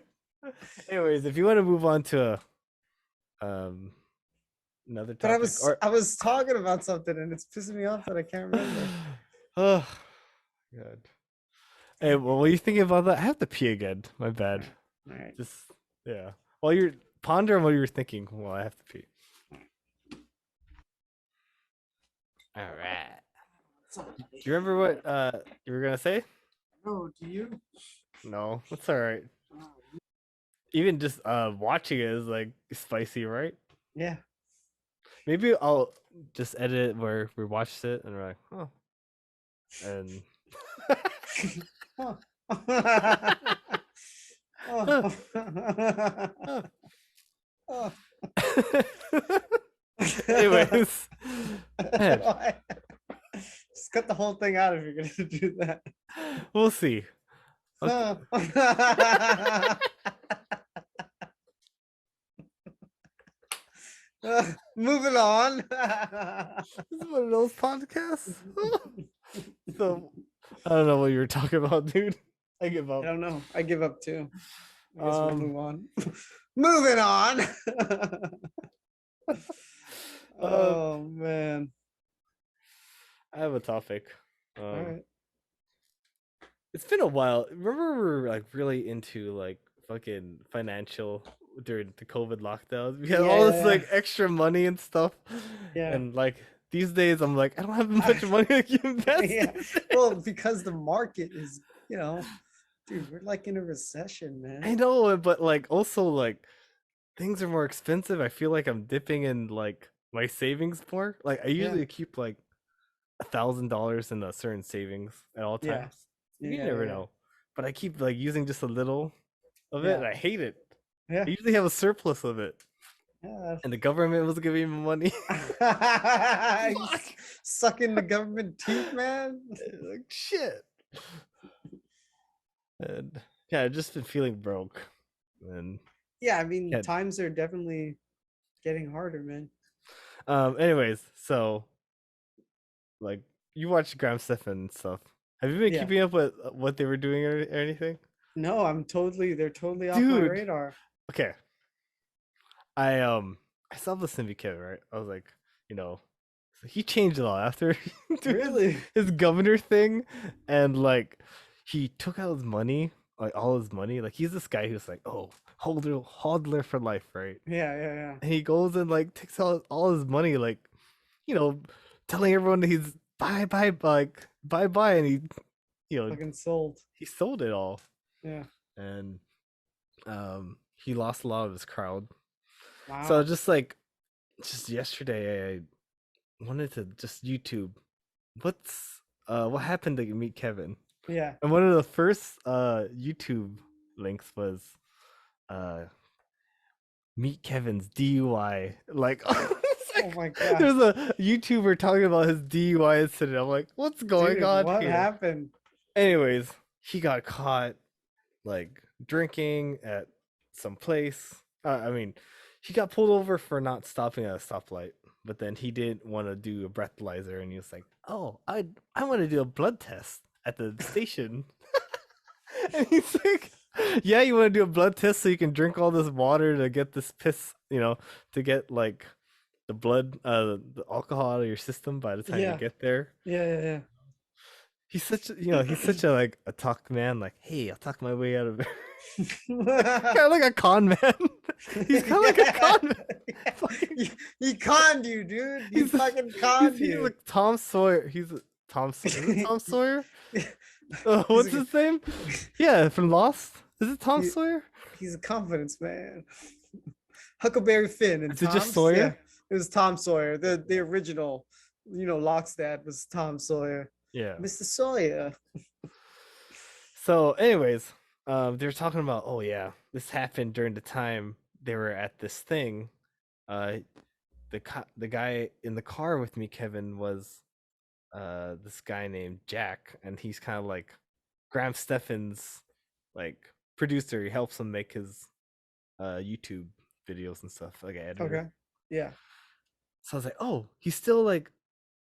Anyways, if you want to move on to another topic, But I was talking about something and it's pissing me off that I can't remember. Oh, God. Hey, well, what are you thinking about that? I have to pee again. My bad. All right. Just yeah. While you're pondering what you were thinking, well, I have to pee. All right. Do you remember what you were gonna say? No, do you? No, that's all right. Even just watching it is like spicy, right? Yeah. Maybe I'll just edit it where we watched it and we're like, oh, and Oh. Oh. anyways, man, Just cut the whole thing out if you're gonna do that. we'll see. Moving on. This is one of those podcasts. So I don't know what you were talking about, dude. I give up. I don't know. I give up too. I guess we'll move on. Moving on. Oh man. I have a topic. All right. It's been a while. Remember we were like really into like fucking financial during the COVID lockdowns. We had all this like extra money and stuff. Yeah. And like these days I'm like, I don't have much money to invest. Yeah. Well, because the market is, dude, we're like in a recession, man. I know, but like also like things are more expensive. I feel like I'm dipping in like my savings more. Like I usually keep like $1,000 in a certain savings at all Yeah. times. You Yeah, never yeah. know. But I keep like using just a little of it, Yeah. and I hate it. Yeah. I usually have a surplus of it. Yeah. And the government was giving me money. Sucking the government teeth, man. Like shit. And yeah, I've just been feeling broke. And Yeah, I mean, Yeah. times are definitely getting harder, man. anyways, so like you watch Graham Stephan and stuff. Have you been Yeah. keeping up with what they were doing or anything? No, they're totally off my Dude. radar. Okay. I saw the syndicate, right? I was like, he changed a lot after he did Really? his governor thing, and like he took out his money, like all his money. Like he's this guy who's like, oh, hodler for life, right? Yeah. And he goes and like takes out all his money, like, telling everyone that he's bye, and he Fucking sold. he sold it all, Yeah. and he lost a lot of his crowd. Wow. So just yesterday, I wanted to just YouTube what happened to Meet Kevin. Yeah. And one of the first YouTube links was Meet Kevin's DUI. Like, Oh my god. there's a YouTuber talking about his DUI incident. I'm like, what's going Dude, on what here? happened? Anyways, he got caught like drinking at some place. I mean, he got pulled over for not stopping at a stoplight, but then he didn't want to do a breathalyzer, and he was like, "Oh, I want to do a blood test at the station." And he's like, "Yeah, you want to do a blood test so you can drink all this water to get this piss, to get like the blood, the alcohol out of your system by the time Yeah. you get there." Yeah. He's such a like a talk man. Like, hey, I'll talk my way out of it. Kind of like a con man. He's kind of like a con man. He conned you, dude. He fucking conned He's you. like Tom Sawyer. He's Tom Sawyer. Is it Tom Sawyer? What's his name? Yeah, from Lost. Is it Tom Sawyer? He's a confidence man. Huckleberry Finn and Is it just Tom's- Sawyer? Yeah, it was Tom Sawyer. The original, Locke's dad was Tom Sawyer. Yeah. Mr. Sawyer. So, anyways, they were talking about, oh yeah, this happened during the time they were at this thing. The guy in the car with me, Kevin, was this guy named Jack, and he's kind of like Graham Stephan's like producer. He helps him make his YouTube videos and stuff, like an editor. Okay. Yeah. So I was like, oh, he's still like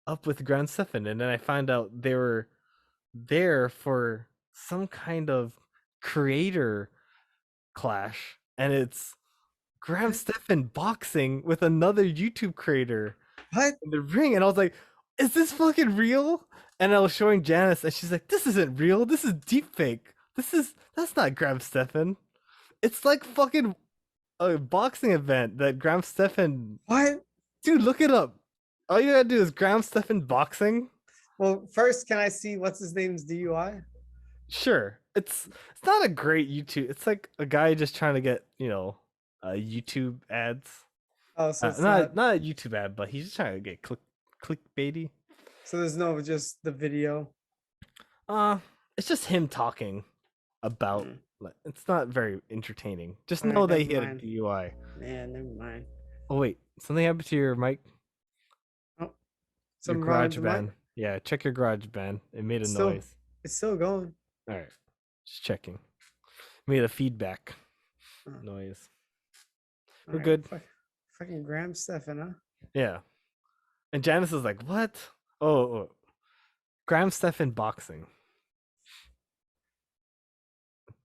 up with Graham Stephan, and then I found out they were there for some kind of creator clash, and it's Graham Stephan boxing with another YouTube creator what in the ring, and I was like, is this fucking real? And I was showing Janice, and she's like, this isn't real, this is deepfake. That's not Graham Stephan. It's like fucking a boxing event that Graham Stephan. What? Dude, look it up. All you gotta do is Graham Stephan boxing. Well, first, can I see what's his name's DUI? Sure. It's not a great YouTube. It's like a guy just trying to get, YouTube ads. Oh, so it's not a YouTube ad, but he's just trying to get clickbaity. So there's no just the video. It's just him talking about. Like, it's not very entertaining. Just Alright, know that never he had a mind. DUI. Man, never mind. Oh wait, something happened to your mic. Your Something wrong with garage the mic? band. Yeah, check your garage band. It made a Still- noise. It's still going. All right, just checking. Made a feedback noise. We're Alright, good. Fucking Graham Stephan, huh? Yeah. And Janice is like, what? Oh, Graham Stephan boxing.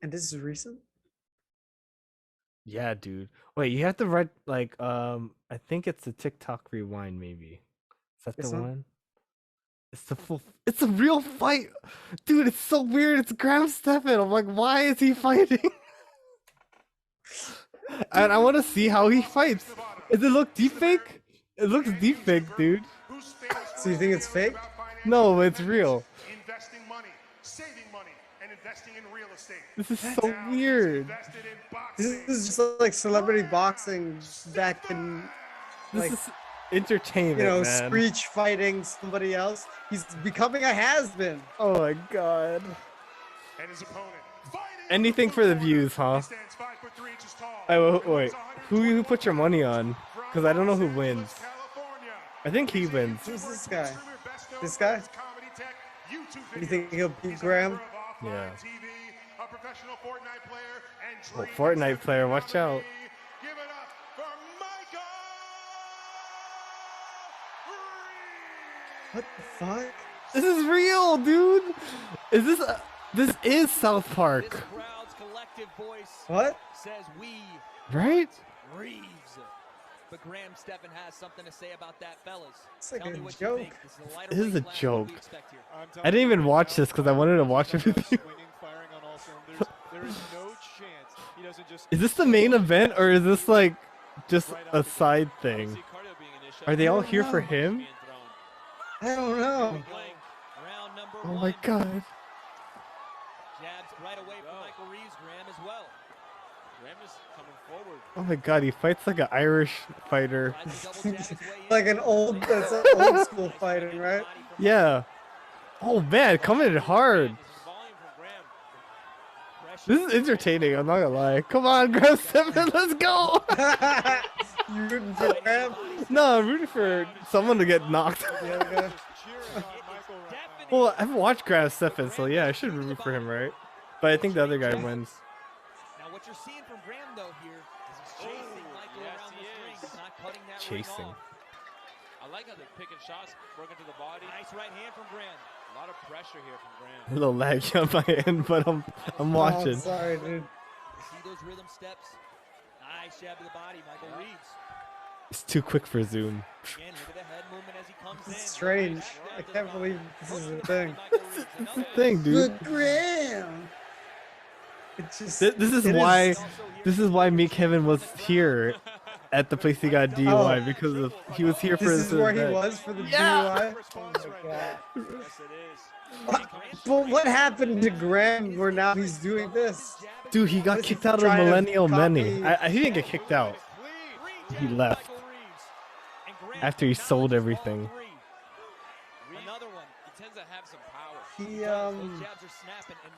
And this is recent? Yeah, dude. Wait, you have to write like I think it's a TikTok rewind maybe. Is that This the one? one? It's a real fight. Dude, it's so weird. It's Graham Stephan. I'm like, why is he fighting? And I want to see how he fights. Does it look deepfake? It looks deepfake, dude. So you think it's fake? No, it's real. Investing money, saving money, and investing in real estate. This is so weird. This is just like celebrity boxing back in, This is entertainment, man. Screech fighting somebody else. He's becoming a has-been. Oh my god. And his opponent. Anything for the views, huh? Wait. Who put your money on? Because I don't know who wins. I think he wins. Who's this guy? This guy? You think he'll beat Graham? Yeah. Oh, Fortnite player, watch out. What the fuck? This is real, dude. Is this? This is South Park, What? Says we right? Reeves. But Graham Stephan has something to say about that, fellas. It's like Tell me a what you joke. think. This is a lighter This is a weight class. What do joke. we expect here? I didn't even watch this because I wanted to watch it with you. There is no chance he doesn't just. Is this the main event or is this like just a side thing? Are they all here for him? I don't know. Round number Oh one. my god. Jabs right away from Michael Reeves, Graham as well. Graham is coming forward. Oh my god, he fights like an Irish fighter. Like an old, that's an old school fighting, right? Yeah. Oh man, coming in hard. This is entertaining, I'm not gonna lie. Come on, Graham Stephan, let's go! You rooting for Graham? No, I'm rooting for someone to get knocked. Well, I haven't watched Graham Stephan, so yeah, I should root for him, right? But I think the other guy wins. Now what you're seeing from Graham though here is he's chasing Michael around this ring. He's not cutting that ring Chasing. off. I like how they're picking shots, broken to the body. Nice right hand from Graham. A lot of pressure here from Graham. A little laggy on my end, but I'm watching. Oh, sorry, dude. See those rhythm steps? Nice jab to the body, Michael Reeves. It's too quick for Zoom. Again, look at the head movement as he comes in. It's strange. I can't believe this is a thing. It's the thing, dude. But Graham. It's just. This is why me Kevin was here at the place he got DUI because of he was here for This is where he event. was for the Yeah. DUI. Oh my god. But what happened to Graham where now he's doing this? Dude, he got What is kicked he out of trying to Millennial Many. copy? He didn't get kicked out. He left after he sold everything. Another one. He tends to have some power. He Those jabs are snapping, and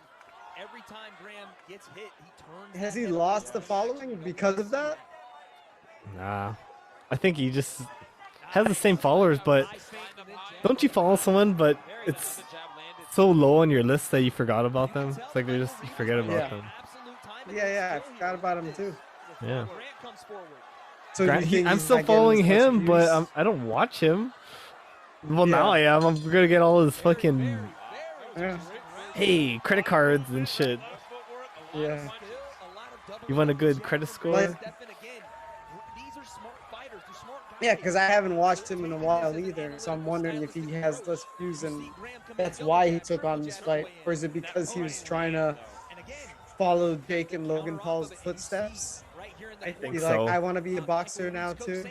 every time Graham gets hit, he turns. Has that he head lost the following because of that? Nah, I think he just has the same followers, but don't you follow someone, but it's so low on your list that you forgot about them? It's like you forget about Yeah. them. Yeah, I forgot about him too. Yeah. So you think I'm he's still not getting following as much him, but views? I don't watch him. Well, now I am. I'm gonna get all his fucking hey credit cards and shit. Yeah. You want a good credit score? Like- Yeah, because I haven't watched him in a while either, so I'm wondering if he has less views and that's why he took on this fight, or is it because he was trying to follow Jake and Logan Paul's footsteps? I think Be so. like, I want to be a boxer now too.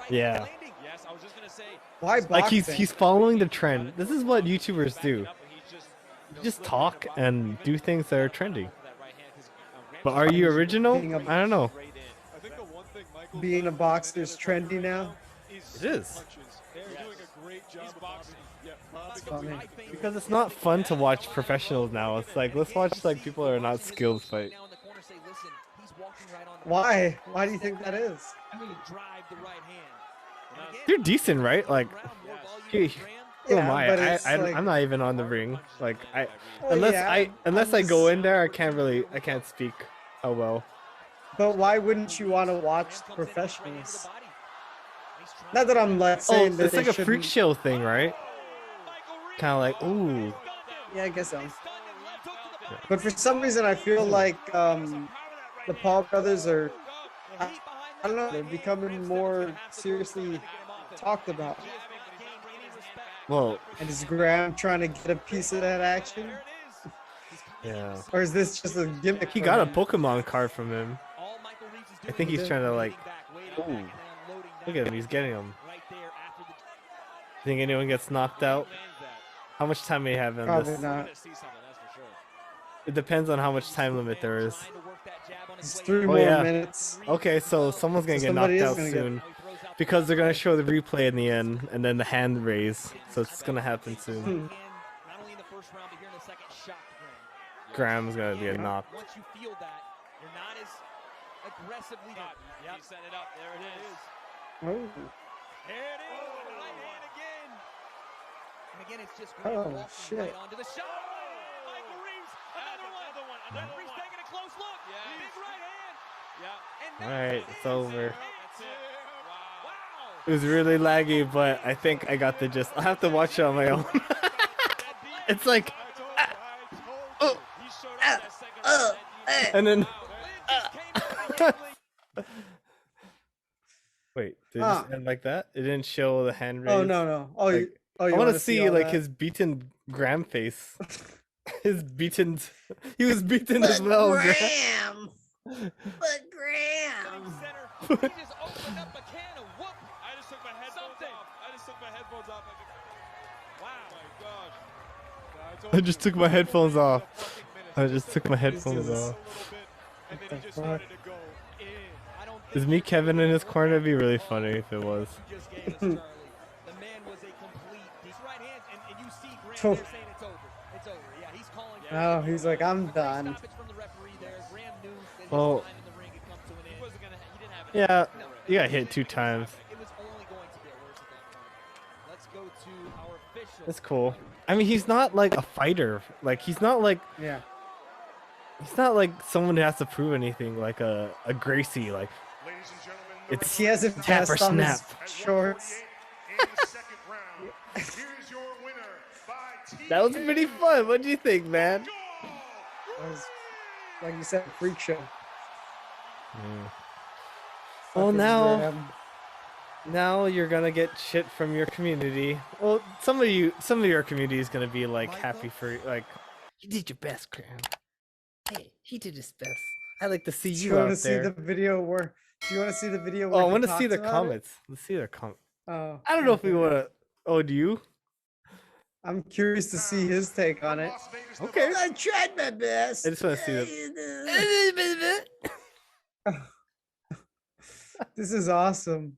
Yeah. Yes, I was just gonna say. Why boxing? Like he's following the trend. This is what YouTubers do. You just talk and do things that are trendy. But are you original? I don't know. Being a boxer is trendy now. It is. They're doing a great job of boxing. It's funny. Because it's not fun to watch professionals now. It's like let's watch like people that are not skilled fight. Why? Why do you think that is? You're decent, right? Like, who am Yeah, I? but it's like- I'm not even on the ring. Like, Well, unless yeah, I go in there, I can't speak how well. But why wouldn't you want to watch professionals? Not that I'm like Oh, saying that it's they like a freak shouldn't- show thing, right? Kind of like, ooh. Yeah, I guess so. But for some reason, I feel like the Paul brothers are, I don't know, they're becoming more seriously talked about. Well, And is Graham trying to get a piece of that action? yeah. Or is this just a gimmick? He for got a him? Pokemon card from him. I think he's trying to like, ooh. Look at him, he's getting him. Think anyone gets knocked out? How much time may have in Probably this? not. It depends on how much time limit there is. It's 3 Oh, more yeah. minutes. Okay, so someone's gonna So get somebody knocked is out gonna get- soon. Because they're gonna show the replay in the end and then the hand raise. So it's gonna happen soon. Graham's gonna get knocked. Once you feel that, you're not as aggressively. He set it up. There it is. Oh. There it is. Right hand again. And again, it's just Oh, Graham walking shit. right onto the shot. Michael Reeves, another one. Referee's taking a close look. Big right hand. Yeah. Alright, it's over. That's it. Wow. It was really laggy, but I think I got the gist. I'll have to watch it on my own. It's like, and then. Wait, did it just end like that? It didn't show the hand raise. Oh, no. Oh, Like, you I want wanna to see all like that? his beaten Graham face. His beaten. He was beaten as well. Graham. But Graham. He just opened up a can of whoop. I just took my headphones off. I just took my headphones off. I just took my headphones off. Is me Kevin in his corner? It'd be really funny if it was. Oh, he's like, I'm done. Well, yeah, you got hit 2 times. That's cool. I mean, he's not like a fighter. Like, he's not like... Yeah. He's not like someone who has to prove anything, like a Gracie. Like, it's he hasn't tap or passed on his snap. shorts. That was pretty fun. What do you think, man? That was, like you said, a freak show. Well, Fucking now, grab. now you're gonna get shit from your community. Well, some of your community is gonna be like happy for like, you did your best, Cram. Hey, he did his best. I like to see Do you you want out to see there. the video where? Do you want to see the video? Oh, Where I he want to see talks the about it? comments. Let's see their comments. Oh, I don't know if we okay. want to. Oh, do you? I'm curious to see his take on it. Okay. I tried my best. I just want to see them. This is awesome.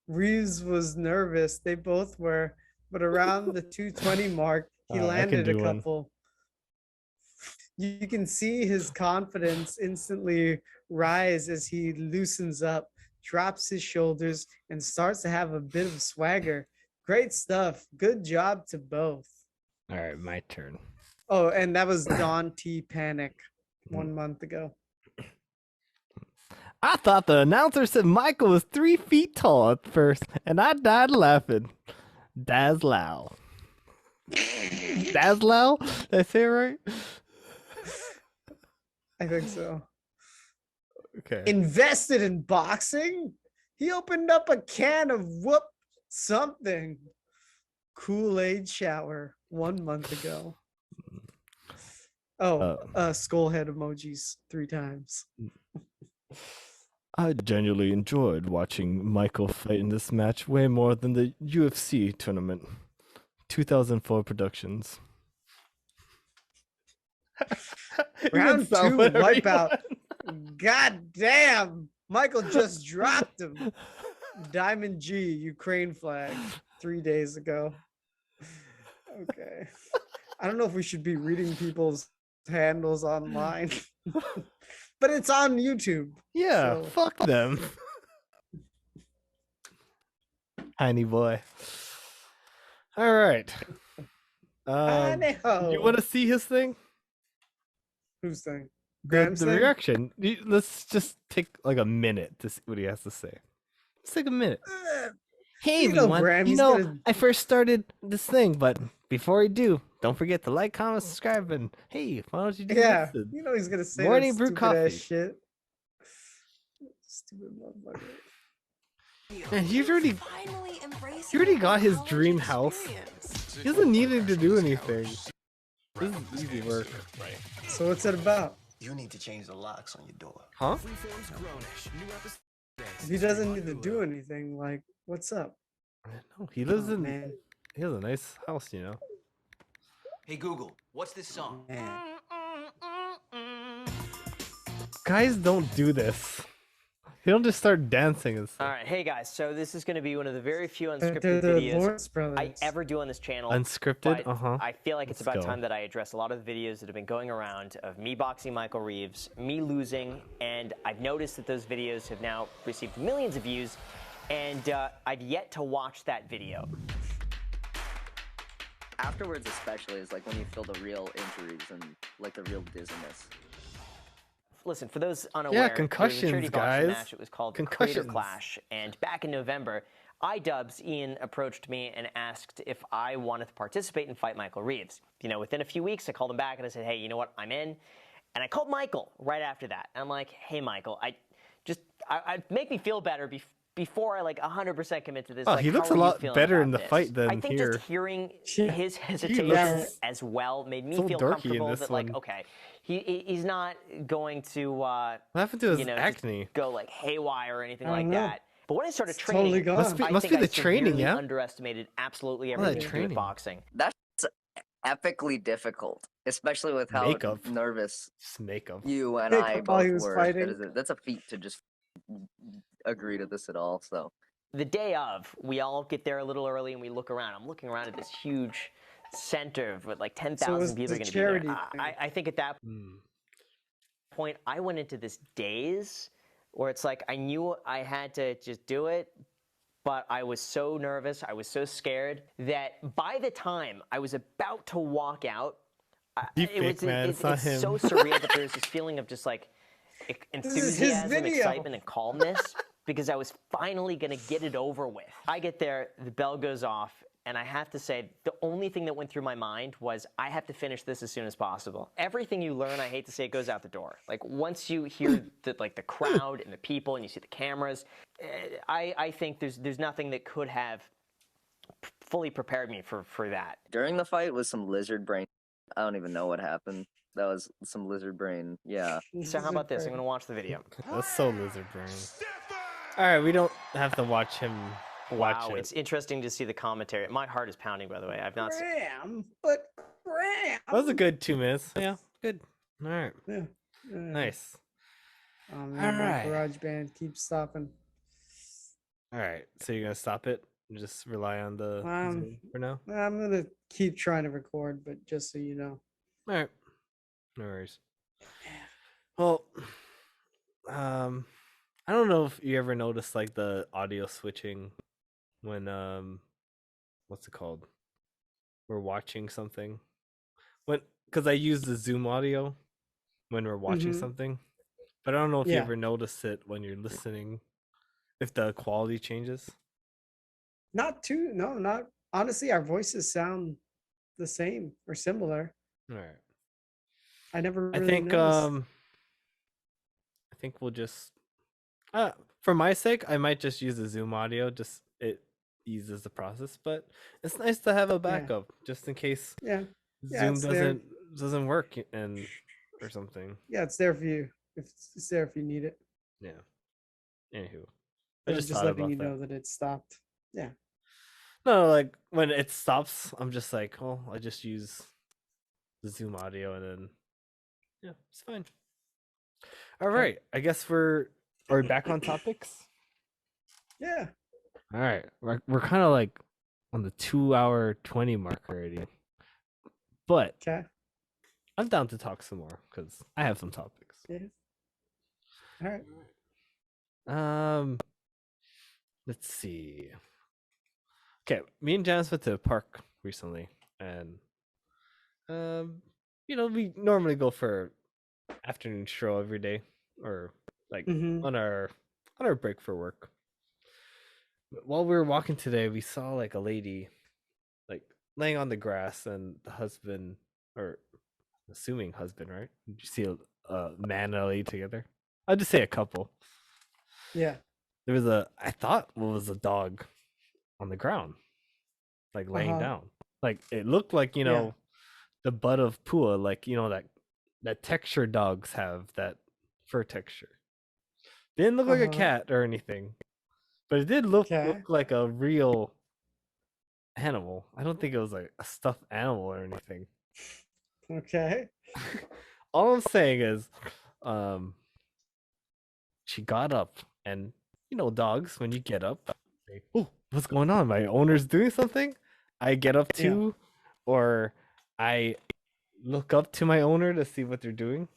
Reeves was nervous. They both were, but around the 220 mark, he I can landed a do one. couple. You can see his confidence instantly rise as he loosens up, drops his shoulders, and starts to have a bit of swagger. Great stuff. Good job to both. All right, my turn. Oh, and that was Don T. Panic 1 month ago. I thought the announcer said Michael was 3 feet tall at first, and I died laughing. Dazlow. Dazlow? Did I say it right? I think so. Okay. Invested in boxing? He opened up a can of whoop something. Kool-Aid shower 1 month ago. Oh, skull head emojis 3 times. I genuinely enjoyed watching Michael fight in this match way more than the UFC tournament. 2004 Productions. Round 2 wipeout. God damn. Michael just dropped him. Diamond G, Ukraine flag 3 days ago. Okay. I don't know if we should be reading people's handles online. But it's on YouTube. Yeah, so- fuck them. Tiny boy. All right. Honey-ho. You want to see his thing? Whose thing? The Graham's thing? reaction. Let's just take like a minute to see what he has to say. Let's take a minute. Hey you know everyone, Graham, you he's know, gonna- I first started this thing, but before I do, don't forget to like, comment, subscribe, and hey, why don't you do Yeah, this? you know he's gonna say Morning that brew stupid coffee. ass shit. Stupid motherfucker. Man, he already got his dream house. He doesn't need him to do anything. This is easy work. So what's it about? You need to change the locks on your door. Huh? If he doesn't need to do anything, like, what's up? No, he lives Oh, in. man. He has a nice house, you know. Hey Google, what's this song? Guys don't do this. They don't just start dancing and stuff. All right, hey guys. So this is going to be one of the very few They're unscripted the videos Lawrence brothers. I ever do on this channel. Unscripted? but Uh-huh. I feel like it's Let's about go. time that I address a lot of the videos that have been going around of me boxing Michael Reeves, me losing, and I've noticed that those videos have now received millions of views, and I've yet to watch that video. Afterwards, especially, is like when you feel the real injuries and like the real dizziness. Listen, for those unaware, there was a concussions, charity boxing guys. match. It was called the Creator Concussions. Clash, and back in November, iDubbbz Ian approached me and asked if I wanted to participate and fight Michael Reeves. You know, within a few weeks, I called him back and I said, hey, you know what, I'm in. And I called Michael right after that. And I'm like, hey, Michael, I make me feel better before I like 100% commit to this. Oh, like, he looks how a are you lot feeling better about in the this? fight than I think here. just hearing his hesitation looks as well made me so feel dorky in comfortable this that one. like, okay, he's not going to What happened to his you know, acne? just go like haywire or anything I like don't know. that. But when I started It's training, totally gone. Must be I think the I training, severely yeah? underestimated absolutely All that everything to do with training. boxing. That's epically difficult, especially with how Makeup. nervous Just makeup. you and I Makeup while both he was were. fighting. That's a feat to just agree to this at all. So The day of, we all get there a little early and we look around. I'm looking around at this huge center with like 10,000 people are going to be there. charity I think at that point, I went into this daze where it's like I knew I had to just do it, but I was so nervous, I was so scared that by the time I was about to walk out, it's so surreal, but there's this feeling of just like This is his enthusiasm, video. excitement, and calmness because I was finally going to get it over with. I get there, the bell goes off, and I have to say, the only thing that went through my mind was I have to finish this as soon as possible. Everything you learn, I hate to say, it goes out the door. Like once you hear the crowd and the people and you see the cameras, I think there's nothing that could have fully prepared me for that. during the fight was some lizard brain. I don't even know what happened. That was some lizard brain. Yeah. So how about this? I'm going to watch the video. That's so lizard brain. All right, we don't have to watch him watch Wow, it. it's interesting to see the commentary. My heart is pounding, by the way. I've not seen. Graham, but Graham. That was a good 2 minutes. Yeah, good. All right. Yeah. Nice. Oh man, my Alright. garage band keeps stopping. All right. So you're gonna stop it and just rely on the Zoom for now? I'm gonna keep trying to record, but just so you know. All right. No worries. Well, I don't know if you ever noticed like the audio switching when what's it called? We're watching something. Because I use the Zoom audio when we're watching Mhm. something, but I don't know if you Yeah. ever notice it when you're listening, if the quality changes. Not honestly, our voices sound the same or similar. All right. I never really I think noticed. I think we'll just for my sake, I might just use the Zoom audio. Just it eases the process, but it's nice to have a backup just in case Yeah. Yeah, Zoom it's there. doesn't work and or something. Yeah, it's there for you. It's there if you need it. Yeah. Anywho, I I'm just just thought letting about you that. know that it stopped. Yeah. No, like when it stops, I'm just like, oh, I just use the Zoom audio and then yeah, it's fine. All right, I guess are we back on topics? Yeah. All right, we're kind of like on the 2-hour 20 mark already, but Okay. I'm down to talk some more because I have some topics. Yeah. All right. Let's see. Okay, me and Janice went to a park recently, and we normally go for afternoon stroll every day, or like Mhm. on our break for work. But while we were walking today, we saw like a lady, like laying on the grass, and the husband, or assuming husband, right? Did you see a man and a lady together? I'd just say a couple. Yeah. There was I thought it was a dog on the ground, like laying down. Like it looked like, Yeah. the butt of Pua, like, that texture dogs have, that fur texture. Didn't look like a cat or anything, but it did look like a real animal. I don't think it was like a stuffed animal or anything. Okay. All I'm saying is, she got up, and dogs, when you get up, say, "Oh, what's going on? My owner's doing something." I get up too, or I look up to my owner to see what they're doing.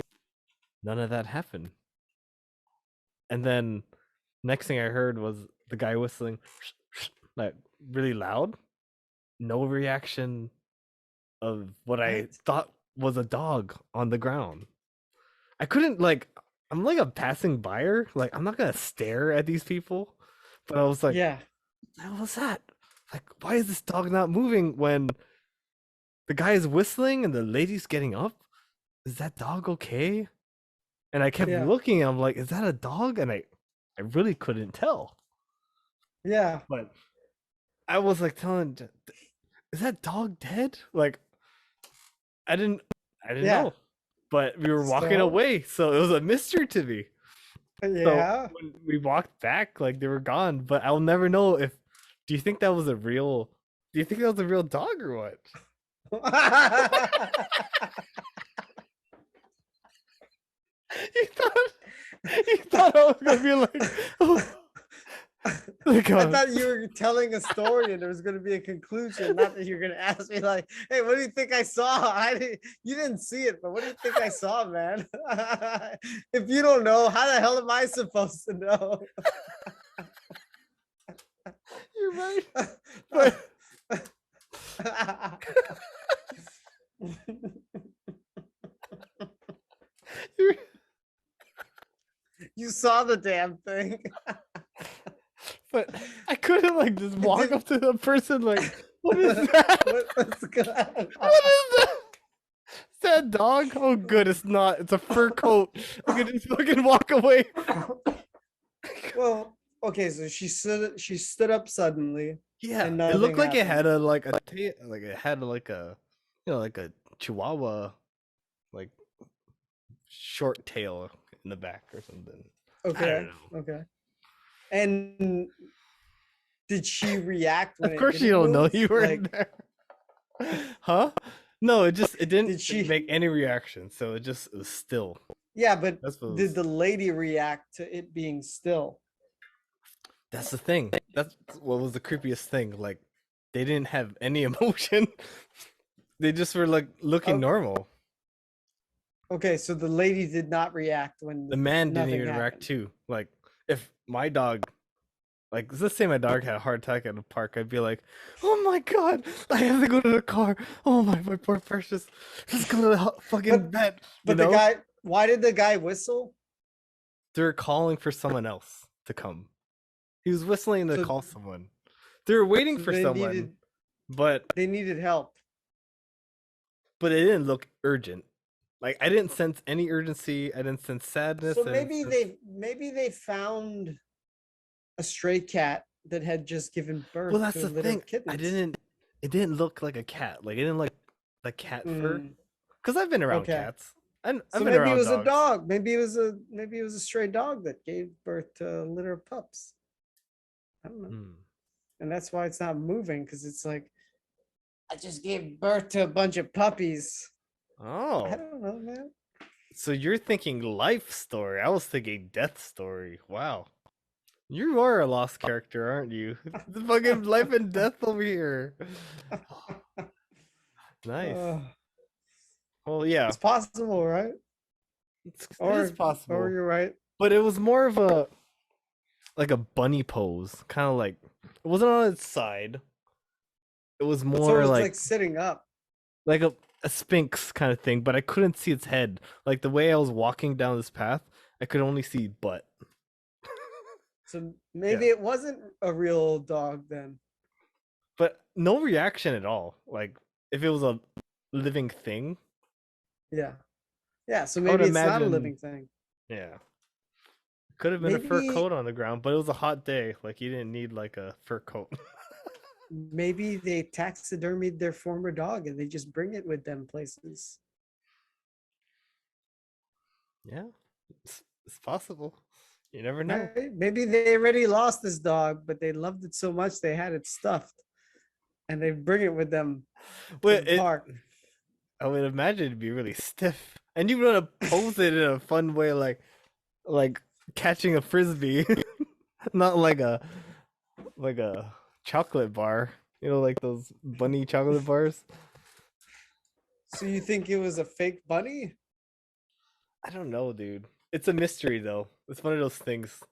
None of that happened. And then next thing I heard was the guy whistling like really loud. No reaction of what I thought was a dog on the ground. I couldn't I'm like a passing buyer. Like I'm not gonna stare at these people. But I was like, yeah. What the hell was that? Like, why is this dog not moving when the guy is whistling and the lady's getting up? Is that dog okay? And I kept looking, I'm like, is that a dog? And I really couldn't tell. Yeah. But I was like telling, is that dog dead? Like, I didn't know. But we were walking away, so it was a mystery to me. Yeah. So when we walked back, like they were gone, but I'll never know if. Do you think that was a real? Do you think that was a real dog or what? You thought I was gonna be like, oh. I thought you were telling a story and there was going to be a conclusion, not that you're going to ask me like, "Hey, what do you think I saw?" You didn't see it, but what do you think I saw, man? If you don't know, how the hell am I supposed to know? You're right. But you saw the damn thing. But I couldn't like just walk up to the person like, what is that? What's good? What is that? Is that a dog? Oh, good, it's not. It's a fur coat. I can just fucking walk away. Well, okay, so she stood up suddenly. Yeah, and it looked like it happened. had like a like a chihuahua, like short tail in the back or something. I Okay. don't know. Okay. And did she react when Of course it you didn't don't know move? you were in there. Huh? No, it didn't Did she- make any reaction, so it was still. Yeah, but That's what it did was. the lady react to it being still? That's the thing. That's what was the creepiest thing. Like, they didn't have any emotion. They just were like looking normal. Okay, so the lady did not react when The man didn't nothing even react happened. too. Like, if my dog, like, let's say my dog had a heart attack at a park, I'd be like, "Oh my god, I have to go to the car. Oh my poor precious. Let's go to the fucking bed." But the guy, why did the guy whistle? They're calling for someone else to come. He was whistling to So- call someone. They were waiting so for they someone, needed- but They needed help. it didn't look urgent. Like, I didn't sense any urgency. I didn't sense sadness. So I didn't sense- maybe they found a stray cat that had just given birth Well, that's to the a litter thing. of kittens. It didn't look like a cat. Like, it didn't like the cat fur. Mm. Because I've been around Okay. cats. I've So been maybe around it was dogs. a dog. Maybe it was a stray dog that gave birth to a litter of pups. I don't know. Hmm. And that's why it's not moving, because it's like, I just gave birth to a bunch of puppies. I Oh. don't know, man. So you're thinking life story. I was thinking death story. Wow. You are a lost character, aren't you? The fucking life and death over here. Nice. Well, yeah. It's possible, right? It is possible. Or you're right. But it was more of a like a bunny pose, kind of like it wasn't on its side. It was So more it's like like sitting up. like a sphinx kind of thing, but I couldn't see its head. Like the way I was walking down this path, I could only see butt. So maybe it wasn't a real dog then. But no reaction at all. Like if it was a living thing. Yeah. Yeah, so I would maybe it's not a imagine- living thing. Yeah. Could have been a fur Maybe- coat on the ground, but it was a hot day. Like you didn't need like a fur coat. Maybe they taxidermied their former dog and they just bring it with them places. Yeah. It's possible. You never know. Right? Maybe they already lost this dog, but they loved it so much they had it stuffed. And they bring it with them to Wait, the park. I would imagine it'd be really stiff. And you want to pose it in a fun way, like catching a frisbee. Not like a chocolate bar. You know, like those bunny chocolate bars. So you think it was a fake bunny? I don't know, dude. It's a mystery though. It's one of those things.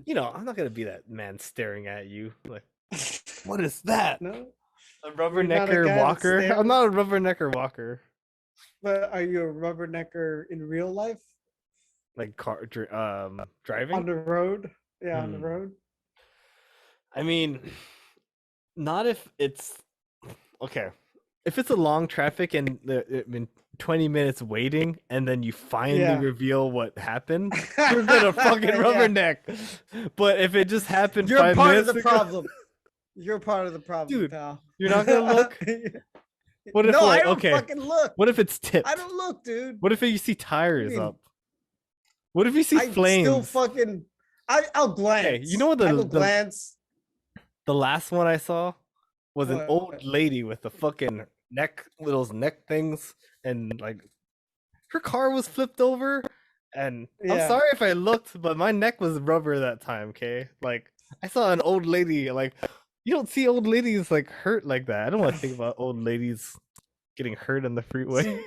You know, I'm not gonna be that man staring at you. Like, what is that? No. A You're not a rubbernecker guy that walker? stares? I'm not a rubbernecker walker. But are you a rubbernecker in real life? Like driving On the road? Yeah, on the Hmm. road. I mean, not if it's okay. If it's a long traffic and I mean 20 minutes waiting, and then you finally Yeah. reveal what happened, you're gonna fucking Yeah. rubberneck. But if it just happened You're 5 part of minutes the ago, problem. You're part of the problem, Dude, pal. you're not gonna look. What if No, like I don't okay? fucking look. What if it's tipped? I don't look, dude. What if you see tires mean? up? What if you see flames? Still fucking. I'll glance. Hey, you know what I will glance. The last one I saw was an What? old lady with the fucking those neck things, and like her car was flipped over. And I'm Yeah. sorry if I looked, but my neck was rubber that time. Okay, like I saw an old lady. Like you don't see old ladies like hurt like that. I don't want to think about old ladies getting hurt on the freeway.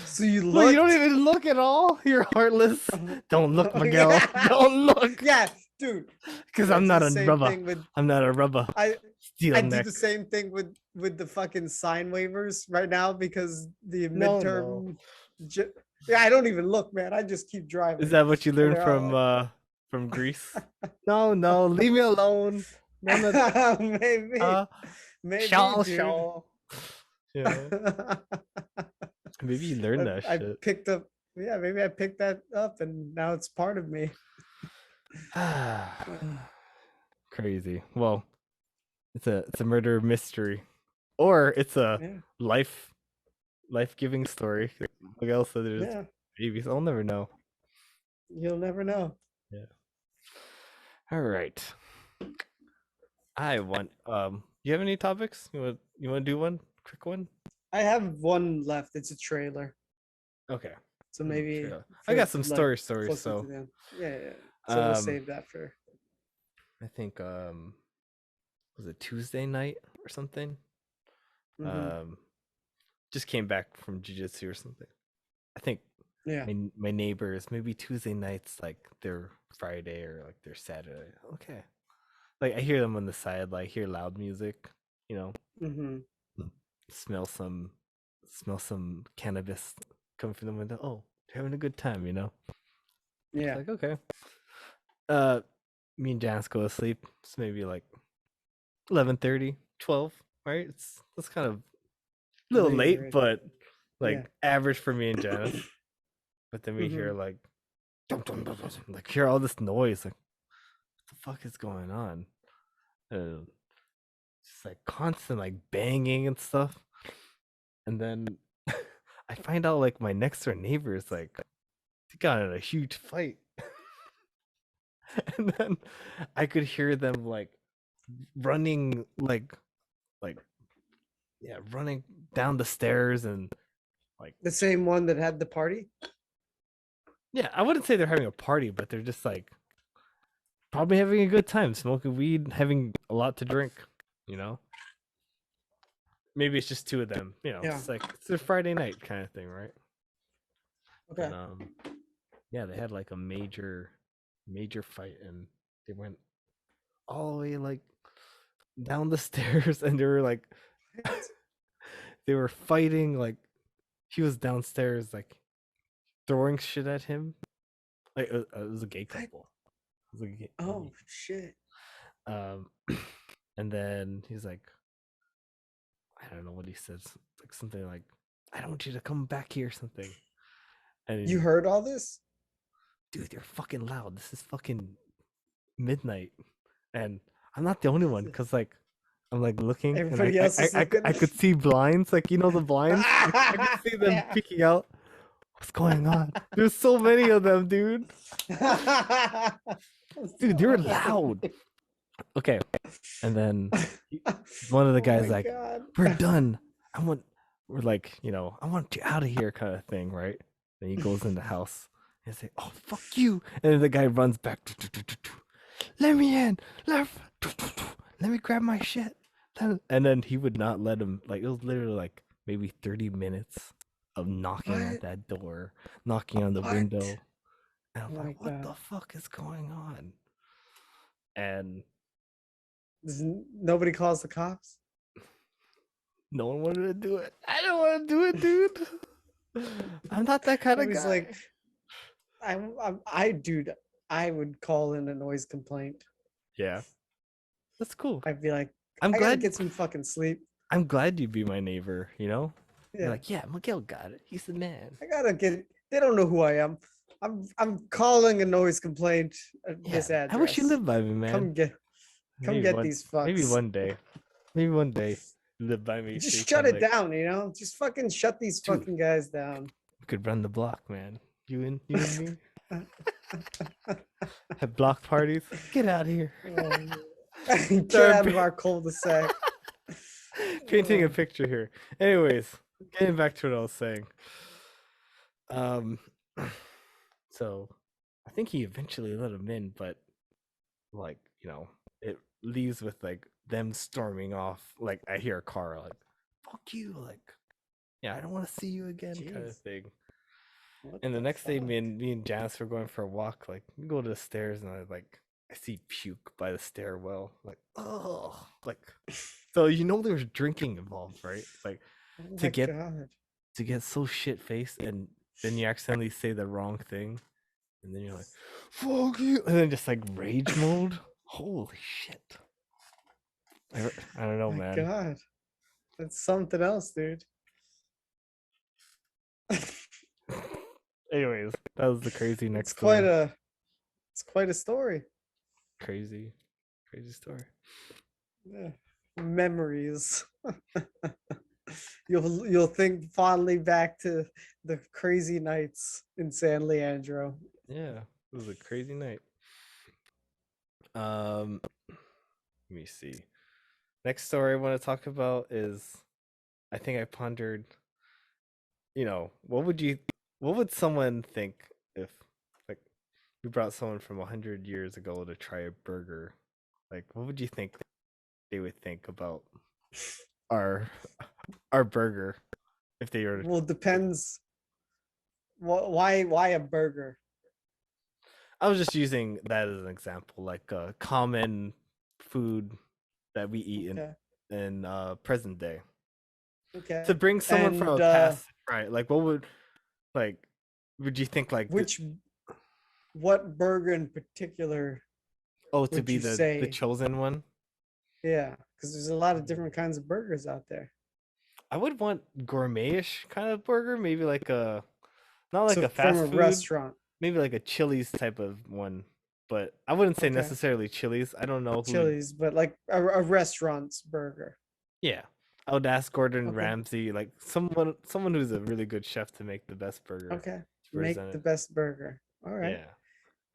So you Well, you look. don't even look at all. You're heartless. Don't look, Miguel. Yeah. Don't look. Yeah, dude. Because I I'm do not the a same rubber. thing with- I'm not a rubber. I Steel do neck. the same thing with the fucking sign waivers right now because the No, midterm. Yeah, I don't even look, man. I just keep driving. Is that what you And learned they're all from Greece? No, leave me alone. None of like- maybe, maybe, shawl, dude. shawl. Yeah. Maybe you learned that I shit. picked up. Yeah, maybe I picked that up, and now it's part of me. Crazy. Well, it's a murder mystery, or it's a Yeah. life-giving story. Miguel said there's Yeah. babies. I'll never know. You'll never know. Yeah. All right. I want. You have any topics? You want to do one? Quick one. I have one left. It's a trailer. Okay. So maybe trailer. I got some like, stories. closer So to the end. Yeah. So we'll save that for. I think was it Tuesday night or something? Mhm. Just came back from jiu-jitsu or something. I think Yeah. my neighbors, maybe Tuesday nights, like they're Friday or like they're Saturday. Okay. Like I hear them on the side, like hear loud music, you know. Mm-hmm. Smell some cannabis coming from the window. Oh, they're having a good time, you know. Yeah. It's like, okay. Me and Janice go to sleep. It's maybe like 11:30, 12, right? That's kind of a little Late, late, but like Yeah. average for me and Janice. But then we hear like hear all this noise. Like, what the fuck is going on? Just like constant like banging and stuff. And then I find out like my next door neighbor is like they got in a huge fight. And then I could hear them like running running down the stairs and like The same one that had the party. yeah, I wouldn't say they're having a party, but they're just like probably having a good time, smoking weed, having a lot to drink, you know? Maybe it's just two of them, you know, Yeah. it's like it's a Friday night kind of thing, right? Okay. And, yeah, they had like a major fight and they went all the way like down the stairs and they were like they were fighting like he was downstairs like throwing shit at him. Like it was a gay couple. It was a gay, Oh shit. and then he's like I don't know what he says, like something like I don't want you to come back here or something. And You heard all this? dude, they're fucking loud. This is fucking midnight, and I'm not the only one because like I'm like looking, Everybody and else is I looking. could see blinds, like you know the blinds. I could see them Yeah. peeking out. What's going on? There's so many of them, dude. Dude, they were loud. Okay, and then one of the guys like, God. "We're done. We're like, you know, I want you out of here," kind of thing, right? Then he goes in the house and say, "Oh fuck you!" And then the guy runs back. Let me in. Let me grab my shit. And then he would not let him. Like it was literally like maybe 30 minutes of knocking at that door, knocking on the window. And I'm like, what the fuck is going on? And Nobody calls the cops. no one wanted to do it. I don't want to do it, dude. I'm not that kind of guy. Like, dude, I would call in a noise complaint. Yeah, that's cool. I'd be like, I'm I gotta glad get some fucking sleep. I'm glad you'd be my neighbor. You know, Yeah. You're like, yeah, Miguel got it. He's the man. I gotta get it. They don't know who I am. I'm calling a noise complaint at this address. I wish you lived by me, man. Come get these fucks. Maybe one day. Maybe one day. Live by me. so you Just can, shut it like, down, you know? Just fucking shut these fucking guys down. We could run the block, man. You and me. At block parties. Get out of here. Get out of our cul-de-sac. Painting a picture here. Anyways, getting back to what I was saying. So I think he eventually let him in, but like, it leaves with like them storming off. Like I hear a car like, fuck you, like, yeah, I don't want to see you again, kind of Jeez. thing. What And the next day fuck? me and Janice were going for a walk, like we go to the stairs and I see puke by the stairwell. Like, oh, like, so there's drinking involved, right? Like, Oh to my get God. to get so shit faced and then you accidentally say the wrong thing, and then you're like, fuck you, and then just like rage mode. Holy shit. I don't know, Oh my man. God. That's something else, dude. Anyways, that was the crazy next It's quite story. it's quite a story. Crazy story. Yeah. Memories. You'll think fondly back to the crazy nights in San Leandro. Yeah, it was a crazy night. Let me see. Next story I want to talk about is, I think I pondered, what would someone think if, like, we brought someone from 100 years ago to try a burger? Like, what would you think they would think about our burger if they were? Well, depends. Why a burger? I was just using that as an example, like a common food that we eat Okay. in present day. Okay. To bring someone from a And past, right? Like, would you think like what burger in particular to would be you the say? chosen one? Yeah, because there's a lot of different kinds of burgers out there. I would want gourmetish kind of burger, maybe like not like So a fast from a food, restaurant. maybe like a Chili's type of one. But I wouldn't say Okay. necessarily Chili's. I don't know who. Chili's, but like a restaurant's burger. Yeah, I would ask Gordon Okay. Ramsay, like someone who's a really good chef, to make the best burger. Okay. to Make present the it. best burger. All right.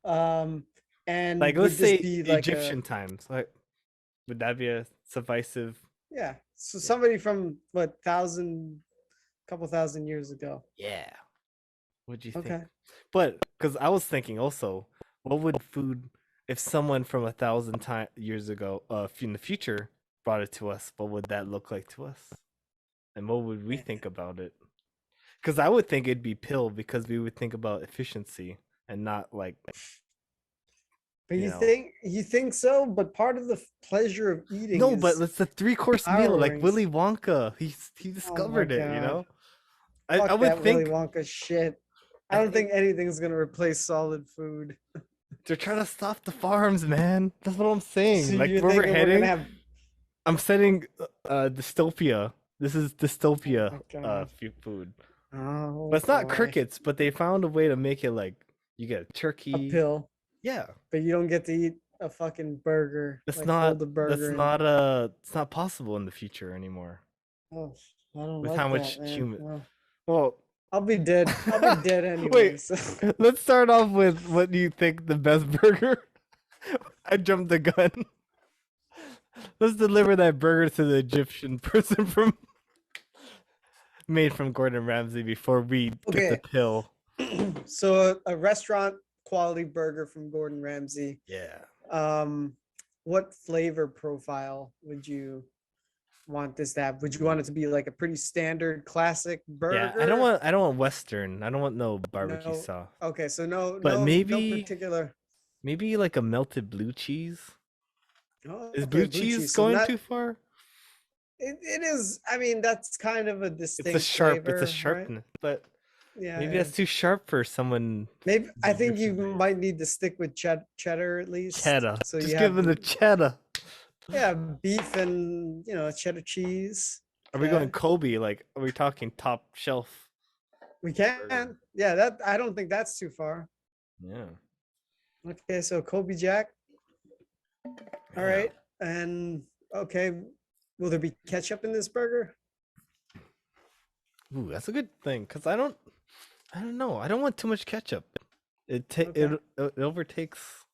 Yeah. And Like, would let's this say be like Egyptian times. Like, would that be a sufficient? yeah. So somebody from what couple thousand years ago. Yeah. What'd you Okay. think? But because I was thinking also, what would food, if someone from 1,000 years ago, in the future, brought it to us, what would that look like to us? And what would we think about it? Because I would think it'd be pill, because we would think about efficiency and not like. But you think so? But part of the pleasure of eating No, is but it's a 3-course meal, power like rings. Willy Wonka. He discovered it, God. I Fuck would that think Willy Wonka shit. I don't think anything's gonna replace solid food. they're trying to stop the farms, man. That's what I'm saying. So Like, you're where we're thinking we're heading, gonna have I'm setting dystopia. This is dystopia God. food. Oh, But it's not boy. crickets, but they found a way to make it like you get a turkey. A pill. Yeah. But you don't get to eat a fucking burger. That's like, not hold the burger it's not possible in the future anymore. Oh, I don't With like how that, much man. human. Well, I'll be dead. I'll be dead anyway. wait, So. let's start off with what do you think the best burger? I jumped the gun. Let's deliver that burger to the Egyptian person made from Gordon Ramsay before we get the pill. So a restaurant quality burger from Gordon Ramsay. Yeah. What flavor profile would you want this to have? Would you want it to be like a pretty standard classic burger? Yeah, I don't want Western. I don't want no barbecue sauce. Okay, so no maybe particular. Maybe like a melted blue cheese. Oh, Is okay, blue cheese So going not- too far? It is. I mean, that's kind of a distinct. It's a sharp. flavor, It's a sharpness, but Yeah, maybe yeah. that's too sharp for someone. Maybe I think you might need to stick with cheddar at least. Cheddar. So Just you give have them the cheddar. yeah, beef and cheddar cheese. Are we Yeah. going Kobe? Like, are we talking top shelf? We can. Yeah, that I don't think that's too far. Yeah. Okay, so Kobe Jack. All right, and okay, will there be ketchup in this burger? Ooh, that's a good thing, cause I don't know. I don't want too much ketchup. Okay. it overtakes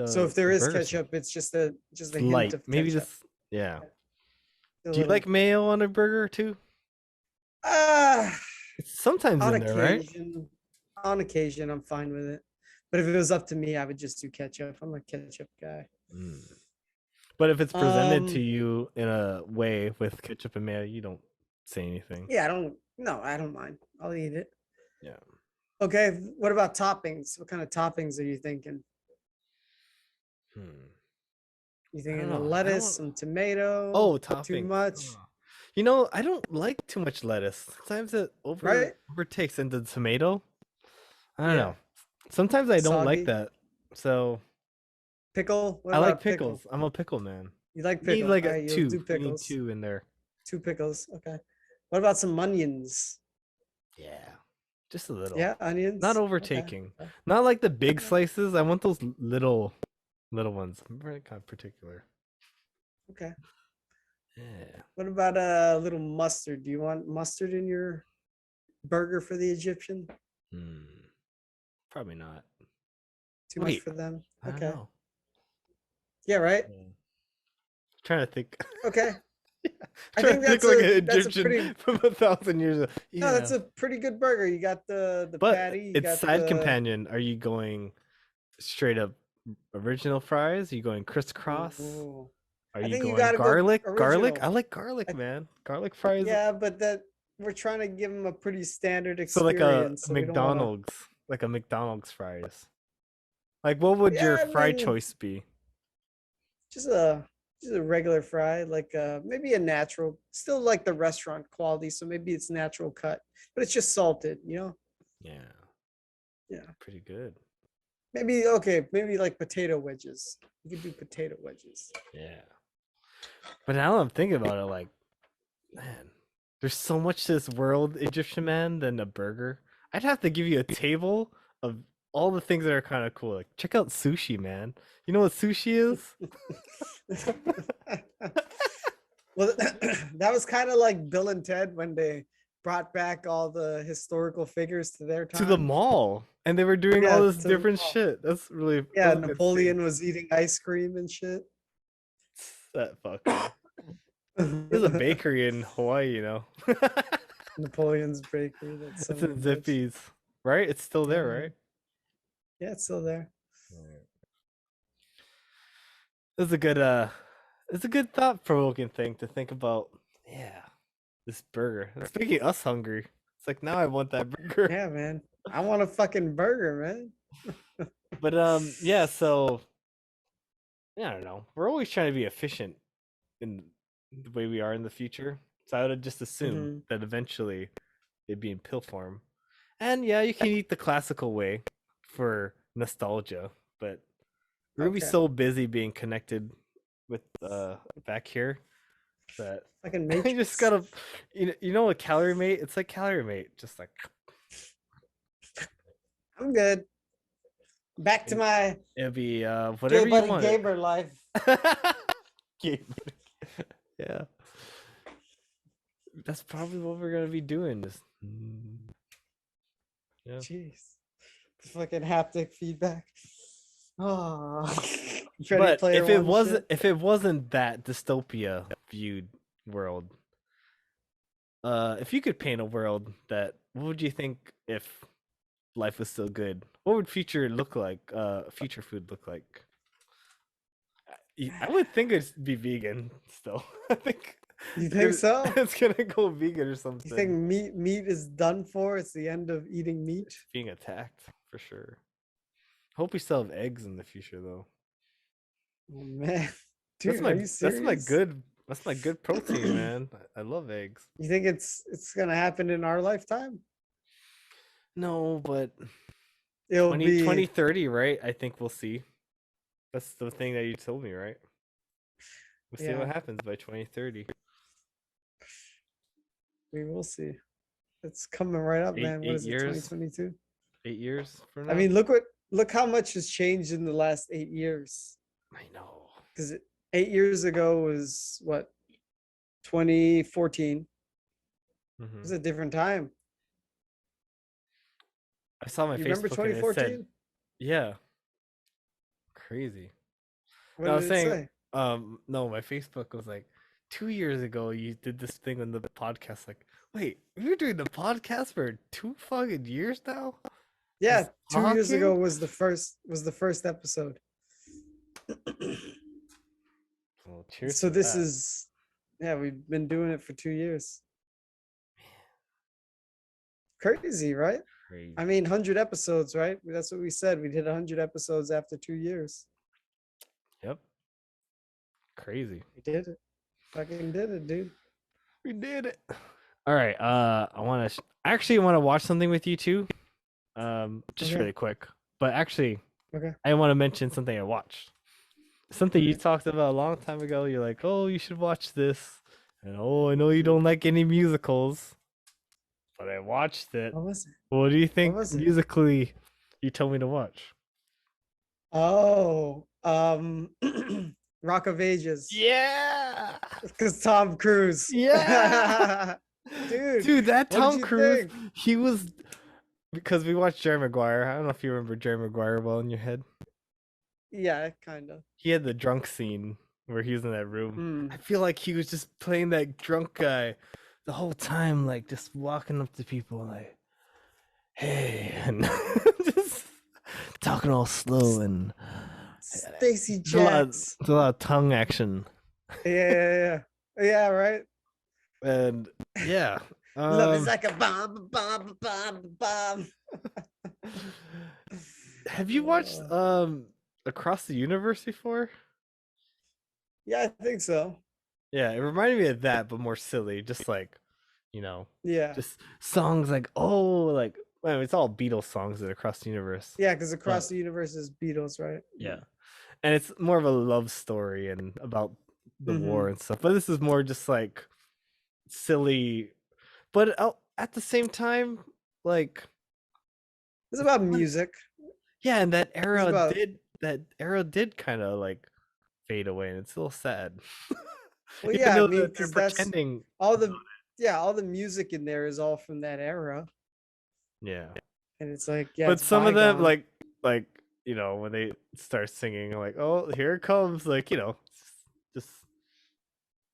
So if there the is burger sauce. ketchup, it's just a hint Light, of maybe ketchup. just yeah. A Do you little. like mayo on a burger too? Ah, It's sometimes on in there, right? occasion. On occasion, I'm fine with it. But if it was up to me, I would just do ketchup. I'm a ketchup guy. But if it's presented to Um, you in a way with ketchup and mayo, you don't say anything. Yeah, I don't mind. I'll eat it. Yeah. Okay, what about toppings? What kind of toppings are you thinking? You thinking a know. lettuce, some tomato? Oh, Too toppings. much, You know, I don't like too much lettuce. Sometimes it right? overtakes into tomato. I don't Yeah. know. Sometimes I don't like Soggy. that. So Pickle? What I like about pickle? pickles. I'm a pickle man. You like You need pickle? like All a right, you'll two. do You need pickles. 2 in there. 2 pickles. Okay. What about some onions? Yeah. Just a little. Yeah, onions. Not Okay, overtaking. okay. Not like the big slices. I want those little ones. I'm very kind of particular. Okay. Yeah. What about a little mustard? Do you want mustard in your burger for the Egyptian? Probably not. Too much for them. I don't Okay. know. Yeah, right. Trying to think. Okay. I Trying think to think that's like a an that's a Egyptian pretty from 1,000 years ago. Yeah. no, that's a pretty good burger. You got the But patty. You it's got side the companion. Are you going straight up original fries? Are you going crisscross? Ooh. Are I you think you going gotta go garlic? Garlic? original. I like garlic, man. Garlic fries. Yeah, but that we're trying to give them a pretty standard So like a experience. So we don't wanna. McDonald's, like a McDonald's fries. Like what would your Yeah, I fry mean, choice be? just a regular fry, like maybe a natural, still like the restaurant quality. So maybe it's natural cut, but it's just salted. Yeah. Yeah. Pretty good. Maybe okay. Maybe like potato wedges. You could do potato wedges. Yeah. But now I'm thinking about it, like, man, there's so much to this world, Egyptian man, than a burger. I'd have to give you a table of all the things that are kind of cool. Like, check out sushi, man. You know what sushi is? Well, that was kind of like Bill and Ted when they brought back all the historical figures to their time. To the mall, and they were doing Yeah, all this to the different mall. shit. That's really Yeah, that was good Napoleon was eating ice cream and shit. that fucker. There's a bakery in Hawaii, you know. Napoleon's Bakery. That's so It's in much. Zippy's, right? It's still there, Yeah. right? Yeah, it's still there. It's a good thought-provoking thing to think about. Yeah, this burger. It's making us hungry. It's like now I want that burger. Yeah, man. I want a fucking burger, man. But yeah. So I don't know. We're always trying to be efficient in the way we are in the future. So I would just assume that eventually they'd be in pill form. And yeah, you can eat the classical way for nostalgia, but we're gonna be Okay. so busy being connected with back here that Fucking you just gotta you know what calorie mate? It's like calorie mate, just like I'm good. Back to my it'll be whatever gay you buddy want. Gaber life. Yeah. That's probably what we're gonna be doing. Just yeah. Jeez. Fucking haptic feedback. Oh. But if it wasn't that dystopia viewed world, if you could paint a world that, what would you think if life was still good? What would future look like? Future food look like? I would think it'd be vegan still. I think. You think so? It's gonna go vegan or something. You think meat is done for? It's the end of eating meat? Being attacked for sure. Hope we still have eggs in the future though. Oh, man. Dude, are you serious? That's my good protein, man. I love eggs. You think it's gonna happen in our lifetime? No, but It'll be 2030, right? I think we'll see. That's the thing that you told me, right? We'll see what Yeah. happens by 2030. We will see. It's coming right up, man. What is it? 2022? 8 years from now. I mean, look how much has changed in the last 8 years. I know. Because 8 years ago was what? 2014. It was a different time. I saw my You remember Facebook and it said, 2014? yeah, crazy. What No, I was did it saying, say? no, my Facebook was like 2 years ago. You did this thing on the podcast. Like, wait, you're doing the podcast for 2 fucking years now? Yeah, Just 2 years ago talking? was the first episode. Well, cheers So to this that. is, yeah, we've been doing it for 2 years. Crazy, right? Crazy. I mean, 100 episodes, right? That's what we said. We did 100 episodes after 2 years. Yep. Crazy. We did it. Fucking did it, dude. We did it. All right. I actually want to watch something with you too. Just Okay. really quick. But actually, Okay. I want to mention something I watched. Something you talked about a long time ago. You're like, oh, you should watch this. And oh, I know you don't like any musicals, but I watched it. What was it? What do you think was it? musically you told me to watch? Oh, Rock of Ages. Yeah. Because Tom Cruise. Yeah. Dude, that what'd Tom you Cruise, think? he was, because we watched Jerry Maguire. I don't know if you remember Jerry Maguire well in your head. Yeah, kind of. He had the drunk scene where he was in that room. Mm. I feel like he was just playing that drunk guy the whole time, like just walking up to people like, hey, and just talking all slow and Stacy there's a lot of tongue action. Yeah, right. And yeah, Love is like a bomb, bomb, bomb, bomb. have you watched Across the Universe before? Yeah, I think so. Yeah, it reminded me of that, but more silly. Just like, Yeah. just songs like, oh, like, well, it's all Beatles songs that Across the Universe. Yeah, because Across the Universe is Beatles, right? Yeah, and it's more of a love story and about the war and stuff. But this is more just like silly, but at the same time, like, it's about music. Yeah, and that era about- did kind of like fade away, and it's a little sad. Well, Even yeah, I though mean, they're because that's pretending. all the music in there is all from that era, Yeah, and it's like, yeah, but it's some of them, bygone. like when they start singing, like, oh, here it comes, like, just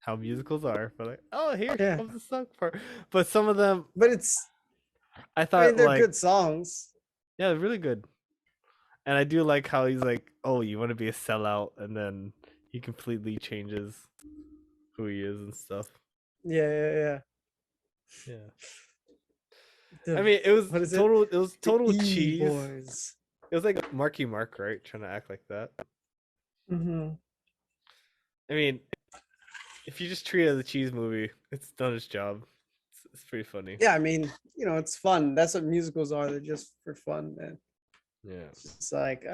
how musicals are. But like, oh, here comes the song part. But some of them, but it's, I thought, I mean, they're like, good songs. Yeah, really good. And I do like how he's like, oh, you want to be a sellout, and then he completely changes who he is and stuff. Yeah. I mean, it was total. It was total the cheese. E-boys. It was like Marky Mark, right? Trying to act like that. Mm-hmm. I mean, if you just treat it as a cheese movie, it's done its job. It's pretty funny. Yeah, I mean, it's fun. That's what musicals are. They're just for fun, man. Yeah. It's like,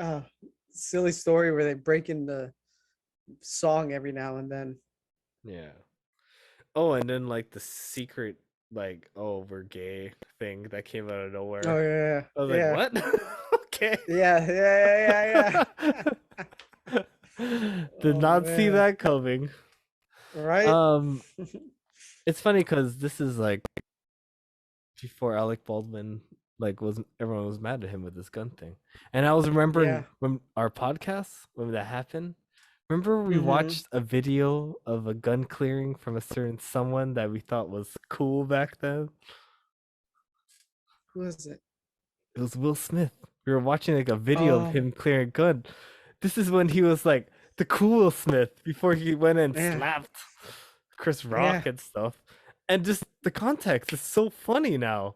silly story where they break into song every now and then. Yeah. Oh, and then like the secret, like, oh, we're gay thing that came out of nowhere. Oh yeah. I was like, what? Okay. Yeah. Did not see man. that coming. Right? It's funny because this is like before Alec Baldwin, like, everyone was mad at him with this gun thing. And I was remembering when our podcast, when that happened, remember we watched a video of a gun clearing from a certain someone that we thought was cool back then? Who is it? It was Will Smith. We were watching like a video Oh. of him clearing a gun. This is when he was like the cool Will Smith before he went and Yeah. slapped Chris Rock and stuff. And just the context is so funny now.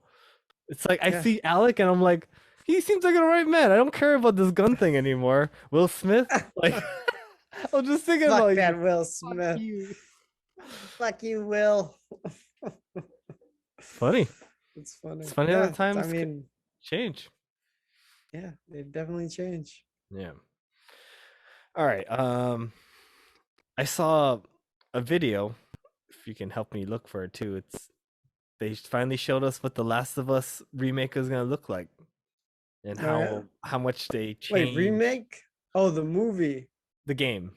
It's like I Yeah. see Alec and I'm like, he seems like an alright man. I don't care about this gun thing anymore. Will Smith, like, I'm just thinking Fuck about that you. Will Smith. Fuck you, Will. Funny. It's funny. It's funny how the times I mean, change. yeah, they definitely change. Yeah. All right. I saw a video. If you can help me look for it too, they finally showed us what the Last of Us remake is gonna look like, and how much they changed. Wait, remake? Oh, the movie. The game.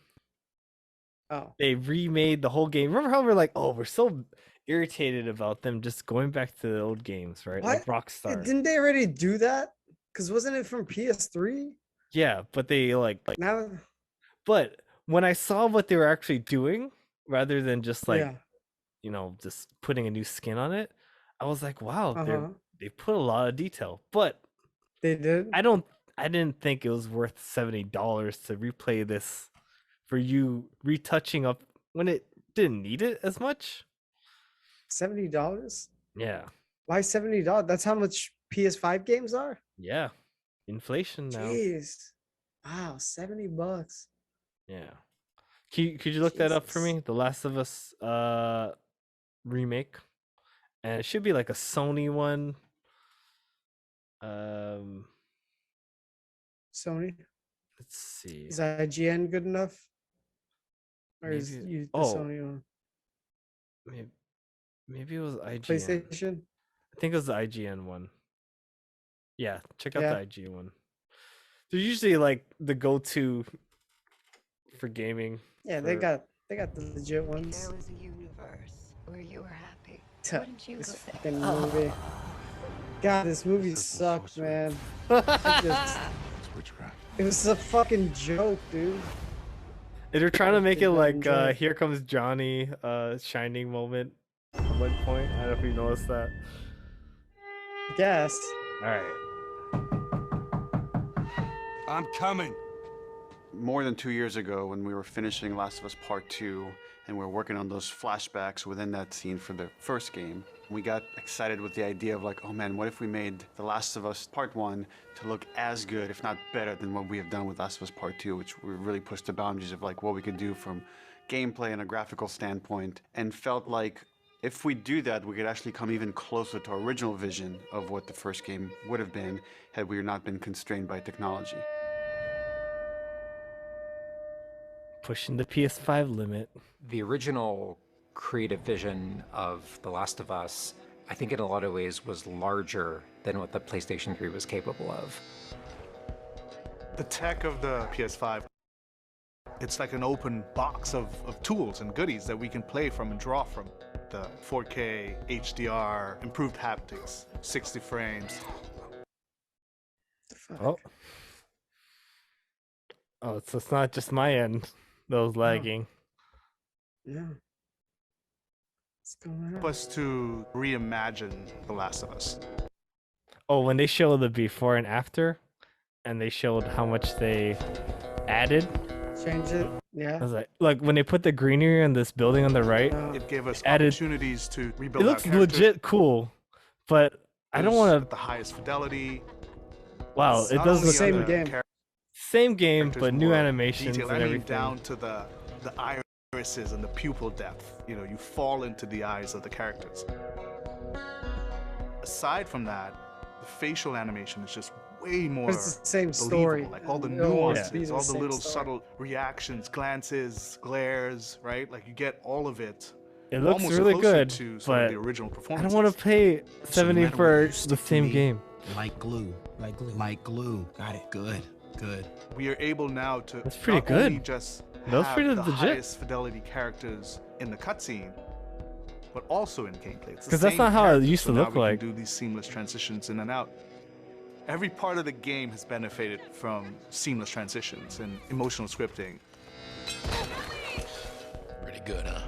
Oh. They remade the whole game. Remember how we're like, oh, we're so irritated about them just going back to the old games, right? Like What? Rockstar. Didn't they already do that? Because wasn't it from PS3? Yeah, but they Now, but when I saw what they were actually doing, rather than just like, yeah. just putting a new skin on it, I was like, wow, Uh-huh. they put a lot of detail. But They did. I didn't think it was worth $70 to replay this for you retouching up when it didn't need it as much. $70? Yeah. Why $70? That's how much PS5 games are? Yeah. Inflation now. Jeez. Wow, $70. Yeah. Could you look that up for Jesus. me? The Last of Us remake. And it should be like a Sony one. Sony? Let's see. Is IGN good enough? Or is Maybe- you the oh. Sony one? Maybe it was IGN. PlayStation? I think it was the IGN one. Yeah, check out Yeah. the IGN one. They're usually like the go-to for gaming. Yeah, they for- got the legit ones. There was a universe where you were happy. Tuh, Wouldn't you this go there? fucking movie. God, this movie sucked, man. It was a fucking joke, dude. They're trying to make it Did not like enjoy it. Here Comes Johnny shining moment at one point. I don't know if you noticed that. Guess. Alright. I'm coming. More than 2 years ago, when we were finishing Last of Us Part 2, and we were working on those flashbacks within that scene for the first game, we got excited with the idea of like, oh man, what if we made The Last of Us Part 1 to look as good, if not better, than what we have done with Last of Us Part 2, which we really pushed the boundaries of like what we could do from gameplay and a graphical standpoint, and felt like if we do that, we could actually come even closer to our original vision of what the first game would have been had we not been constrained by technology. Pushing the PS5 limit. The original creative vision of The Last of Us, I think in a lot of ways was larger than what the PlayStation 3 was capable of. The tech of the PS5, it's like an open box of tools and goodies that we can play from and draw from. The 4K, HDR, improved haptics, 60 frames. Oh. Oh, so it's not just my end that was lagging. Yeah. What's going on? Help us to reimagine The Last of Us. Oh, when they show the before and after, and they showed how much they added. Change it. Yeah. I was like when they put the greenery on this building on the right, It gave us added, opportunities to rebuild it our looks characters. legit cool, but I don't want At the highest fidelity. Wow, it Not does only look are Same the game. same game, characters but new more animations detailed. and I mean, everything. down to the irises and the pupil depth. You know, you fall into the eyes of the characters. Aside from that, the facial animation is just way more It's the same believable. story. Like all the It almost nuances, be the all the same little story. subtle reactions, glances, glares, right? Like you get all of it. It looks almost really closer good, to sort of but the original I performance. don't want to pay So no 70 matter what, for you the stick to same me game. Like glue. Like glue. Like glue. Got it. Good. Good. We are able now to That's pretty not only good. just That was have pretty the legit. highest fidelity characters in the cutscene, but also in gameplay. It's the 'Cause that's same not how it characters, used so to now look we like. can do these seamless transitions in and out. Every part of the game has benefited from seamless transitions and emotional scripting. Pretty good, huh?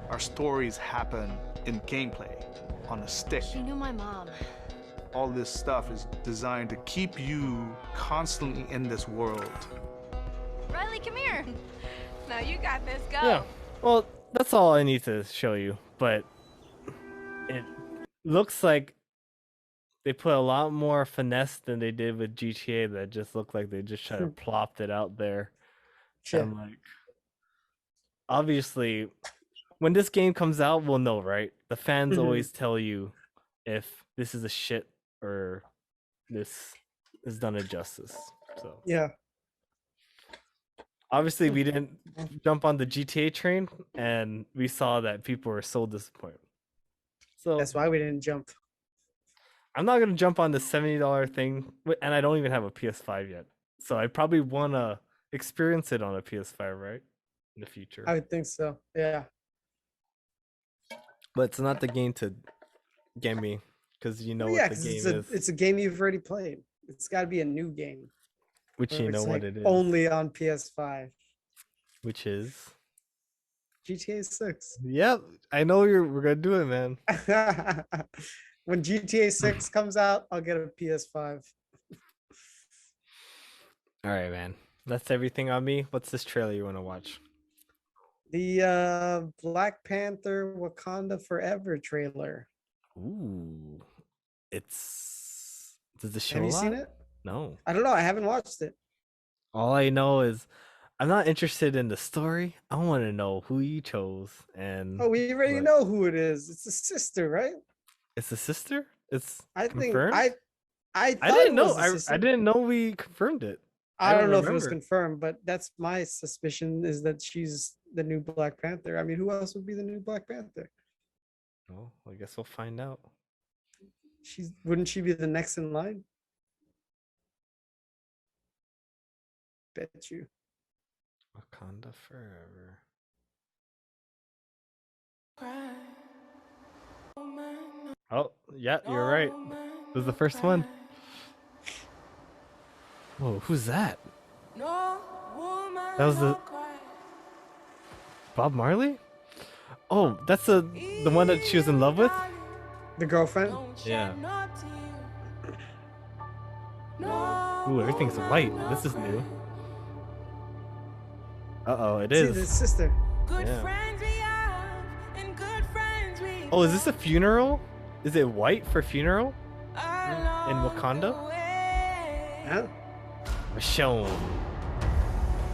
Our stories happen in gameplay, on a stick. She knew my mom. All this stuff is designed to keep you constantly in this world. Riley, come here. Now you got this. Go. Yeah. Well, that's all I need to show you, but it looks like they put a lot more finesse than they did with GTA. That just looked like they just kind of plopped it out there. Sure. And like, obviously, when this game comes out, we'll know, right? The fans Mhm. always tell you if this is a shit or this is done it justice. So Yeah. obviously, we didn't jump on the GTA train, and we saw that people were so disappointed. So That's why we didn't jump. I'm not gonna jump on the $70 thing, and I don't even have a PS5 yet. So I probably wanna experience it on a PS5, right? In the future. I would think so. Yeah. But it's not the game to get me, because you know Yeah, what the 'cause game it's is. it's a game you've already played. It's got to be a new game. Which where you know it's, what like, it is. only on PS5. Which is GTA 6. Yep, I know we're gonna do it, man. When GTA 6 comes out, I'll get a PS5. All right, man. That's everything on me. What's this trailer you want to watch? The Black Panther Wakanda Forever trailer. Ooh, it's. Does the show? Have you a seen lot? it? No. I don't know. I haven't watched it. All I know is I'm not interested in the story. I want to know who you chose, and Oh, we already know who it is. It's a sister, right? it's a sister. It's I confirmed. think I thought didn't it know. was a sister. I didn't know we confirmed it. I don't know if it was remember. confirmed, but that's my suspicion is that she's the new Black Panther. I mean, who else would be the new Black Panther? Oh, I guess we'll find out. Wouldn't she be the next in line? Bet you. Wakanda forever. Oh, yeah, you're right. It was the first one. Whoa, who's that? That was the Bob Marley? Oh, that's the one that she was in love with? The girlfriend? Yeah. Ooh, everything's white. This is new. Uh-oh, it See, is. the sister. Yeah. Oh, is this a funeral? Is it white for funeral? In Wakanda? Yeah. Michonne.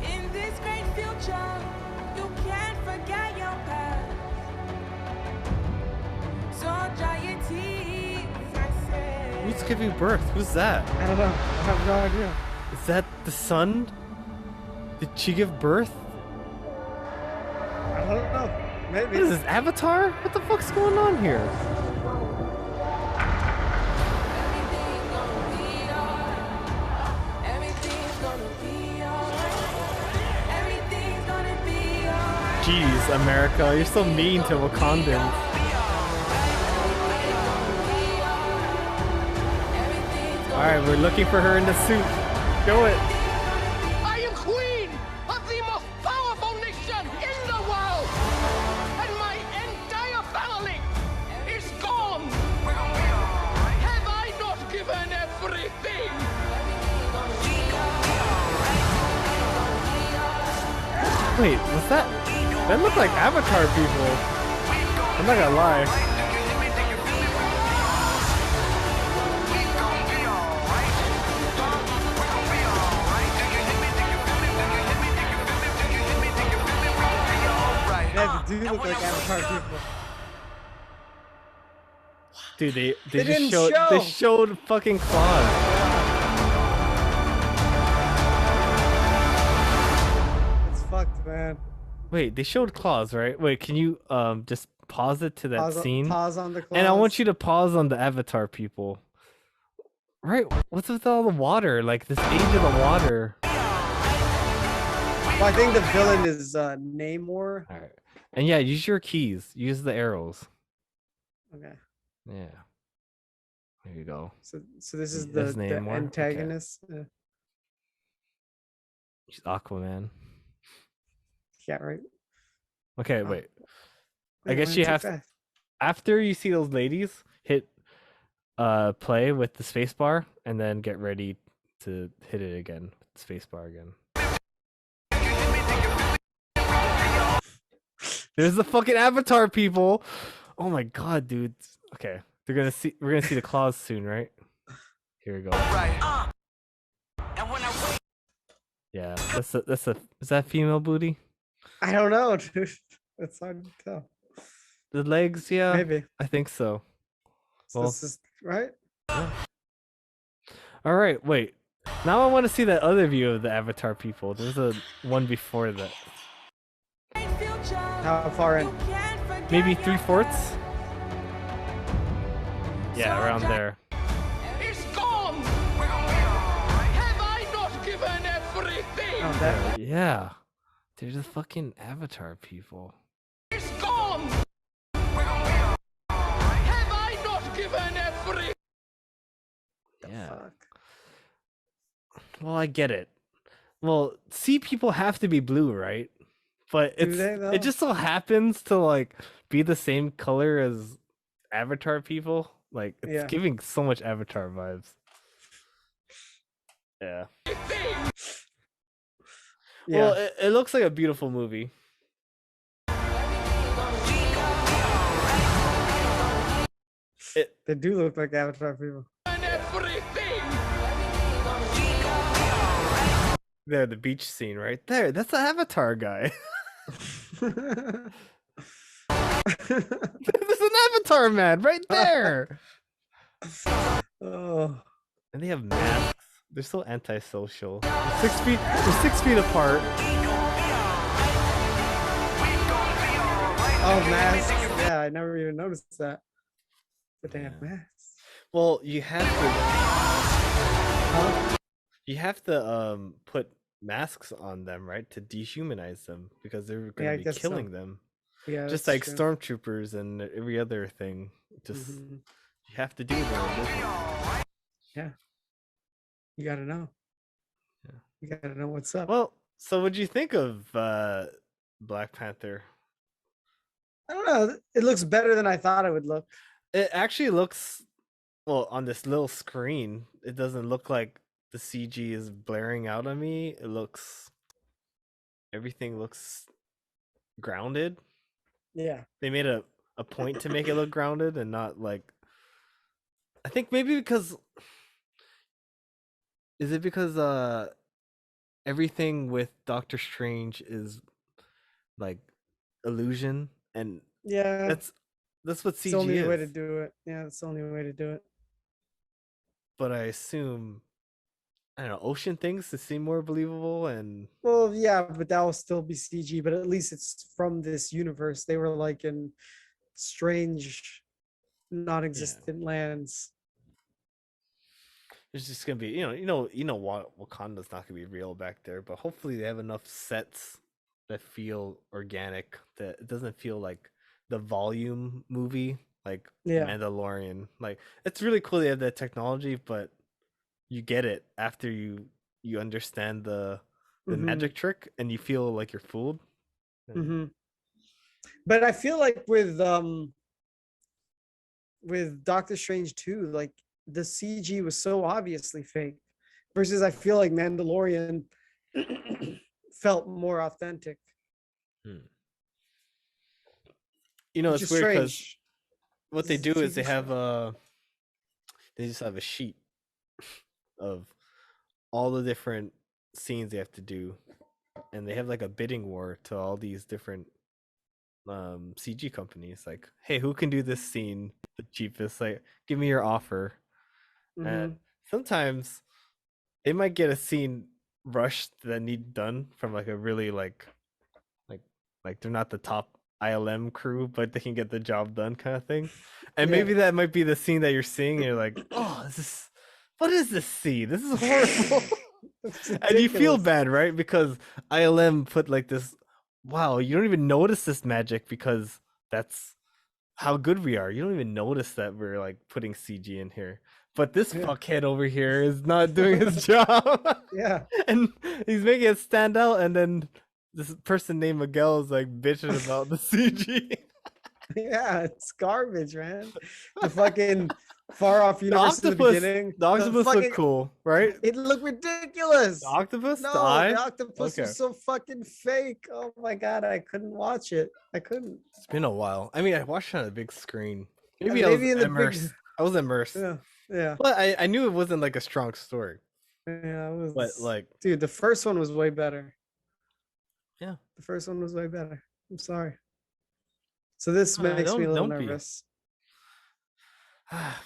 In this great future, you can't forget your past. So dry your tears, I say. Who's giving birth? Who's that? I don't know. I have no idea. Is that the son? Did she give birth? I don't know. Maybe. What is this, Avatar? What the fuck's going on here? Jeez, America, you're so mean to Wakandans. Alright, we're looking for her in the suit. Show it. I am queen of the most powerful nation in the world, and my entire family is gone. Have I not given everything? Wait, what's that? That looked like Avatar people. I'm not gonna lie. Yeah, they do look like Avatar people. Dude, they They just didn't showed show. they showed fucking claws. It's fucked, man. Wait, they showed claws, right? Wait, can you just pause it to that scene? Pause on the claws. And I want you to pause on the Avatar people. Right, what's with all the water? Like this age of the water. Well, I think the villain is Namor. All right. And yeah, use your keys. Use the arrows. Okay. Yeah. There you go. So this is That's the Namor? Okay. antagonist. She's Aquaman. Yeah, right. Okay, wait. I Wait, guess why you too have fast? after you see those ladies, hit play with the space bar and then get ready to hit it again. Space bar again. There's the fucking Avatar people. Oh my god, dude. Okay. We're gonna see the claws soon, right? Here we go. Yeah, that's a is that female booty? I don't know, dude. It's hard to tell. The legs, yeah. Maybe. I think so. So this is right. All right, wait. Now I want to see that other view of the Avatar people. There's a one before that. How far in? Maybe 3/4? Yeah, around there. It's gone. Have I not given everything? Oh, that. Yeah. They're the fucking Avatar people. It's gone. Have I not given everything? Yeah. Well, I get it. Well, sea people have to be blue, right? But Do they, though? it just so happens to like be the same color as Avatar people. Like it's Yeah. giving so much Avatar vibes. Yeah. Well, it looks like a beautiful movie. They do look like Avatar people. There, the beach scene right there. That's the Avatar guy. There's an Avatar man right there. Oh. And they have masks. They're so antisocial. They're 6 feet. They're 6 feet apart. Oh, masks. Yeah, I never even noticed that. But they have masks. Well, you have to. You have to put masks on them, right, to dehumanize them because they're Yeah, I going to be guess killing so. them. Yeah, just that's like true. stormtroopers and every other thing. Just you have to do that. Yeah. You gotta know. Yeah. You gotta know what's up. Well, so what'd you think of Black Panther? I don't know. It looks better than I thought it would look. It actually looks well on this little screen. It doesn't look like the CG is blaring out on me. It looks everything looks grounded. Yeah. They made a point to make it look grounded and not like I think maybe because is it because everything with Doctor Strange is like illusion and Yeah. that's what It's the CG only is. way to do it. Yeah, it's the only way to do it. But I assume I don't know, ocean things to seem more believable and Well, yeah, but that will still be CG, but at least it's from this universe. They were like in strange, non-existent lands. there's just gonna be what Wakanda's not gonna be real back there, but hopefully they have enough sets that feel organic, that it doesn't feel like the volume movie like Yeah. Mandalorian. Like it's really cool they have that technology, but you get it after you understand the magic trick and you feel like you're fooled. But I feel like with Doctor Strange 2, like the CG was so obviously fake. Versus I feel like Mandalorian felt more authentic. You know, Which it's is weird because strange. what they This is do a is they TV have they just have a sheet of all the different scenes they have to do, and they have like a bidding war to all these different CG companies. Like, hey, who can do this scene the cheapest? Like, give me your offer. And sometimes they might get a scene rushed that need done from like a really like they're not the top ILM crew, but they can get the job done kind of thing. And Yeah. maybe that might be the scene that you're seeing. And you're like, oh, what is this scene? This is horrible. And you feel ridiculous. bad, right? Because ILM put like this, wow, you don't even notice this magic because that's how good we are. You don't even notice that we're like putting CG in here. But this fuckhead over here is not doing his job. Yeah. And he's making it stand out, and then this person named Miguel is like bitching about the CG. Yeah, it's garbage, man. The fucking far off The universe in the octopus, beginning. the octopus fucking, looked cool, right? It looked ridiculous. The octopus, No, the eye. the octopus Okay. was so fucking fake. Oh my god, I couldn't watch it. I couldn't. It's been a while. I mean, I watched it on a big screen. Yeah, Maybe I was maybe in the big- immersed. I was immersed. Yeah, yeah. But I knew it wasn't like a strong story. Yeah, it was. But like, dude, the first one was way better. Yeah. The first one was way better. I'm sorry. So this makes me a little nervous.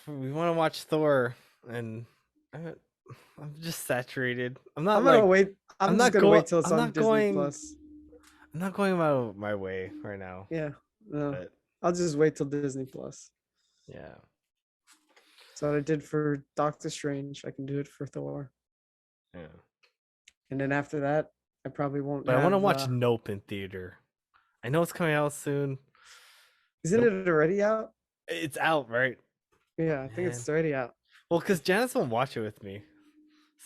We want to watch Thor, and I'm just saturated. I'm not I'm like gonna wait. I'm just gonna wait till it's I'm on not Disney going. Plus. I'm not going my way right now. Yeah. No. But I'll just wait till Disney Plus. yeah. So what I did for Doctor Strange, I can do it for Thor. Yeah. And then after that, I probably won't. But I want to have, watch Nope in theater. I know it's coming out soon. Isn't it already out? It's out, right? Yeah, I think it's already out. Well, because Janice won't watch it with me.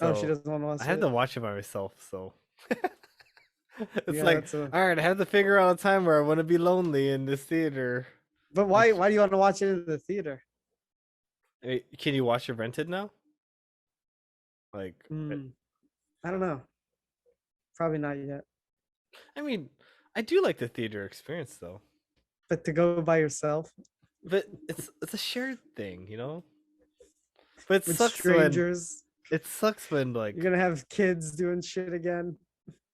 Oh, she So doesn't want to watch I had it. to watch it by myself. So it's Yeah, like, that's a- all right, I have to figure out a time where I want to be lonely in this theater. But why? Why do you want to watch it in the theater? Can you watch it rented now? Like, I don't know. Probably not yet. I mean, I do like the theater experience though. But to go by yourself But it's a shared thing, you know. But it with sucks strangers, when it sucks when like you're gonna have kids doing shit again.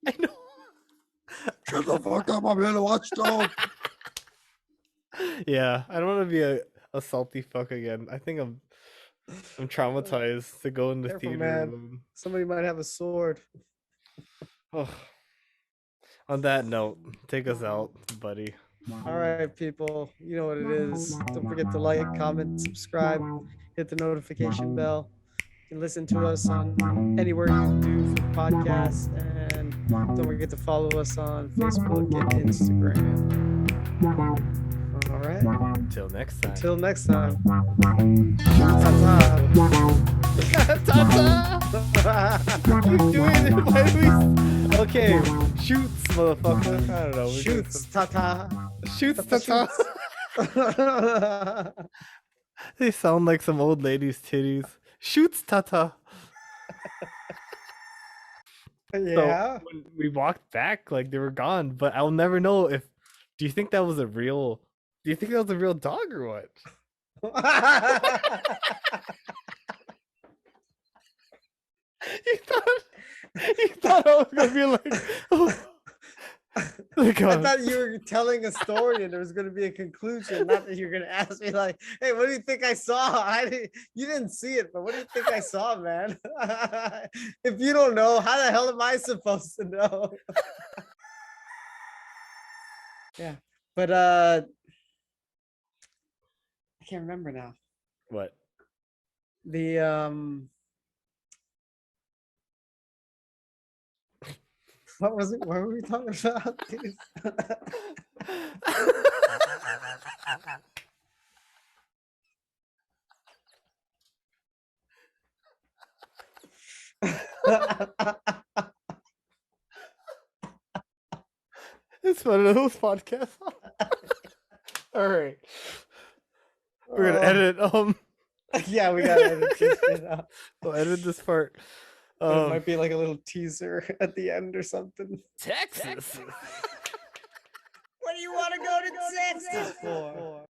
shut the fuck up! I'm here to watch stuff. Yeah, I don't want to be a salty fuck again. I think I'm traumatized to go in the Careful, theater. man. alone. Somebody might have a sword. Oh. On that note, take us out, buddy. All right, people. You know what it is. Don't forget to like, comment, subscribe, hit the notification bell. You can listen to us on anywhere you do for podcasts, and don't forget to follow us on Facebook and Instagram. All right. Until next time. Until next time. Ta-ta. Ta-ta. Keep doing it. Why do we... Okay, shoots, motherfucker. I don't know. Shoots, ta-ta. Shoots, ta-ta. They sound like some old lady's titties. Shoots, ta-ta. Yeah. So when we walked back, like they were gone, but I'll never know if. Do you think that was a real? Do you think that was a real dog or what? You thought I was gonna be like, oh. Like, I thought you were telling a story and there was going to be a conclusion. Not that you're going to ask me like, "Hey, what do you think I saw?" You didn't see it, but what do you think I saw, man? If you don't know, how the hell am I supposed to know? Yeah, but I can't remember now. What? The what was it? What were we talking about? It's one of those podcasts. All right, we're gonna edit. Yeah, we gotta edit this shit out. We'll edit this part. But it might be like a little teaser at the end or something. Texas. What do you want to go to Texas for?